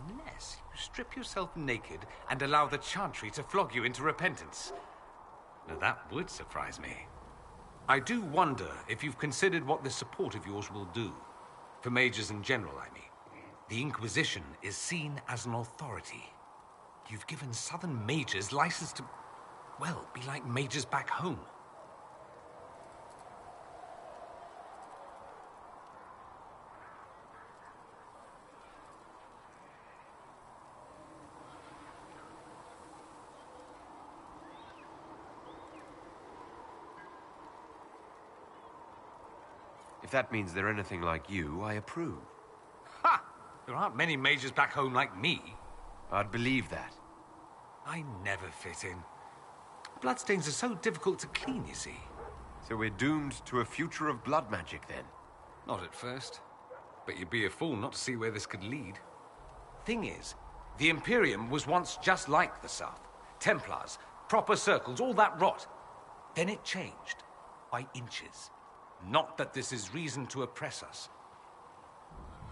Unless you strip yourself naked and allow the Chantry to flog you into repentance. Now that would surprise me. I do wonder if you've considered what this support of yours will do. For mages in general, I mean. The Inquisition is seen as an authority. You've given Southern mages license to, well, be like mages back home. If that means they're anything like you, I approve. Ha! There aren't many mages back home like me. I'd believe that. I never fit in. Bloodstains are so difficult to clean, you see. So we're doomed to a future of blood magic, then? Not at first. But you'd be a fool not to see where this could lead. Thing is, the Imperium was once just like the South. Templars, proper circles, all that rot. Then it changed. By inches. Not that this is reason to oppress us.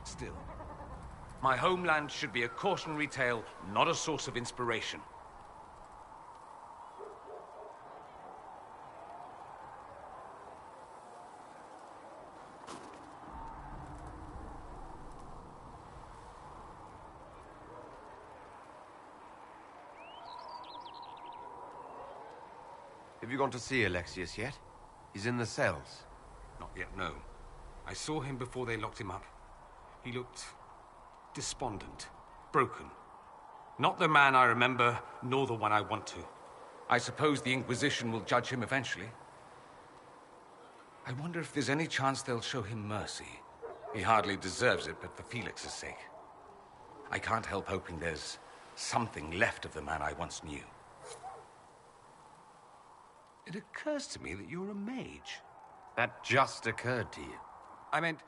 Still, my homeland should be a cautionary tale, not a source of inspiration. Have you gone to see Alexius yet? He's in the cells. Not yet, no. I saw him before they locked him up. He looked despondent, broken. Not the man I remember, nor the one I want to. I suppose the Inquisition will judge him eventually. I wonder if there's any chance they'll show him mercy. He hardly deserves it, but for Felix's sake. I can't help hoping there's something left of the man I once knew. It occurs to me that you're a mage. That just occurred to you. I meant,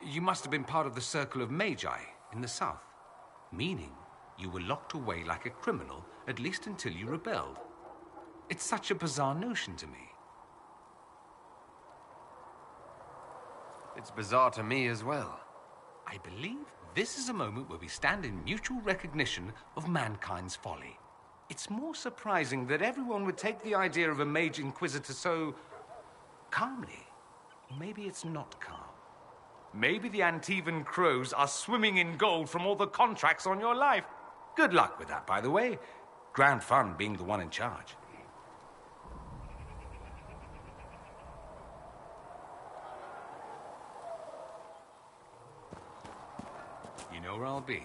you must have been part of the Circle of Magi in the South. Meaning, you were locked away like a criminal, at least until you rebelled. It's such a bizarre notion to me. It's bizarre to me as well. I believe this is a moment where we stand in mutual recognition of mankind's folly. It's more surprising that everyone would take the idea of a mage inquisitor so calmly. Maybe it's not calm. Maybe the Antivan crows are swimming in gold from all the contracts on your life. Good luck with that, by the way. Grand fun being the one in charge. You know where I'll be.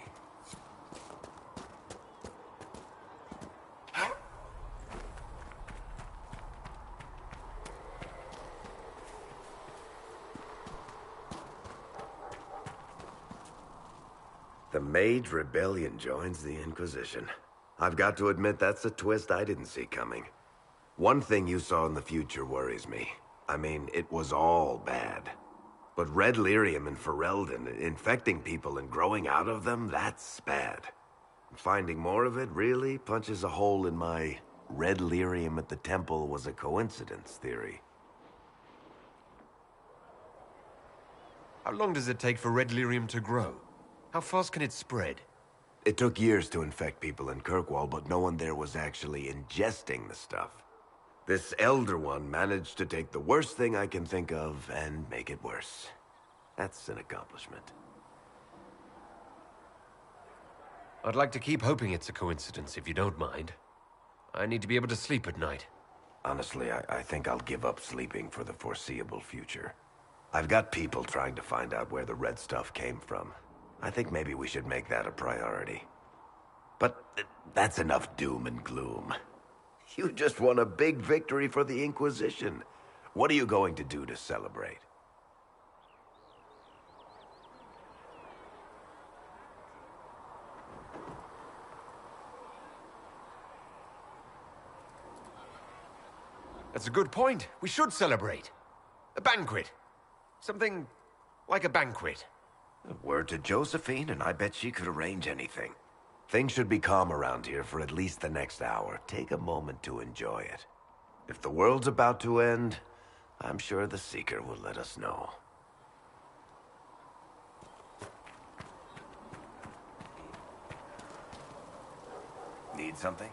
The Mage Rebellion joins the Inquisition. I've got to admit that's a twist I didn't see coming. One thing you saw in the future worries me. I mean, it was all bad. But Red Lyrium and Ferelden, infecting people and growing out of them, that's bad. Finding more of it really punches a hole in my Red Lyrium at the temple was a coincidence theory. How long does it take for red lyrium to grow? How fast can it spread? It took years to infect people in Kirkwall, but no one there was actually ingesting the stuff. This Elder One managed to take the worst thing I can think of and make it worse. That's an accomplishment. I'd like to keep hoping it's a coincidence, if you don't mind. I need to be able to sleep at night. Honestly, I think I'll give up sleeping for the foreseeable future. I've got people trying to find out where the red stuff came from. I think maybe we should make that a priority. But that's enough doom and gloom. You just won a big victory for the Inquisition. What are you going to do to celebrate? That's a good point. We should celebrate. A banquet. Something like a banquet. A word to Josephine, and I bet she could arrange anything. Things should be calm around here for at least the next hour. Take a moment to enjoy it. If the world's about to end, I'm sure the Seeker will let us know. Need something?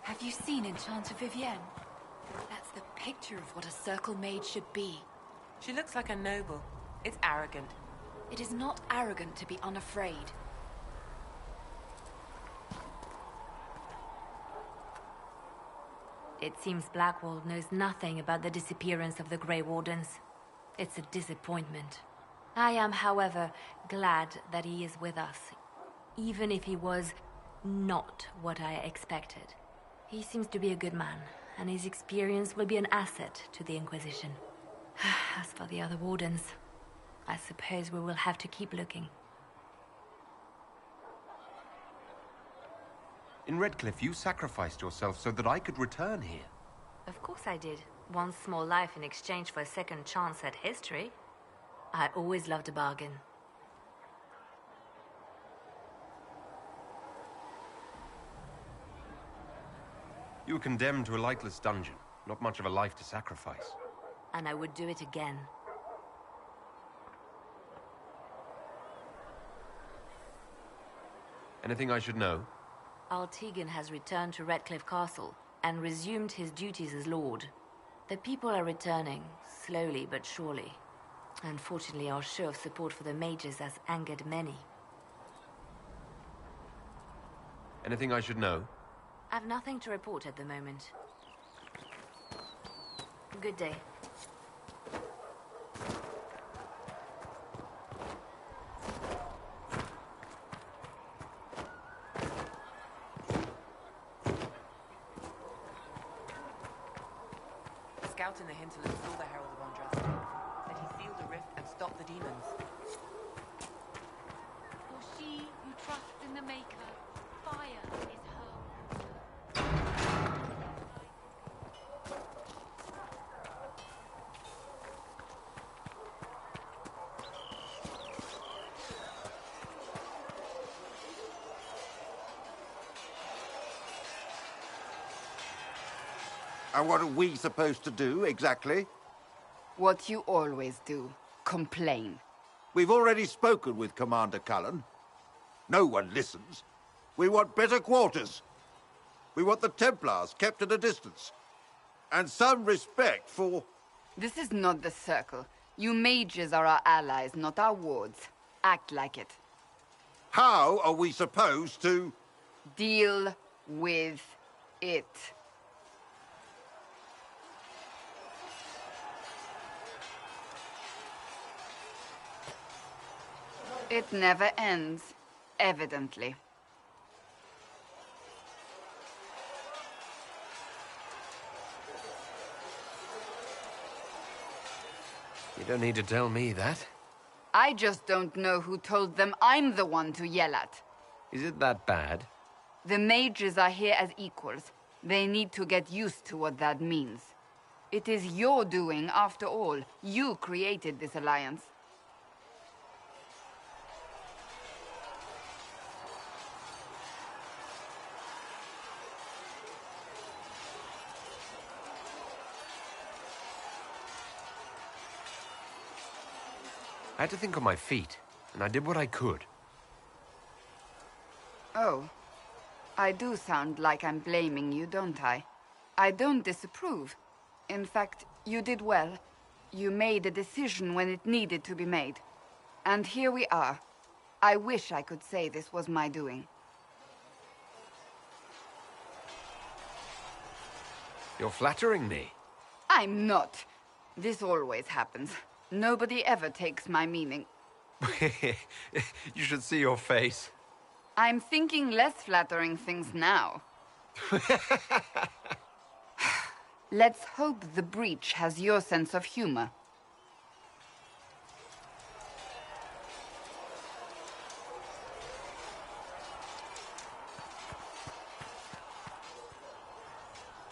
Have you seen Enchanter Vivienne? That's the picture of what a circle mage should be. She looks like a noble. It's arrogant. It is not arrogant to be unafraid. It seems Blackwall knows nothing about the disappearance of the Grey Wardens. It's a disappointment. I am, however, glad that he is with us, even if he was not what I expected. He seems to be a good man, and his experience will be an asset to the Inquisition. As for the other Wardens, I suppose we will have to keep looking. In Redcliffe, you sacrificed yourself so that I could return here. Of course I did. One small life in exchange for a second chance at history. I always loved a bargain. You were condemned to a lightless dungeon. Not much of a life to sacrifice. And I would do it again. Anything I should know? Altegan has returned to Redcliffe Castle and resumed his duties as Lord. The people are returning, slowly but surely. Unfortunately, our show of support for the mages has angered many. Anything I should know? I've nothing to report at the moment. Good day. The scout in the hinterland saw the Herald of Andraste. Said he sealed a rift and stopped the demons. For she who trusts in the Maker, fire is her. And what are we supposed to do, exactly? What you always do. Complain. We've already spoken with Commander Cullen. No one listens. We want better quarters. We want the Templars kept at a distance. And some respect for... This is not the Circle. You mages are our allies, not our wards. Act like it. How are we supposed to... Deal with it. It never ends, evidently. You don't need to tell me that. I just don't know who told them I'm the one to yell at. Is it that bad? The mages are here as equals. They need to get used to what that means. It is your doing, after all. You created this alliance. I had to think on my feet, and I did what I could. Oh. I do sound like I'm blaming you, don't I? I don't disapprove. In fact, you did well. You made a decision when it needed to be made. And here we are. I wish I could say this was my doing. You're flattering me. I'm not. This always happens. Nobody ever takes my meaning. You should see your face. I'm thinking less flattering things now. Let's hope the breach has your sense of humor.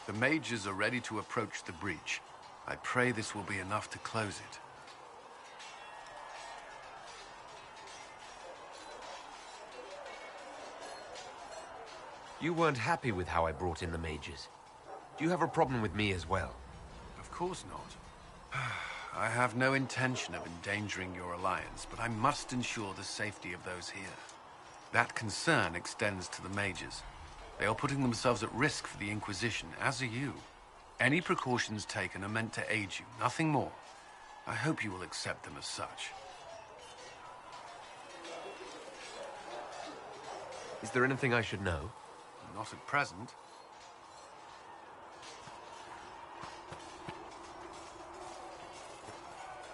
The mages are ready to approach the breach. I pray this will be enough to close it. You weren't happy with how I brought in the mages. Do you have a problem with me as well? Of course not. I have no intention of endangering your alliance, but I must ensure the safety of those here. That concern extends to the mages. They are putting themselves at risk for the Inquisition, as are you. Any precautions taken are meant to aid you, nothing more. I hope you will accept them as such. Is there anything I should know? Not at present.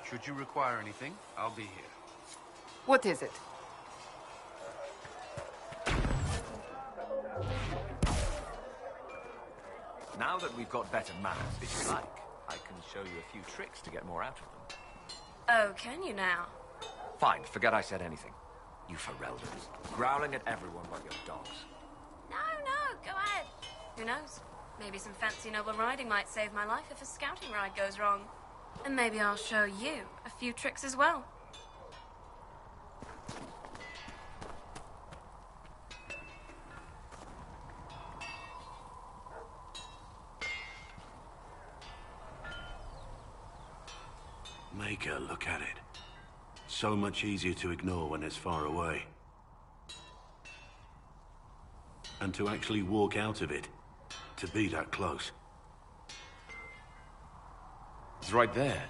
Should you require anything, I'll be here. What is it? Now that we've got better manners, if you like, I can show you a few tricks to get more out of them. Oh, can you now? Fine, forget I said anything. You Fereldans, growling at everyone like your dogs. No, go ahead. Who knows? Maybe some fancy noble riding might save my life if a scouting ride goes wrong. And maybe I'll show you a few tricks as well. Maker, look at it. So much easier to ignore when it's far away. And to actually walk out of it, to be that close. It's right there.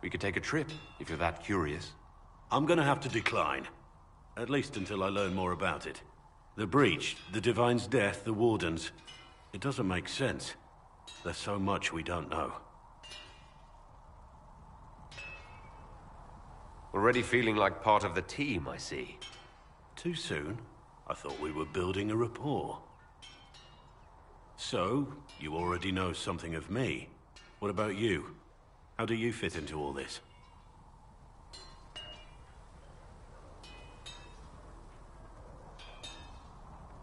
We could take a trip, if you're that curious. I'm gonna have to decline. At least until I learn more about it. The breach, the Divine's death, the Wardens. It doesn't make sense. There's so much we don't know. Already feeling like part of the team, I see. Too soon? I thought we were building a rapport. So, you already know something of me. What about you? How do you fit into all this?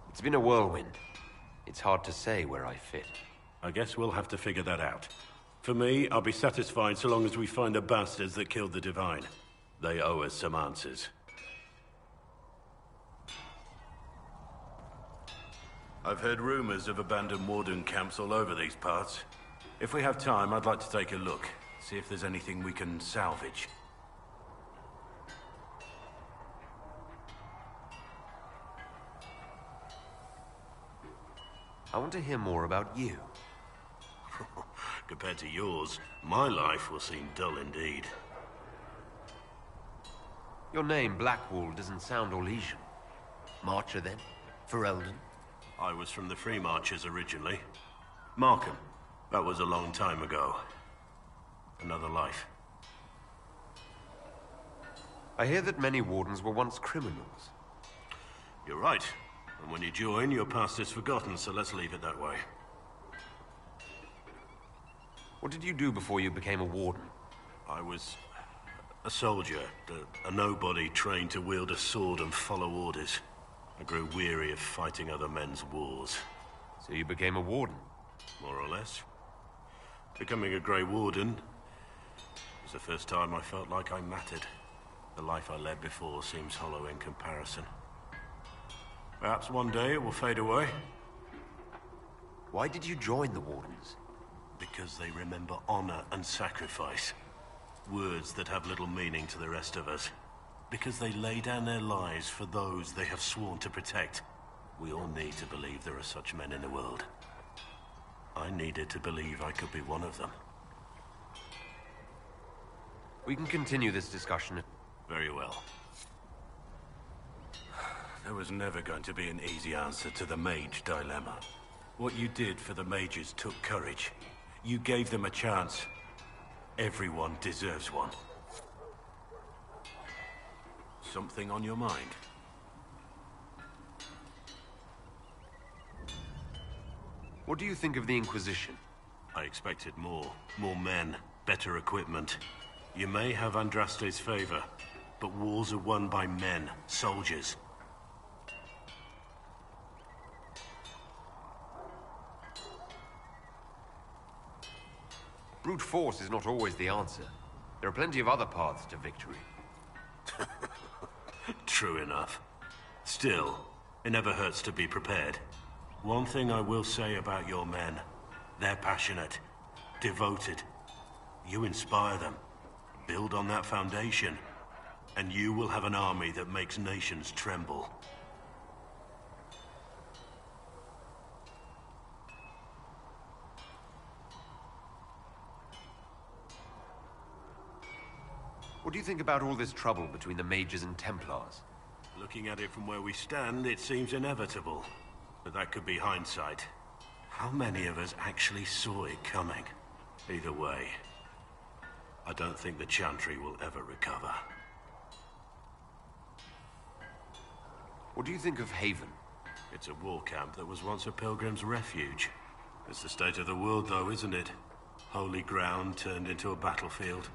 It's been a whirlwind. It's hard to say where I fit. I guess we'll have to figure that out. For me, I'll be satisfied so long as we find the bastards that killed the Divine. They owe us some answers. I've heard rumors of abandoned Warden camps all over these parts. If we have time, I'd like to take a look. See if there's anything we can salvage. I want to hear more about you. Compared to yours, my life will seem dull indeed. Your name, Blackwall, doesn't sound Orlesian. Marcher, then? Ferelden? I was from the Free Marchers originally. Markham. That was a long time ago. Another life. I hear that many Wardens were once criminals. You're right. And when you join, your past is forgotten, so let's leave it that way. What did you do before you became a Warden? I was a soldier, a nobody trained to wield a sword and follow orders. I grew weary of fighting other men's wars. So you became a Warden? More or less. Becoming a Grey Warden was the first time I felt like I mattered. The life I led before seems hollow in comparison. Perhaps one day it will fade away. Why did you join the Wardens? Because they remember honor and sacrifice. Words that have little meaning to the rest of us. Because they lay down their lives for those they have sworn to protect. We all need to believe there are such men in the world. I needed to believe I could be one of them. We can continue this discussion. Very well. There was never going to be an easy answer to the mage dilemma. What you did for the mages took courage. You gave them a chance. Everyone deserves one. Something on your mind? What do you think of the Inquisition? I expected more. More men, better equipment. You may have Andraste's favor, but wars are won by men, soldiers. Brute force is not always the answer. There are plenty of other paths to victory. True enough. Still, it never hurts to be prepared. One thing I will say about your men. They're passionate, devoted. You inspire them. Build on that foundation, and you will have an army that makes nations tremble. What do you think about all this trouble between the mages and Templars? Looking at it from where we stand, it seems inevitable. But that could be hindsight. How many of us actually saw it coming? Either way, I don't think the Chantry will ever recover. What do you think of Haven? It's a war camp that was once a pilgrim's refuge. It's the state of the world, though, isn't it? Holy ground turned into a battlefield.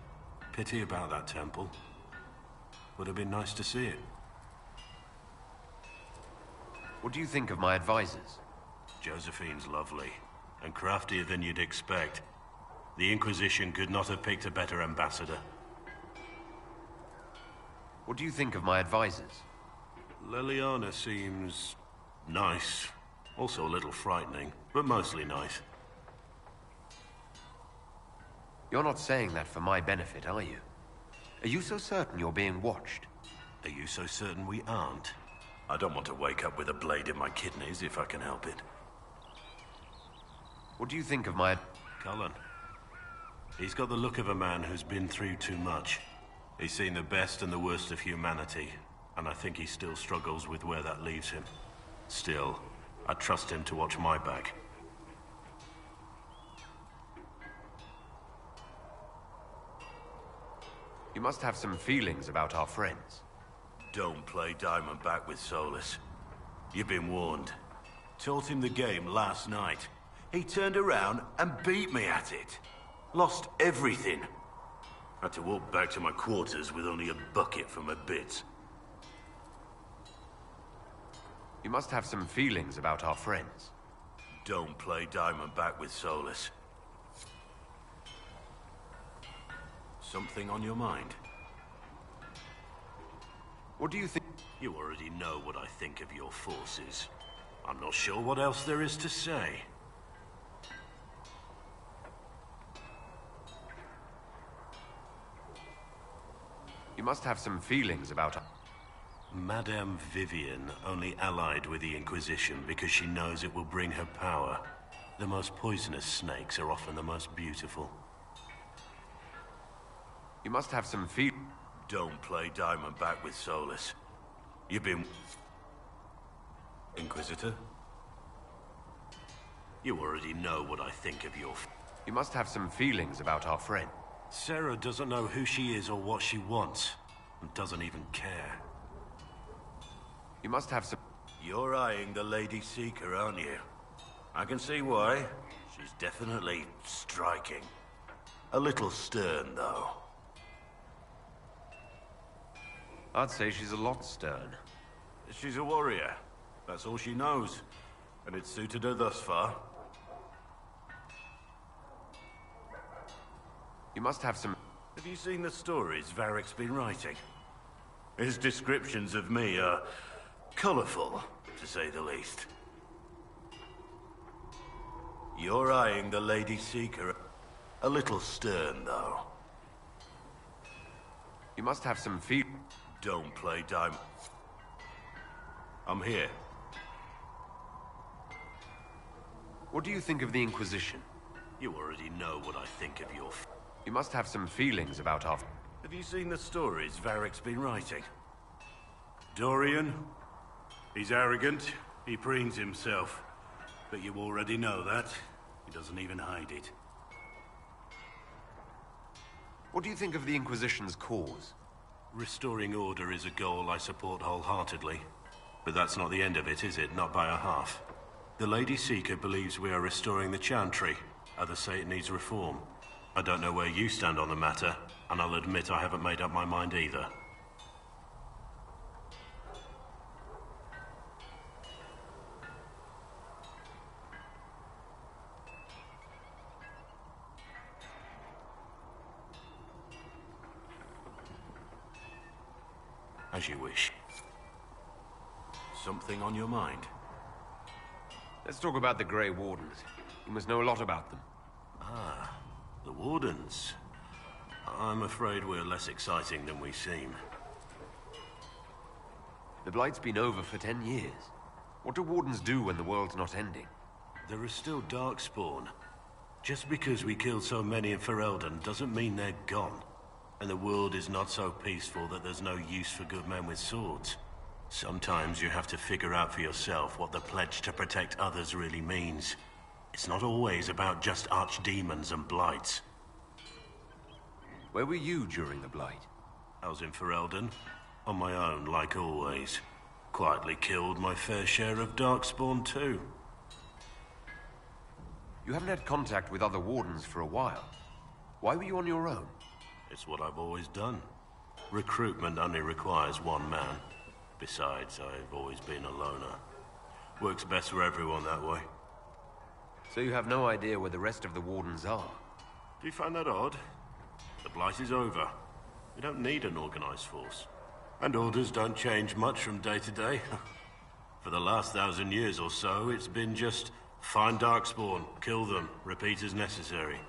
Pity about that temple. Would have been nice to see it. What do you think of my advisors? Josephine's lovely, and craftier than you'd expect. The Inquisition could not have picked a better ambassador. What do you think of my advisors? Leliana seems nice. Also a little frightening, but mostly nice. You're not saying that for my benefit, are you? Are you so certain you're being watched? Are you so certain we aren't? I don't want to wake up with a blade in my kidneys if I can help it. What do you think of my... Cullen. He's got the look of a man who's been through too much. He's seen the best and the worst of humanity, and I think he still struggles with where that leaves him. Still, I trust him to watch my back. You must have some feelings about our friends. Don't play Diamondback with Solus. You've been warned. Taught him the game last night. He turned around and beat me at it. Lost everything. Had to walk back to my quarters with only a bucket for my bits. You must have some feelings about our friends. Don't play Diamondback with Solus. Something on your mind? What do you think? You already know what I think of your forces. I'm not sure what else there is to say. You must have some feelings about... Madame Vivian only allied with the Inquisition because she knows it will bring her power. The most poisonous snakes are often the most beautiful. You must have some feel... Don't play Diamondback with Solus. You've been... Inquisitor? You already know what I think of your... You must have some feelings about our friend. Sarah doesn't know who she is or what she wants, and doesn't even care. You must have some... You're eyeing the Lady Seeker, aren't you? I can see why. She's definitely striking. A little stern, though. I'd say she's a lot stern. She's a warrior. That's all she knows. And it's suited her thus far. You must have some... Have you seen the stories Varric's been writing? His descriptions of me are colorful, to say the least. You're eyeing the Lady Seeker. A little stern, though. You must have some feet. Don't play dumb. I'm here. What do you think of the Inquisition? You already know what I think of your... You must have some feelings about our... Have you seen the stories Varric's been writing? Dorian? He's arrogant, he preens himself. But you already know that. He doesn't even hide it. What do you think of the Inquisition's cause? Restoring order is a goal I support wholeheartedly. But that's not the end of it, is it? Not by a half. The Lady Seeker believes we are restoring the Chantry. Others say it needs reform. I don't know where you stand on the matter, and I'll admit I haven't made up my mind either. As you wish. Something on your mind? Let's talk about the Grey Wardens. You must know a lot about them. Ah, the Wardens. I'm afraid we're less exciting than we seem. The Blight's been over for 10 years. What do Wardens do when the world's not ending? There is still Darkspawn. Just because we killed so many in Ferelden doesn't mean they're gone. And the world is not so peaceful that there's no use for good men with swords. Sometimes you have to figure out for yourself what the pledge to protect others really means. It's not always about just archdemons and blights. Where were you during the Blight? I was in Ferelden, on my own, like always. Quietly killed my fair share of Darkspawn too. You haven't had contact with other Wardens for a while. Why were you on your own? It's what I've always done. Recruitment only requires one man. Besides, I've always been a loner. Works best for everyone that way. So you have no idea where the rest of the Wardens are? Do you find that odd? The Blight is over. We don't need an organized force. And orders don't change much from day to day. For the last 1,000 years or so, it's been just find Darkspawn, kill them, repeat as necessary.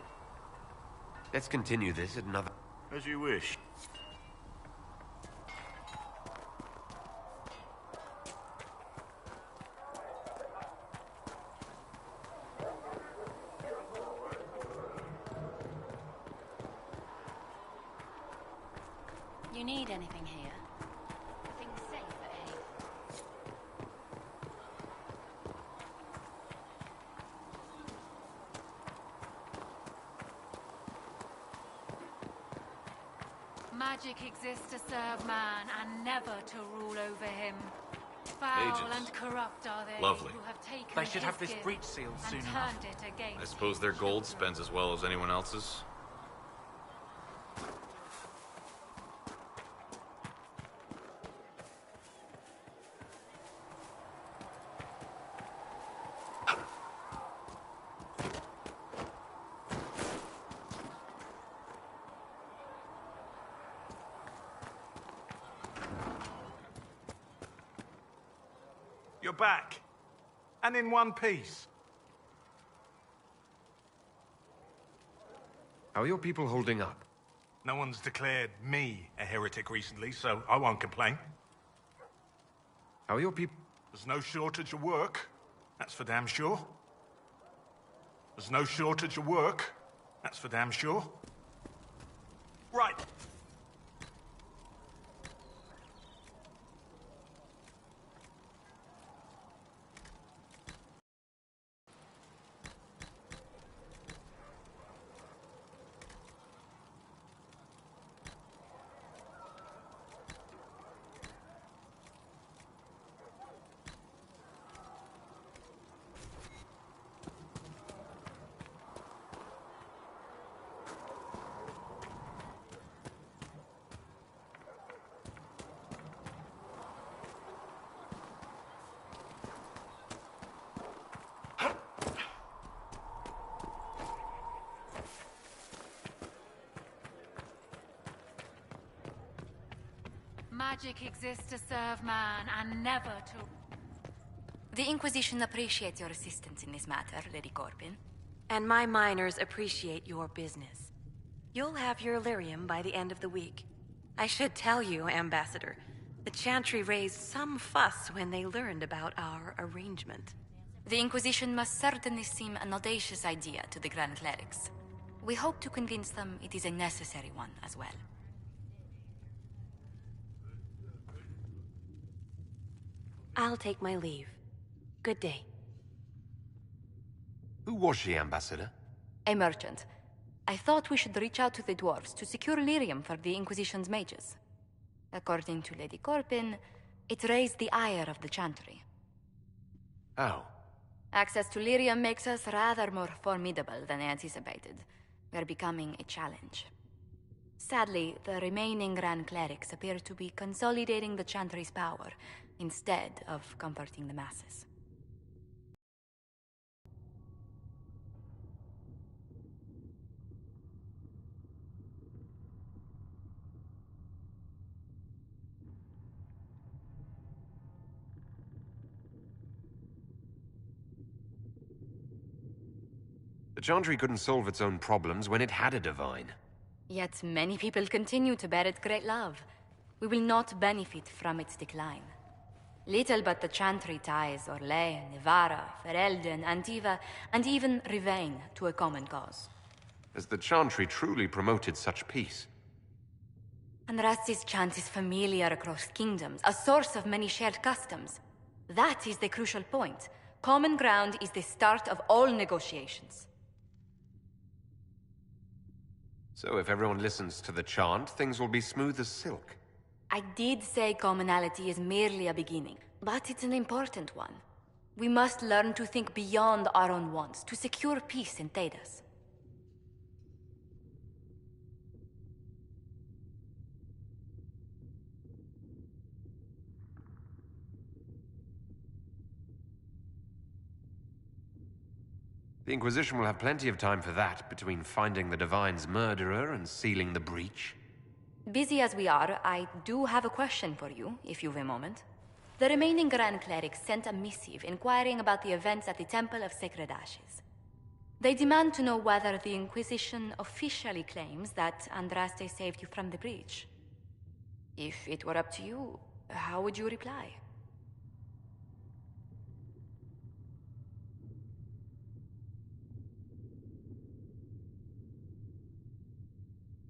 Let's continue this at another... As you wish. You need anything here? Things safe at Haven. Magic exists to serve man and never to rule over him. Foul Mages. and corrupt are they Lovely. who have taken They should have his this gift breach sealed soon and enough. turned it against I suppose their gold spends as well as anyone else's. You're back. And in one piece. How are your people holding up? No one's declared me a heretic recently, so I won't complain. How are your people... There's no shortage of work. That's for damn sure. There's no shortage of work. That's for damn sure. Right. Magic exists to serve man and never to... The Inquisition appreciates your assistance in this matter, Lady Corbin. And my miners appreciate your business. You'll have your lyrium by the end of the week. I should tell you, Ambassador, the Chantry raised some fuss when they learned about our arrangement. The Inquisition must certainly seem an audacious idea to the Grand Clerics. We hope to convince them it is a necessary one as well. I'll take my leave. Good day. Who was she, Ambassador? A merchant. I thought we should reach out to the dwarves to secure lyrium for the Inquisition's mages. According to Lady Corpin, it raised the ire of the Chantry. How? Access to lyrium makes us rather more formidable than I anticipated. We're becoming a challenge. Sadly, the remaining Grand Clerics appear to be consolidating the Chantry's power, instead of comforting the masses. The Chantry couldn't solve its own problems when it had a divine. Yet many people continue to bear it great love. We will not benefit from its decline. Little but the Chantry ties Orlais, Nevarra, Ferelden, Antiva, and even Rivain to a common cause. Has the Chantry truly promoted such peace? Andraste's chant is familiar across kingdoms, a source of many shared customs. That is the crucial point. Common ground is the start of all negotiations. So if everyone listens to the chant, things will be smooth as silk. I did say commonality is merely a beginning, but it's an important one. We must learn to think beyond our own wants, to secure peace in Thedas. The Inquisition will have plenty of time for that, between finding the Divine's murderer and sealing the breach. Busy as we are, I do have a question for you, if you've a moment. The remaining Grand Clerics sent a missive inquiring about the events at the Temple of Sacred Ashes. They demand to know whether the Inquisition officially claims that Andraste saved you from the breach. If it were up to you, how would you reply?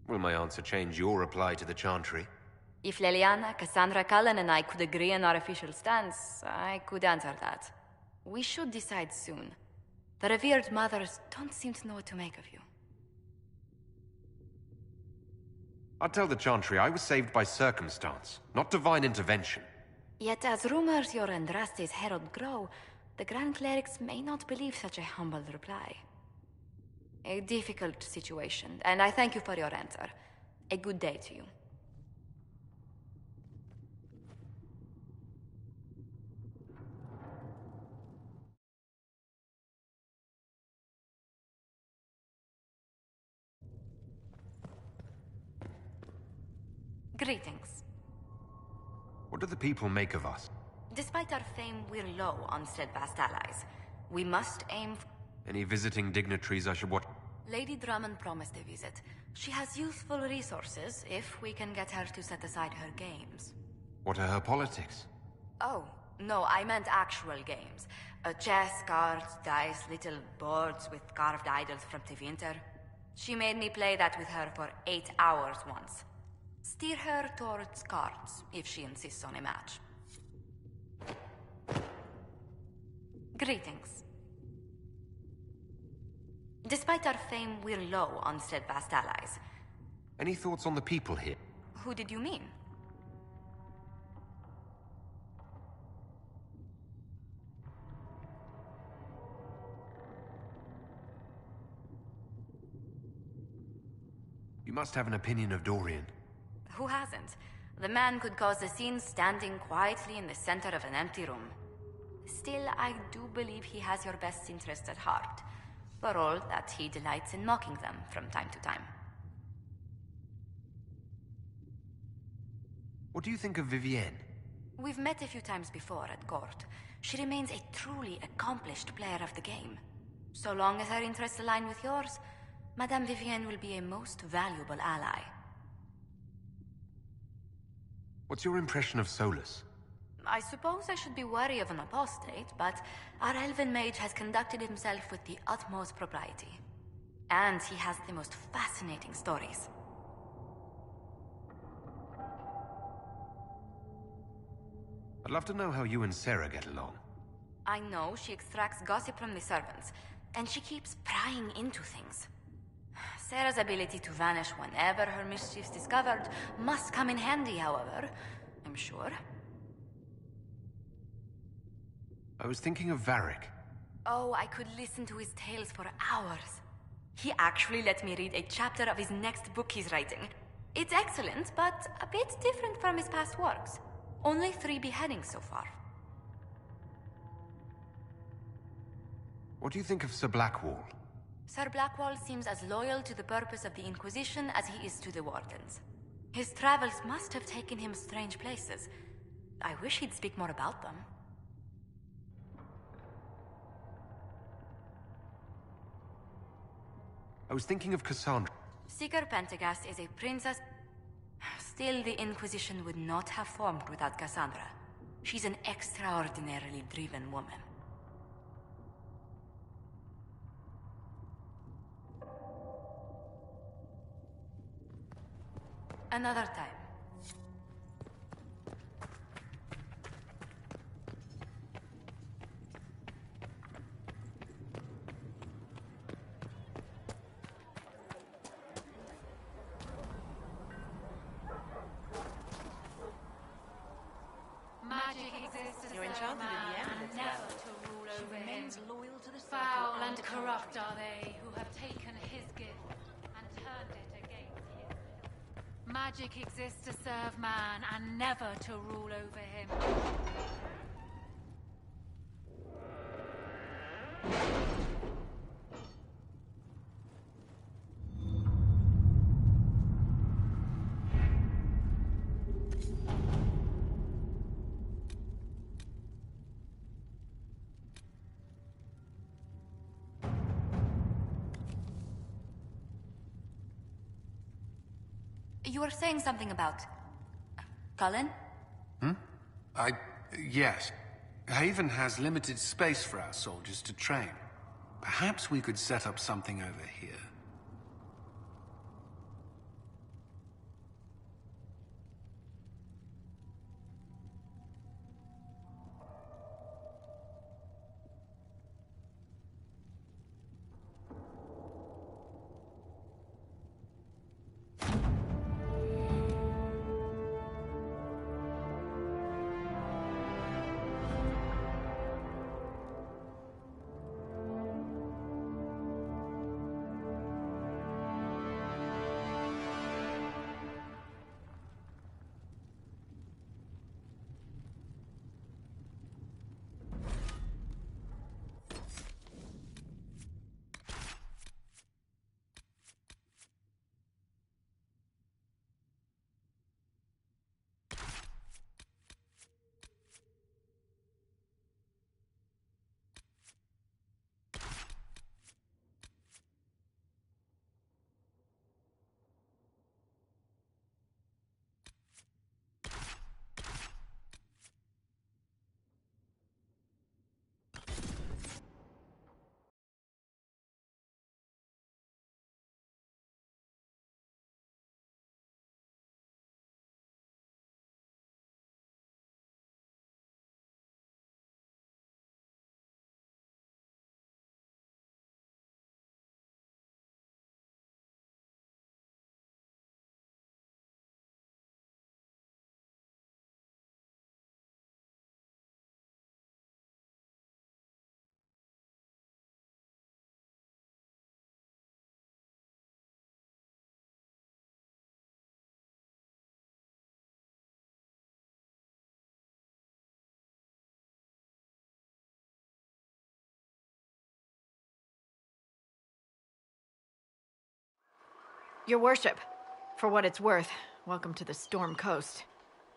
Will my answer change your reply to the Chantry? If Leliana, Cassandra Cullen, and I could agree on our official stance, I could answer that. We should decide soon. The revered mothers don't seem to know what to make of you. I'll tell the Chantry I was saved by circumstance, not divine intervention. Yet as rumors your Andraste's herald grow, the Grand Clerics may not believe such a humble reply. A difficult situation, and I thank you for your answer. A good day to you. Greetings. What do the people make of us? Despite our fame, we're low on steadfast allies. We must aim for... Any visiting dignitaries I should watch? Lady Drummond promised a visit. She has useful resources if we can get her to set aside her games. What are her politics? Oh, no, I meant actual games. Chess, cards, dice, little boards with carved idols from Tevinter. She made me play that with her for 8 hours once. Steer her towards cards, if she insists on a match. Greetings. Despite our fame, we're low on steadfast allies. Any thoughts on the people here? Who did you mean? You must have an opinion of Dorian. Who hasn't? The man could cause a scene standing quietly in the center of an empty room. Still, I do believe he has your best interests at heart, for all that he delights in mocking them from time to time. What do you think of Vivienne? We've met a few times before at court. She remains a truly accomplished player of the game. So long as her interests align with yours, Madame Vivienne will be a most valuable ally. What's your impression of Solus? I suppose I should be wary of an apostate, but our elven mage has conducted himself with the utmost propriety. And he has the most fascinating stories. I'd love to know how you and Sarah get along. I know she extracts gossip from the servants, and she keeps prying into things. Sarah's ability to vanish whenever her mischief's discovered must come in handy, however, I'm sure. I was thinking of Varric. Oh, I could listen to his tales for hours. He actually let me read a chapter of his next book he's writing. It's excellent, but a bit different from his past works. Only 3 beheadings so far. What do you think of Sir Blackwall? Sir Blackwall seems as loyal to the purpose of the Inquisition as he is to the Wardens. His travels must have taken him strange places. I wish he'd speak more about them. I was thinking of Cassandra. Seeker Pentagast is a princess. Still, the Inquisition would not have formed without Cassandra. She's an extraordinarily driven woman. Another time. Magic exists as You're a enchanted man in the end, and it's never well. to rule She over him. remains loyal to the circle Foul and and to corrupt country. are they who have taken his gift and turned it against his will. Magic exists to serve man and never to rule over him. You were saying something about... Cullen? Yes. Haven has limited space for our soldiers to train. Perhaps we could set up something over here. Your worship, for what it's worth, welcome to the Storm Coast.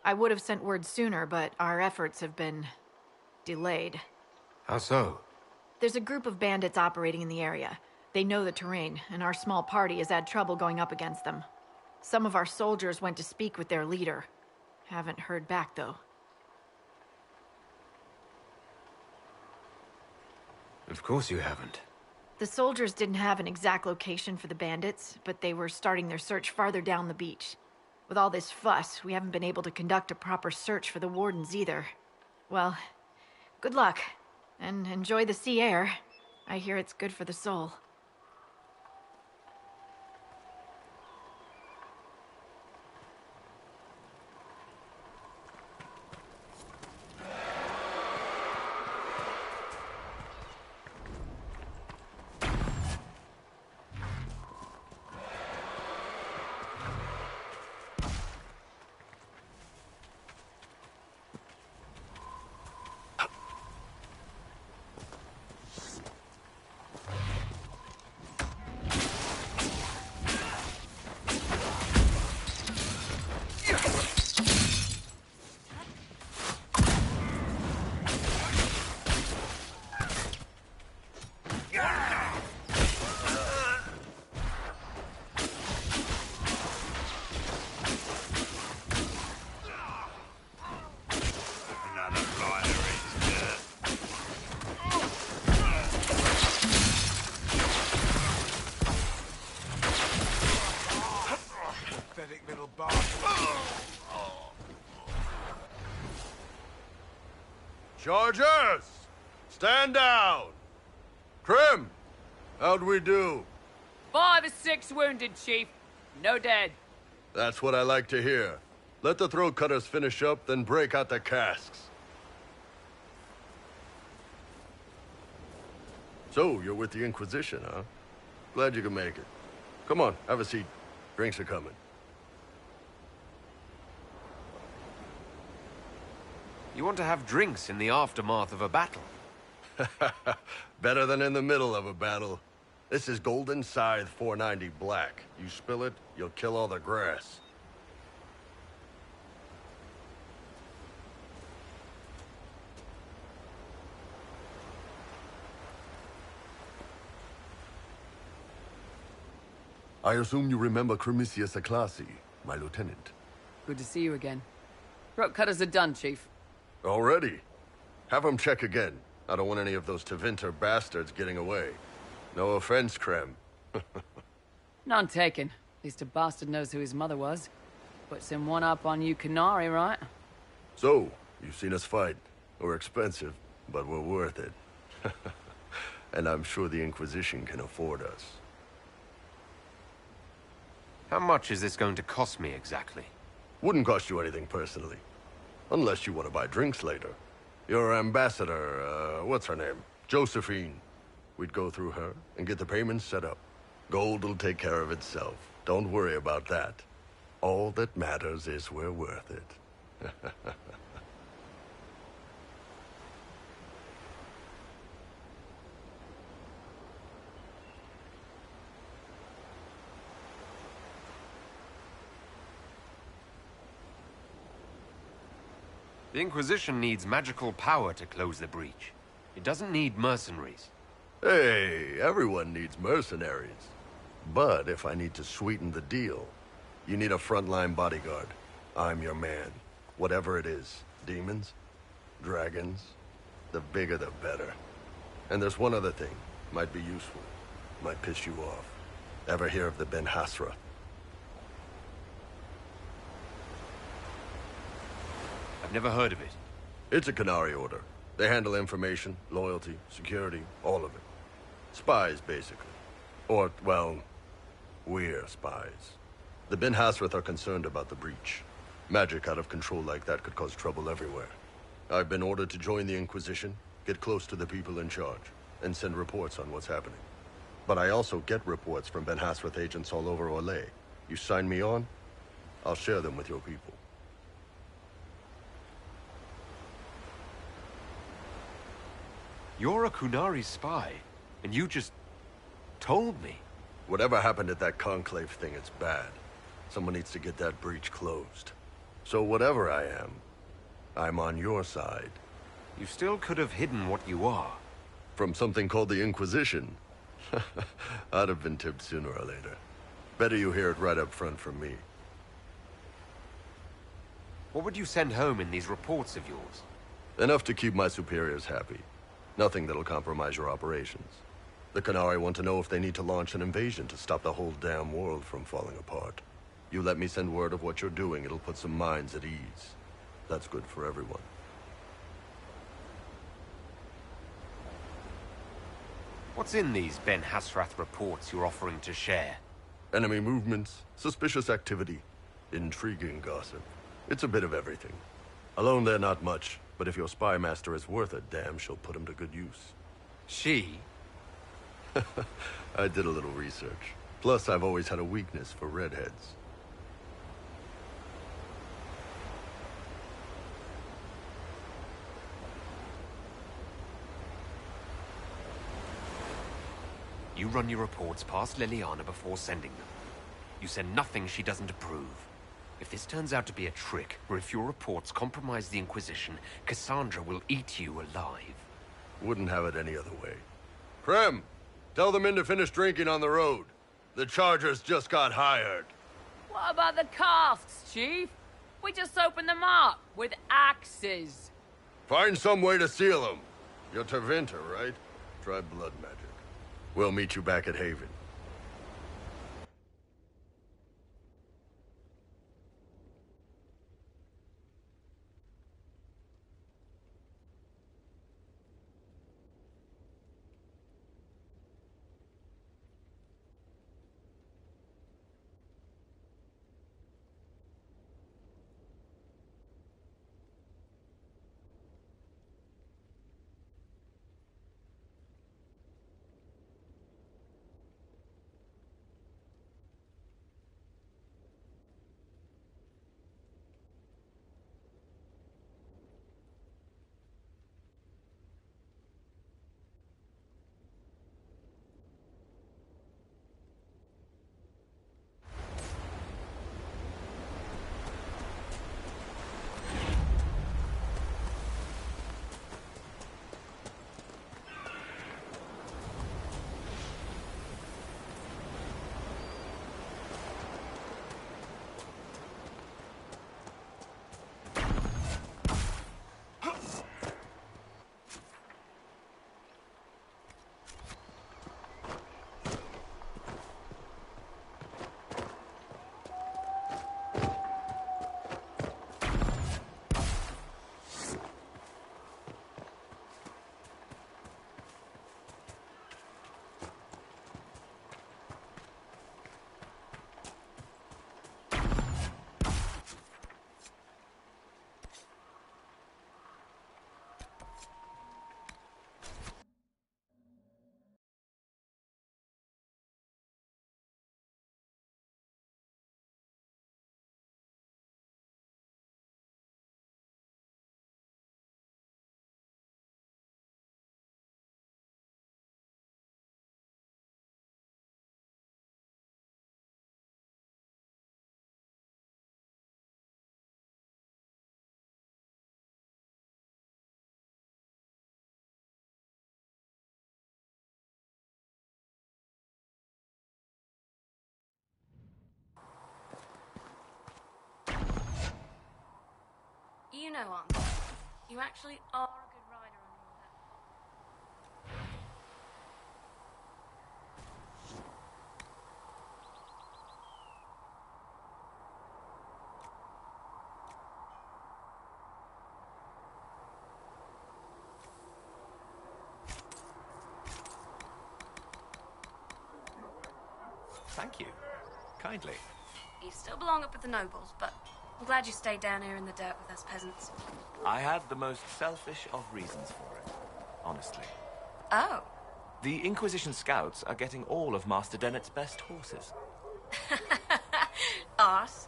I would have sent word sooner, but our efforts have been... delayed. How so? There's a group of bandits operating in the area. They know the terrain, and our small party has had trouble going up against them. Some of our soldiers went to speak with their leader. Haven't heard back, though. Of course you haven't. The soldiers didn't have an exact location for the bandits, but they were starting their search farther down the beach. With all this fuss, we haven't been able to conduct a proper search for the wardens either. Well, good luck, and enjoy the sea air. I hear it's good for the soul. Chargers! Stand down! Krim! How'd we do? 5 or 6 wounded, Chief. No dead. That's what I like to hear. Let the throat cutters finish up, then break out the casks. So, you're with the Inquisition, huh? Glad you could make it. Come on, have a seat. Drinks are coming. You want to have drinks in the aftermath of a battle? Better than in the middle of a battle. This is Golden Scythe 490 Black. You spill it, you'll kill all the grass. I assume you remember Cremisius Aclassi, my lieutenant. Good to see you again. Throat cutters are done, Chief. Already? Have them check again. I don't want any of those Tevinter bastards getting away. No offense, Krem. None taken. At least a bastard knows who his mother was. Puts him one up on you Canary, right? So, you've seen us fight. We're expensive, but we're worth it. And I'm sure the Inquisition can afford us. How much is this going to cost me exactly? Wouldn't cost you anything personally. Unless you want to buy drinks later. Your ambassador, what's her name? Josephine. We'd go through her and get the payments set up. Gold will take care of itself. Don't worry about that. All that matters is we're worth it. The Inquisition needs magical power to close the breach. It doesn't need mercenaries. Hey, everyone needs mercenaries. But if I need to sweeten the deal, you need a frontline bodyguard. I'm your man. Whatever it is. Demons? Dragons? The bigger the better. And there's one other thing. Might be useful. Might piss you off. Ever hear of the Ben Hasra? I've never heard of it. It's a Canary order. They handle information, loyalty, security, all of it. Spies, basically. Or, well, we're spies. The Ben Hasrath are concerned about the breach. Magic out of control like that could cause trouble everywhere. I've been ordered to join the Inquisition, get close to the people in charge, and send reports on what's happening. But I also get reports from Ben Hasrath agents all over Orlais. You sign me on, I'll share them with your people. You're a Kunari spy, and you just told me. Whatever happened at that conclave thing, it's bad. Someone needs to get that breach closed. So whatever I am, I'm on your side. You still could have hidden what you are. From something called the Inquisition. I'd have been tipped sooner or later. Better you hear it right up front from me. What would you send home in these reports of yours? Enough to keep my superiors happy. Nothing that'll compromise your operations. The Qunari want to know if they need to launch an invasion to stop the whole damn world from falling apart. You let me send word of what you're doing, it'll put some minds at ease. That's good for everyone. What's in these Ben Hasrath reports you're offering to share? Enemy movements, suspicious activity, intriguing gossip. It's a bit of everything. Alone they're not much, but if your spy master is worth a damn, she'll put him to good use. She? I did a little research. Plus, I've always had a weakness for redheads. You run your reports past Liliana before sending them. You send nothing she doesn't approve. If this turns out to be a trick, or if your reports compromise the Inquisition, Cassandra will eat you alive. Wouldn't have it any other way. Krem, tell the men to finish drinking on the road. The Chargers just got hired. What about the casks, Chief? We just opened them up with axes. Find some way to seal them. You're Tervinter, right? Try blood magic. We'll meet you back at Haven. You know, Aunt, you actually are a good rider on all that. Thank you. Kindly. You still belong up with the nobles, but I'm glad you stayed down here in the dirt with us peasants. I had the most selfish of reasons for it, honestly. Oh. The Inquisition scouts are getting all of Master Dennett's best horses. Arse.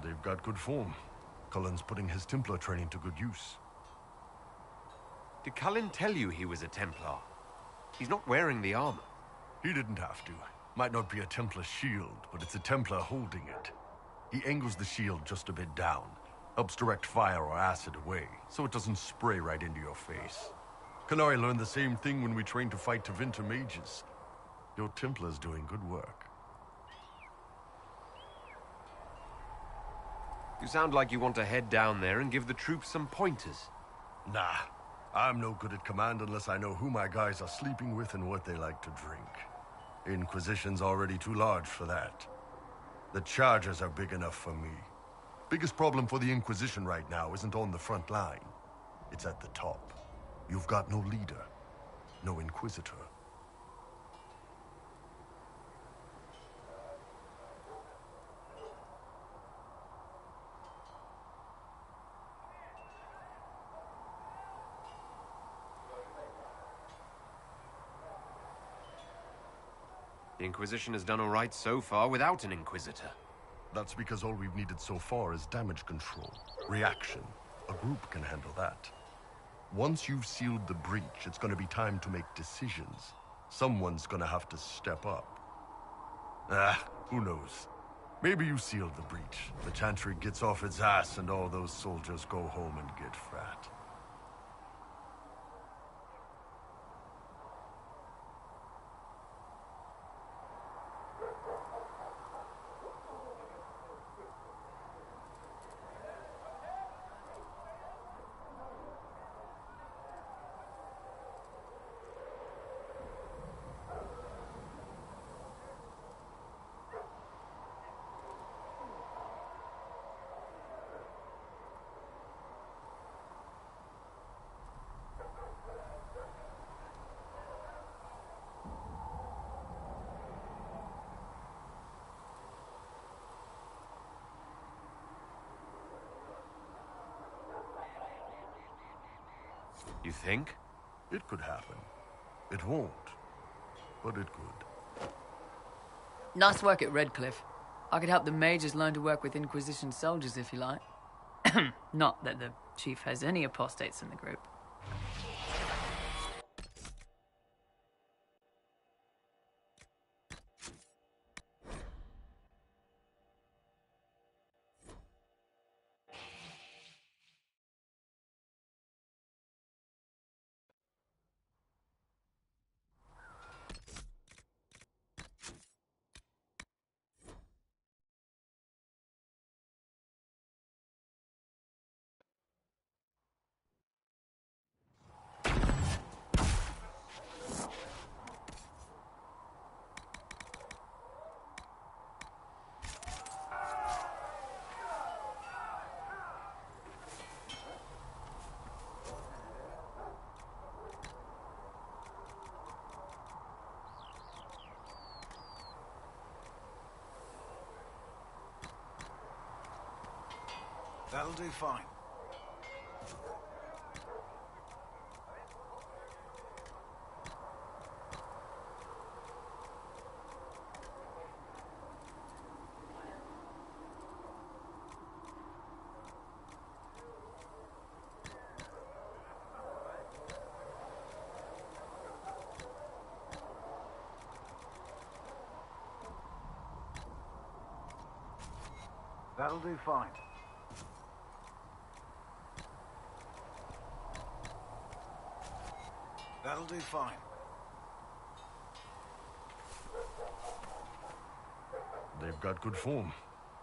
They've got good form. Cullen's putting his Templar training to good use. Did Cullen tell you he was a Templar? He's not wearing the armor. He didn't have to. Might not be a Templar shield, but it's a Templar holding it. He angles the shield just a bit down, helps direct fire or acid away, so it doesn't spray right into your face. Canary learned the same thing when we trained to fight Tevinter mages. Your Templar's doing good work. You sound like you want to head down there and give the troops some pointers. Nah, I'm no good at command unless I know who my guys are sleeping with and what they like to drink. Inquisition's already too large for that. The charges are big enough for me. Biggest problem for the Inquisition right now isn't on the front line. It's at the top. You've got no leader, no Inquisitor. The Inquisition has done all right so far without an Inquisitor. That's because all we've needed so far is damage control, reaction. A group can handle that. Once you've sealed the breach, it's gonna be time to make decisions. Someone's gonna have to step up. Who knows? Maybe you sealed the breach. The Chantry gets off its ass and all those soldiers go home and get fat. You think? It could happen. It won't, but it could. Nice work at Redcliffe. I could help the mages learn to work with Inquisition soldiers if you like. Not that the chief has any apostates in the group. That'll do fine. That'll do fine. That'll do fine. They've got good form.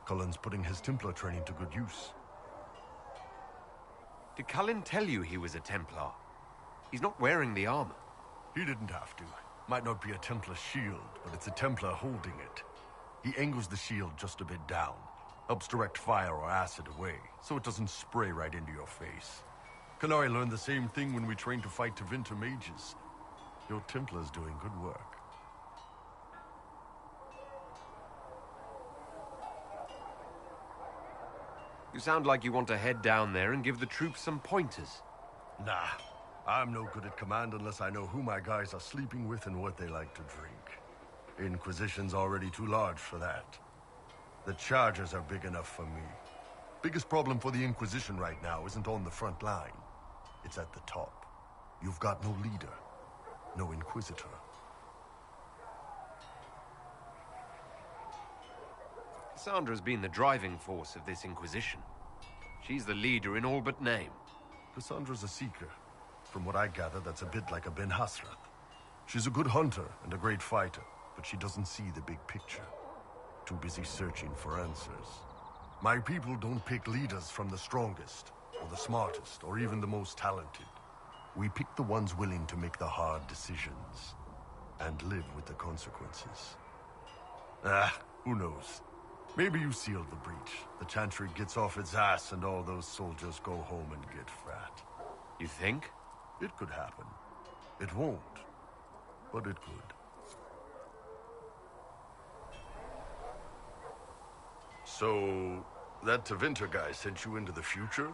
Cullen's putting his Templar training to good use. Did Cullen tell you he was a Templar? He's not wearing the armor. He didn't have to. Might not be a Templar shield, but it's a Templar holding it. He angles the shield just a bit down. Helps direct fire or acid away, so it doesn't spray right into your face. Canary learned the same thing when we trained to fight Tevinter mages. Your Templar's doing good work. You sound like you want to head down there and give the troops some pointers. Nah, I'm no good at command unless I know who my guys are sleeping with and what they like to drink. Inquisition's already too large for that. The charges are big enough for me. Biggest problem for the Inquisition right now isn't on the front line. It's at the top. You've got no leader, no Inquisitor. Cassandra's been the driving force of this Inquisition. She's the leader in all but name. Cassandra's a seeker. From what I gather, that's a bit like a Ben Hasrath. She's a good hunter and a great fighter, but she doesn't see the big picture. Too busy searching for answers. My people don't pick leaders from the strongest, or the smartest, or even the most talented. We pick the ones willing to make the hard decisions, and live with the consequences. Who knows? Maybe you sealed the breach. The Chantry gets off its ass and all those soldiers go home and get fat. You think? It could happen. It won't, but it could. So, that Tevinter guy sent you into the future?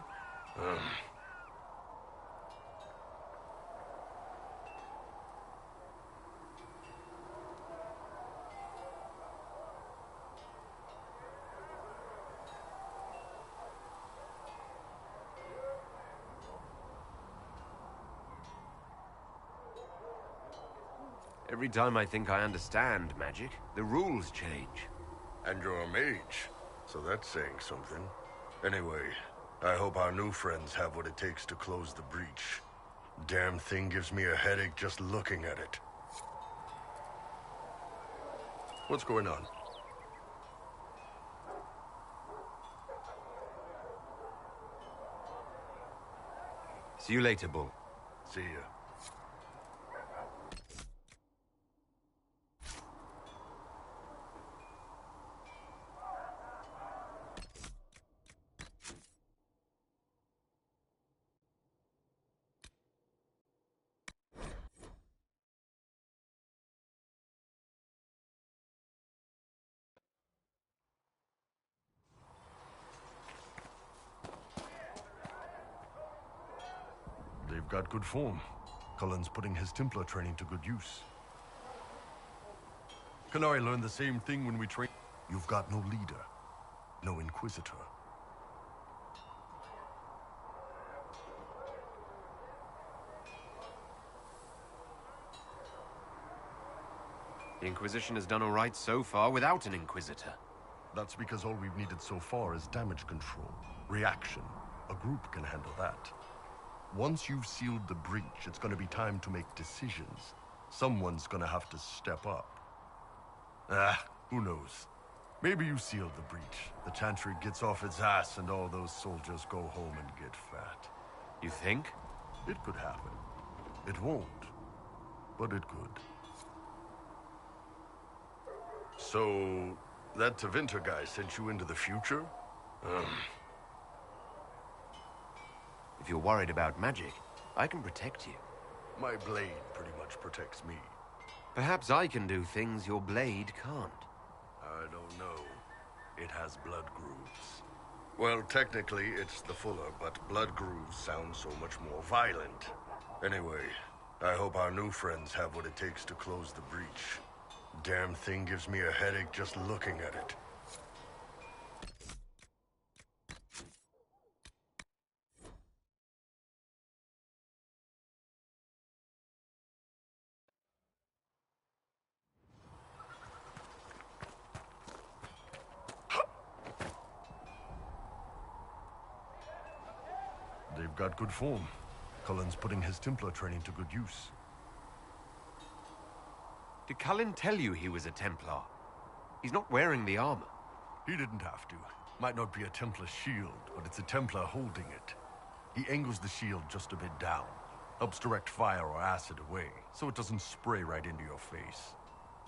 Every time I think I understand magic, the rules change. And you're a mage, so that's saying something. Anyway, I hope our new friends have what it takes to close the breach. Damn thing gives me a headache just looking at it. What's going on? See you later, Bull. See ya. They've got good form. Cullen's putting his Templar training to good use. Canary learned the same thing when we train. You've got no leader, no Inquisitor. The Inquisition has done all right so far without an Inquisitor. That's because all we've needed so far is damage control, reaction. A group can handle that. Once you've sealed the breach, it's gonna be time to make decisions. Someone's gonna have to step up. Who knows? Maybe you sealed the breach. The Chantry gets off its ass and all those soldiers go home and get fat. You think? It could happen. It won't, but it could. So, that Tevinter guy sent you into the future? If you're worried about magic, I can protect you. My blade pretty much protects me. Perhaps I can do things your blade can't. I don't know. It has blood grooves. Well, technically, it's the Fuller, but blood grooves sound so much more violent. Anyway, I hope our new friends have what it takes to close the breach. Damn thing gives me a headache just looking at it. They've got good form. Cullen's putting his Templar training to good use. Did Cullen tell you he was a Templar? He's not wearing the armor. He didn't have to. Might not be a Templar shield, but it's a Templar holding it. He angles the shield just a bit down. Helps direct fire or acid away, so it doesn't spray right into your face.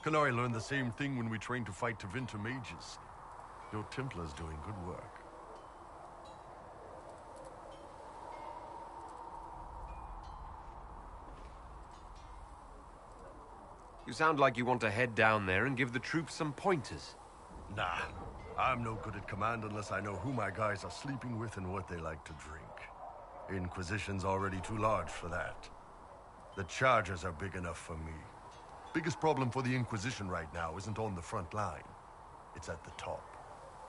Canary learned the same thing when we trained to fight Tevinter mages. Your Templar's doing good work. You sound like you want to head down there and give the troops some pointers. Nah, I'm no good at command unless I know who my guys are sleeping with and what they like to drink. Inquisition's already too large for that. The Chargers are big enough for me. Biggest problem for the Inquisition right now isn't on the front line. It's at the top.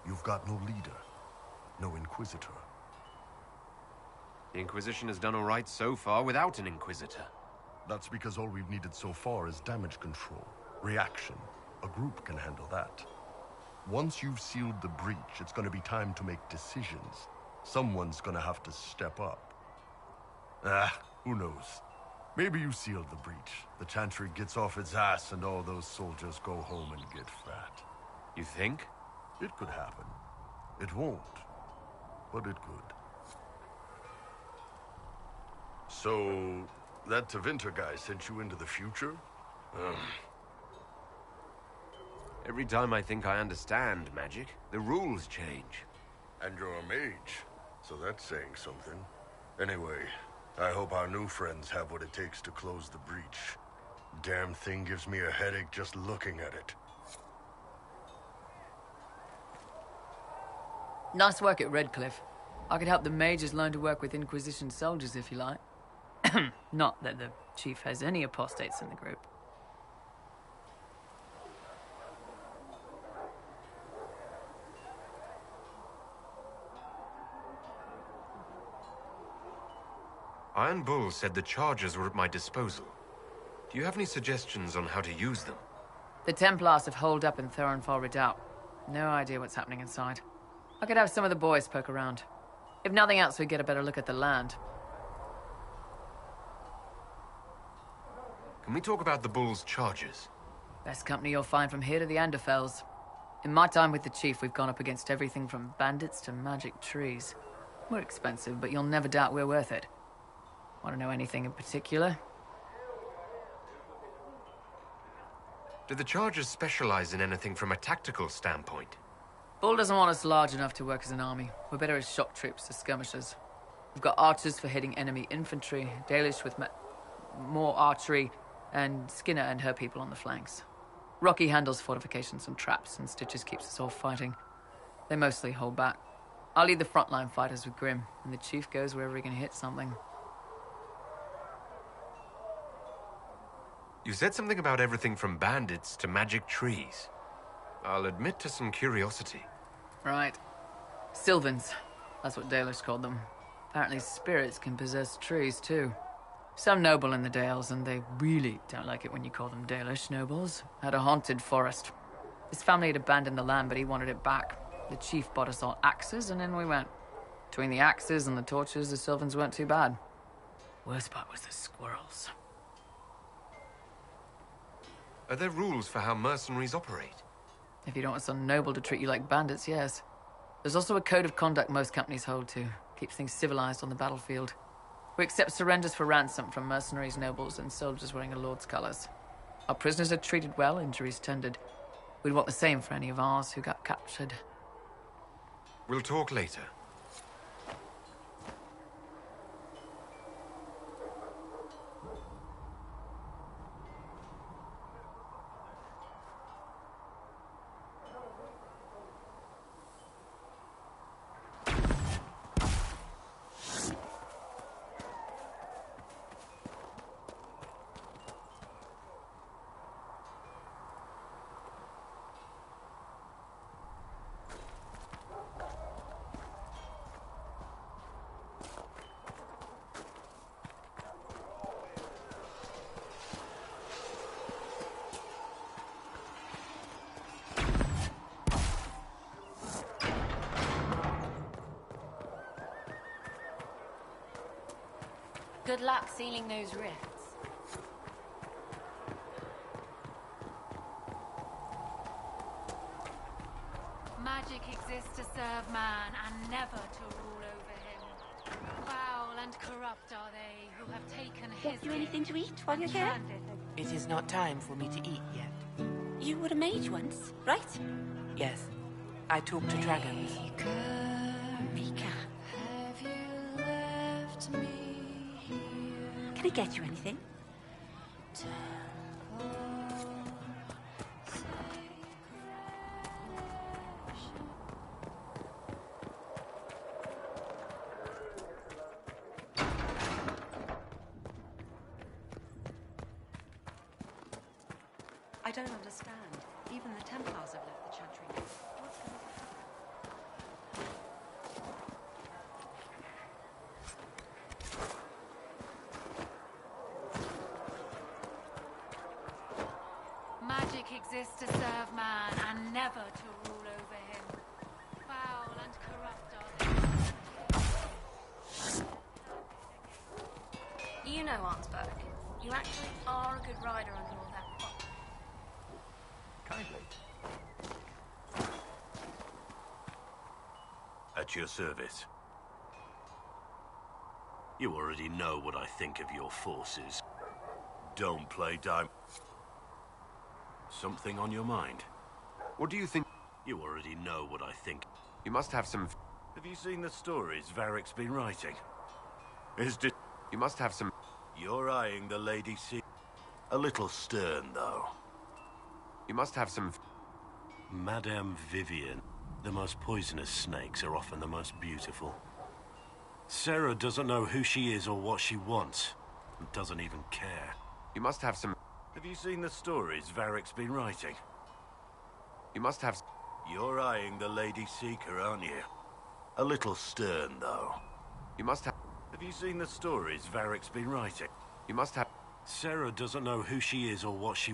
You've got no leader, no Inquisitor. The Inquisition has done all right so far without an Inquisitor. That's because all we've needed so far is damage control, reaction. A group can handle that. Once you've sealed the breach, it's gonna be time to make decisions. Someone's gonna have to step up. Who Who knows? Maybe you sealed the breach. The Chantry gets off its ass and all those soldiers go home and get fat. You think? It could happen. It won't, but it could. So, that Tevinter guy sent you into the future? Every time I think I understand magic, the rules change. And you're a mage, so that's saying something. Anyway, I hope our new friends have what it takes to close the breach. Damn thing gives me a headache just looking at it. Nice work at Redcliffe. I could help the mages learn to work with Inquisition soldiers if you like. Not that the chief has any apostates in the group. Iron Bull said the charges were at my disposal. Do you have any suggestions on how to use them? The Templars have holed up in Thorinfar Redoubt. No idea what's happening inside. I could have some of the boys poke around. If nothing else, we get a better look at the land. Can we talk about the Bull's charges? Best company you'll find from here to the Anderfells. In my time with the chief, we've gone up against everything from bandits to magic trees. We're expensive, but you'll never doubt we're worth it. Want to know anything in particular? Do the charges specialize in anything from a tactical standpoint? Bull doesn't want us large enough to work as an army. We're better as shock troops, as skirmishers. We've got archers for hitting enemy infantry, Dalish with more archery, and Skinner and her people on the flanks. Rocky handles fortifications and traps, and Stitches keeps us all fighting. They mostly hold back. I'll lead the frontline fighters with Grim, and the chief goes wherever he can hit something. You said something about everything from bandits to magic trees. I'll admit to some curiosity. Right. Sylvans. That's what Dalish called them. Apparently spirits can possess trees, too. Some noble in the Dales, and they really don't like it when you call them Dalish nobles, had a haunted forest. His family had abandoned the land, but he wanted it back. The chief bought us all axes, and in we went. Between the axes and the torches, the Sylvans weren't too bad. Worst part was the squirrels. Are there rules for how mercenaries operate? If you don't want some noble to treat you like bandits, yes. There's also a code of conduct most companies hold to. Keeps things civilized on the battlefield. We accept surrenders for ransom from mercenaries, nobles, and soldiers wearing a lord's colors. Our prisoners are treated well, injuries tended. We'd want the same for any of ours who got captured. We'll talk later. Good luck sealing those rifts. Magic exists to serve man and never to rule over him. Foul and corrupt are they who have taken his Get you anything to eat while you're here? It is not time for me to eat yet. You were a mage once, right? Yes. I talk to dragons. Mika. Can I get you anything? I don't understand. Even the Templars have left the Chantry. What's going to happen? Magic exists to serve man and never to rule over him. Foul and corrupt are they. You know, Arnsberg, you actually are a good rider under all that fog. Kindly. At your service. You already know what I think of your forces. Don't play dime. Something on your mind? What do you think? You already know what I think. You must have some... Have you seen the stories Varric's been writing? You must have some... You're eyeing the Lady C. A little stern, though. You must have some... Madame Vivian. The most poisonous snakes are often the most beautiful. Sarah doesn't know who she is or what she wants. And doesn't even care. You must have some... Have you seen the stories Varric's been writing? You must have... You're eyeing the Lady Seeker, aren't you? A little stern, though. You must have... Have you seen the stories Varric's been writing? You must have... Sarah doesn't know who she is or what she...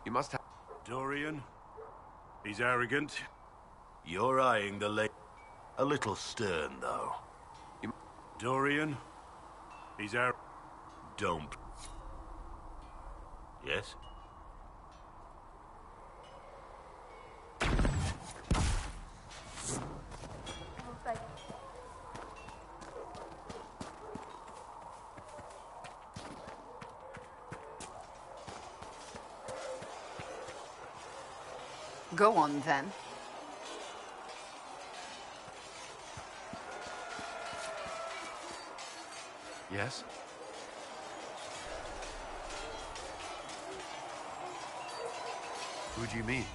You must have... Dorian? He's arrogant. You're eyeing the lady... A little stern, though. Dorian? He's Don't. Yes? Go on, then. Yes? Who do you mean?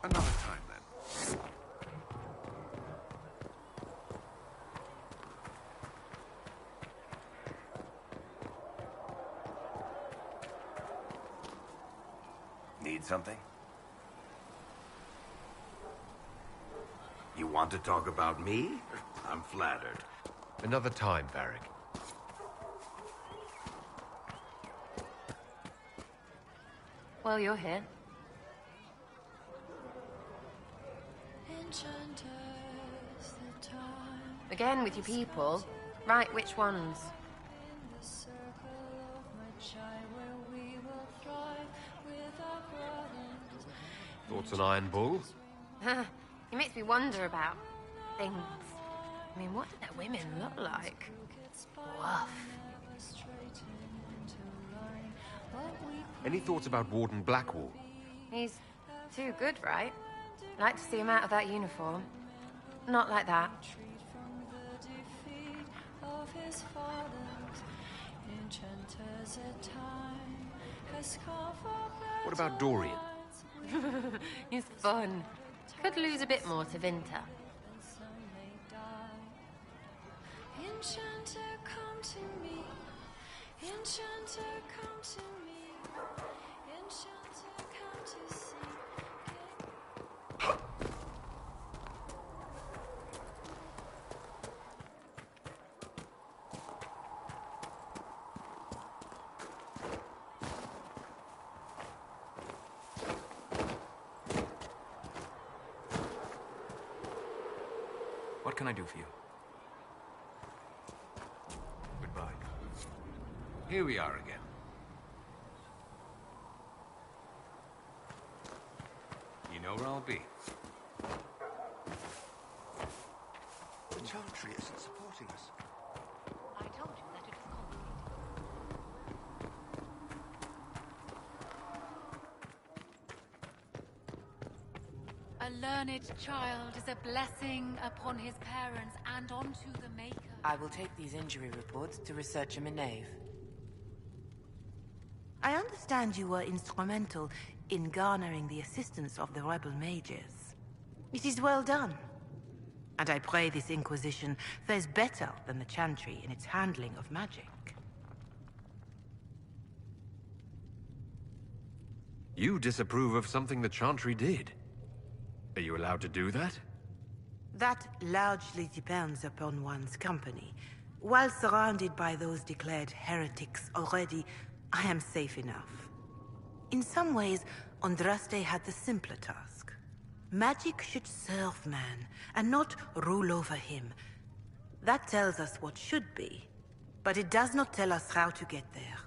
Another time, then. Need something? You want to talk about me? I'm flattered. Another time, Varric. Well, you're here. Again with your people. Right, which ones? Thoughts on Iron Bull? It makes me wonder about things. I mean, what do their women look like? Woof. Any thoughts about Warden Blackwall? He's too good, right? Like to see him out of that uniform. Not like that. What about Dorian? He's fun. Could lose a bit more to Vinter. Enchanter, come to me. Enchanter, come to me. Enchanter, come to see. What can I do for you? Goodbye. Here we are again. You know where I'll be. The Chantry isn't supporting us. I told you that it was complicated. A learned child is a blessing upon his parents and onto the Maker. I will take these injury reports to Researcher Minave. I understand you were instrumental in garnering the assistance of the rebel mages. It is well done. And I pray this Inquisition fares better than the Chantry in its handling of magic. You disapprove of something the Chantry did. Are you allowed to do that? That largely depends upon one's company. While surrounded by those declared heretics already, I am safe enough. In some ways, Andraste had the simpler task. Magic should serve man, and not rule over him. That tells us what should be, but it does not tell us how to get there.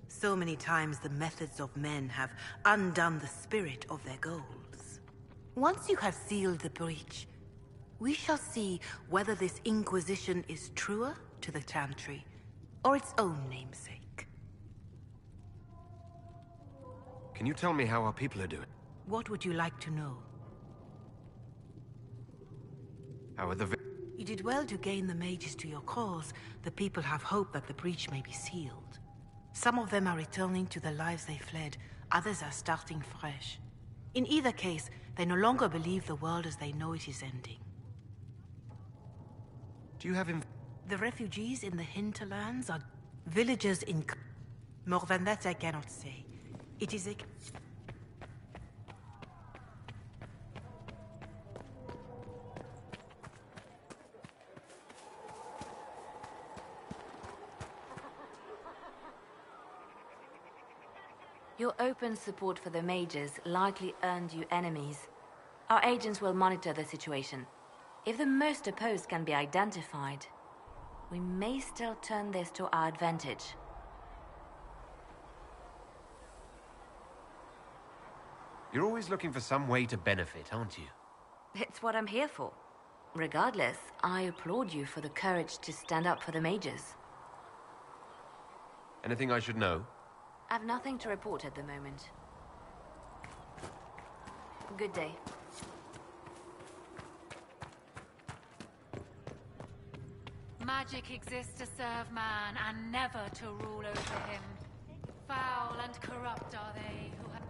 So many times the methods of men have undone the spirit of their goals. Once you have sealed the breach, we shall see whether this Inquisition is truer to the Chantry, or its own namesake. Can you tell me how our people are doing? What would you like to know? How are the... You did well to gain the mages to your cause. The people have hope that the breach may be sealed. Some of them are returning to the lives they fled. Others are starting fresh. In either case, they no longer believe the world as they know it is ending. Do you have The refugees in the hinterlands are villagers in... More than that I cannot say. It is a... Your open support for the mages likely earned you enemies. Our agents will monitor the situation. If the most opposed can be identified, we may still turn this to our advantage. You're always looking for some way to benefit, aren't you? It's what I'm here for. Regardless, I applaud you for the courage to stand up for the mages. Anything I should know? I've nothing to report at the moment. Good day. Magic exists to serve man and never to rule over him. Foul and corrupt are they who have...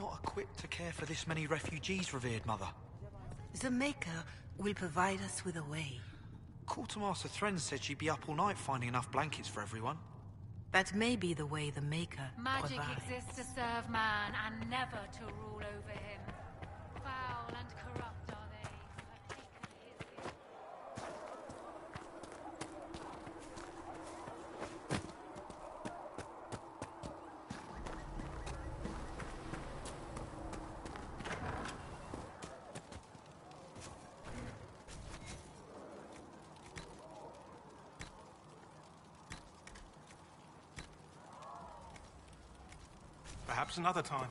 not equipped to care for this many refugees, revered mother. The Maker will provide us with a way. Quartermaster Thren said she'd be up all night finding enough blankets for everyone. That may be the way the Maker Magic provides. exists to serve man and never to rule over him. Foul and corrupt are they who have taken his gift. Perhaps another time.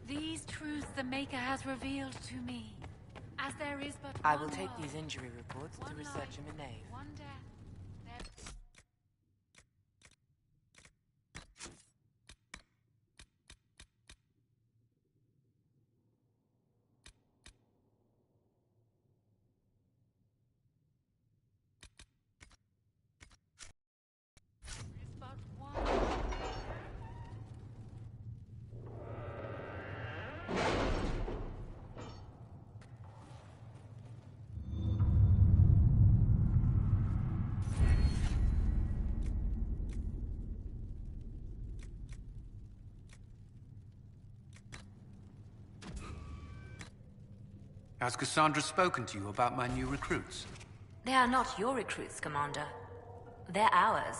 These truths the Maker has revealed to me. As there is but I one will take world, these injury reports to one research life, in the nave. one death. There- is but one. Has Cassandra spoken to you about my new recruits? They are not your recruits, Commander. They're ours.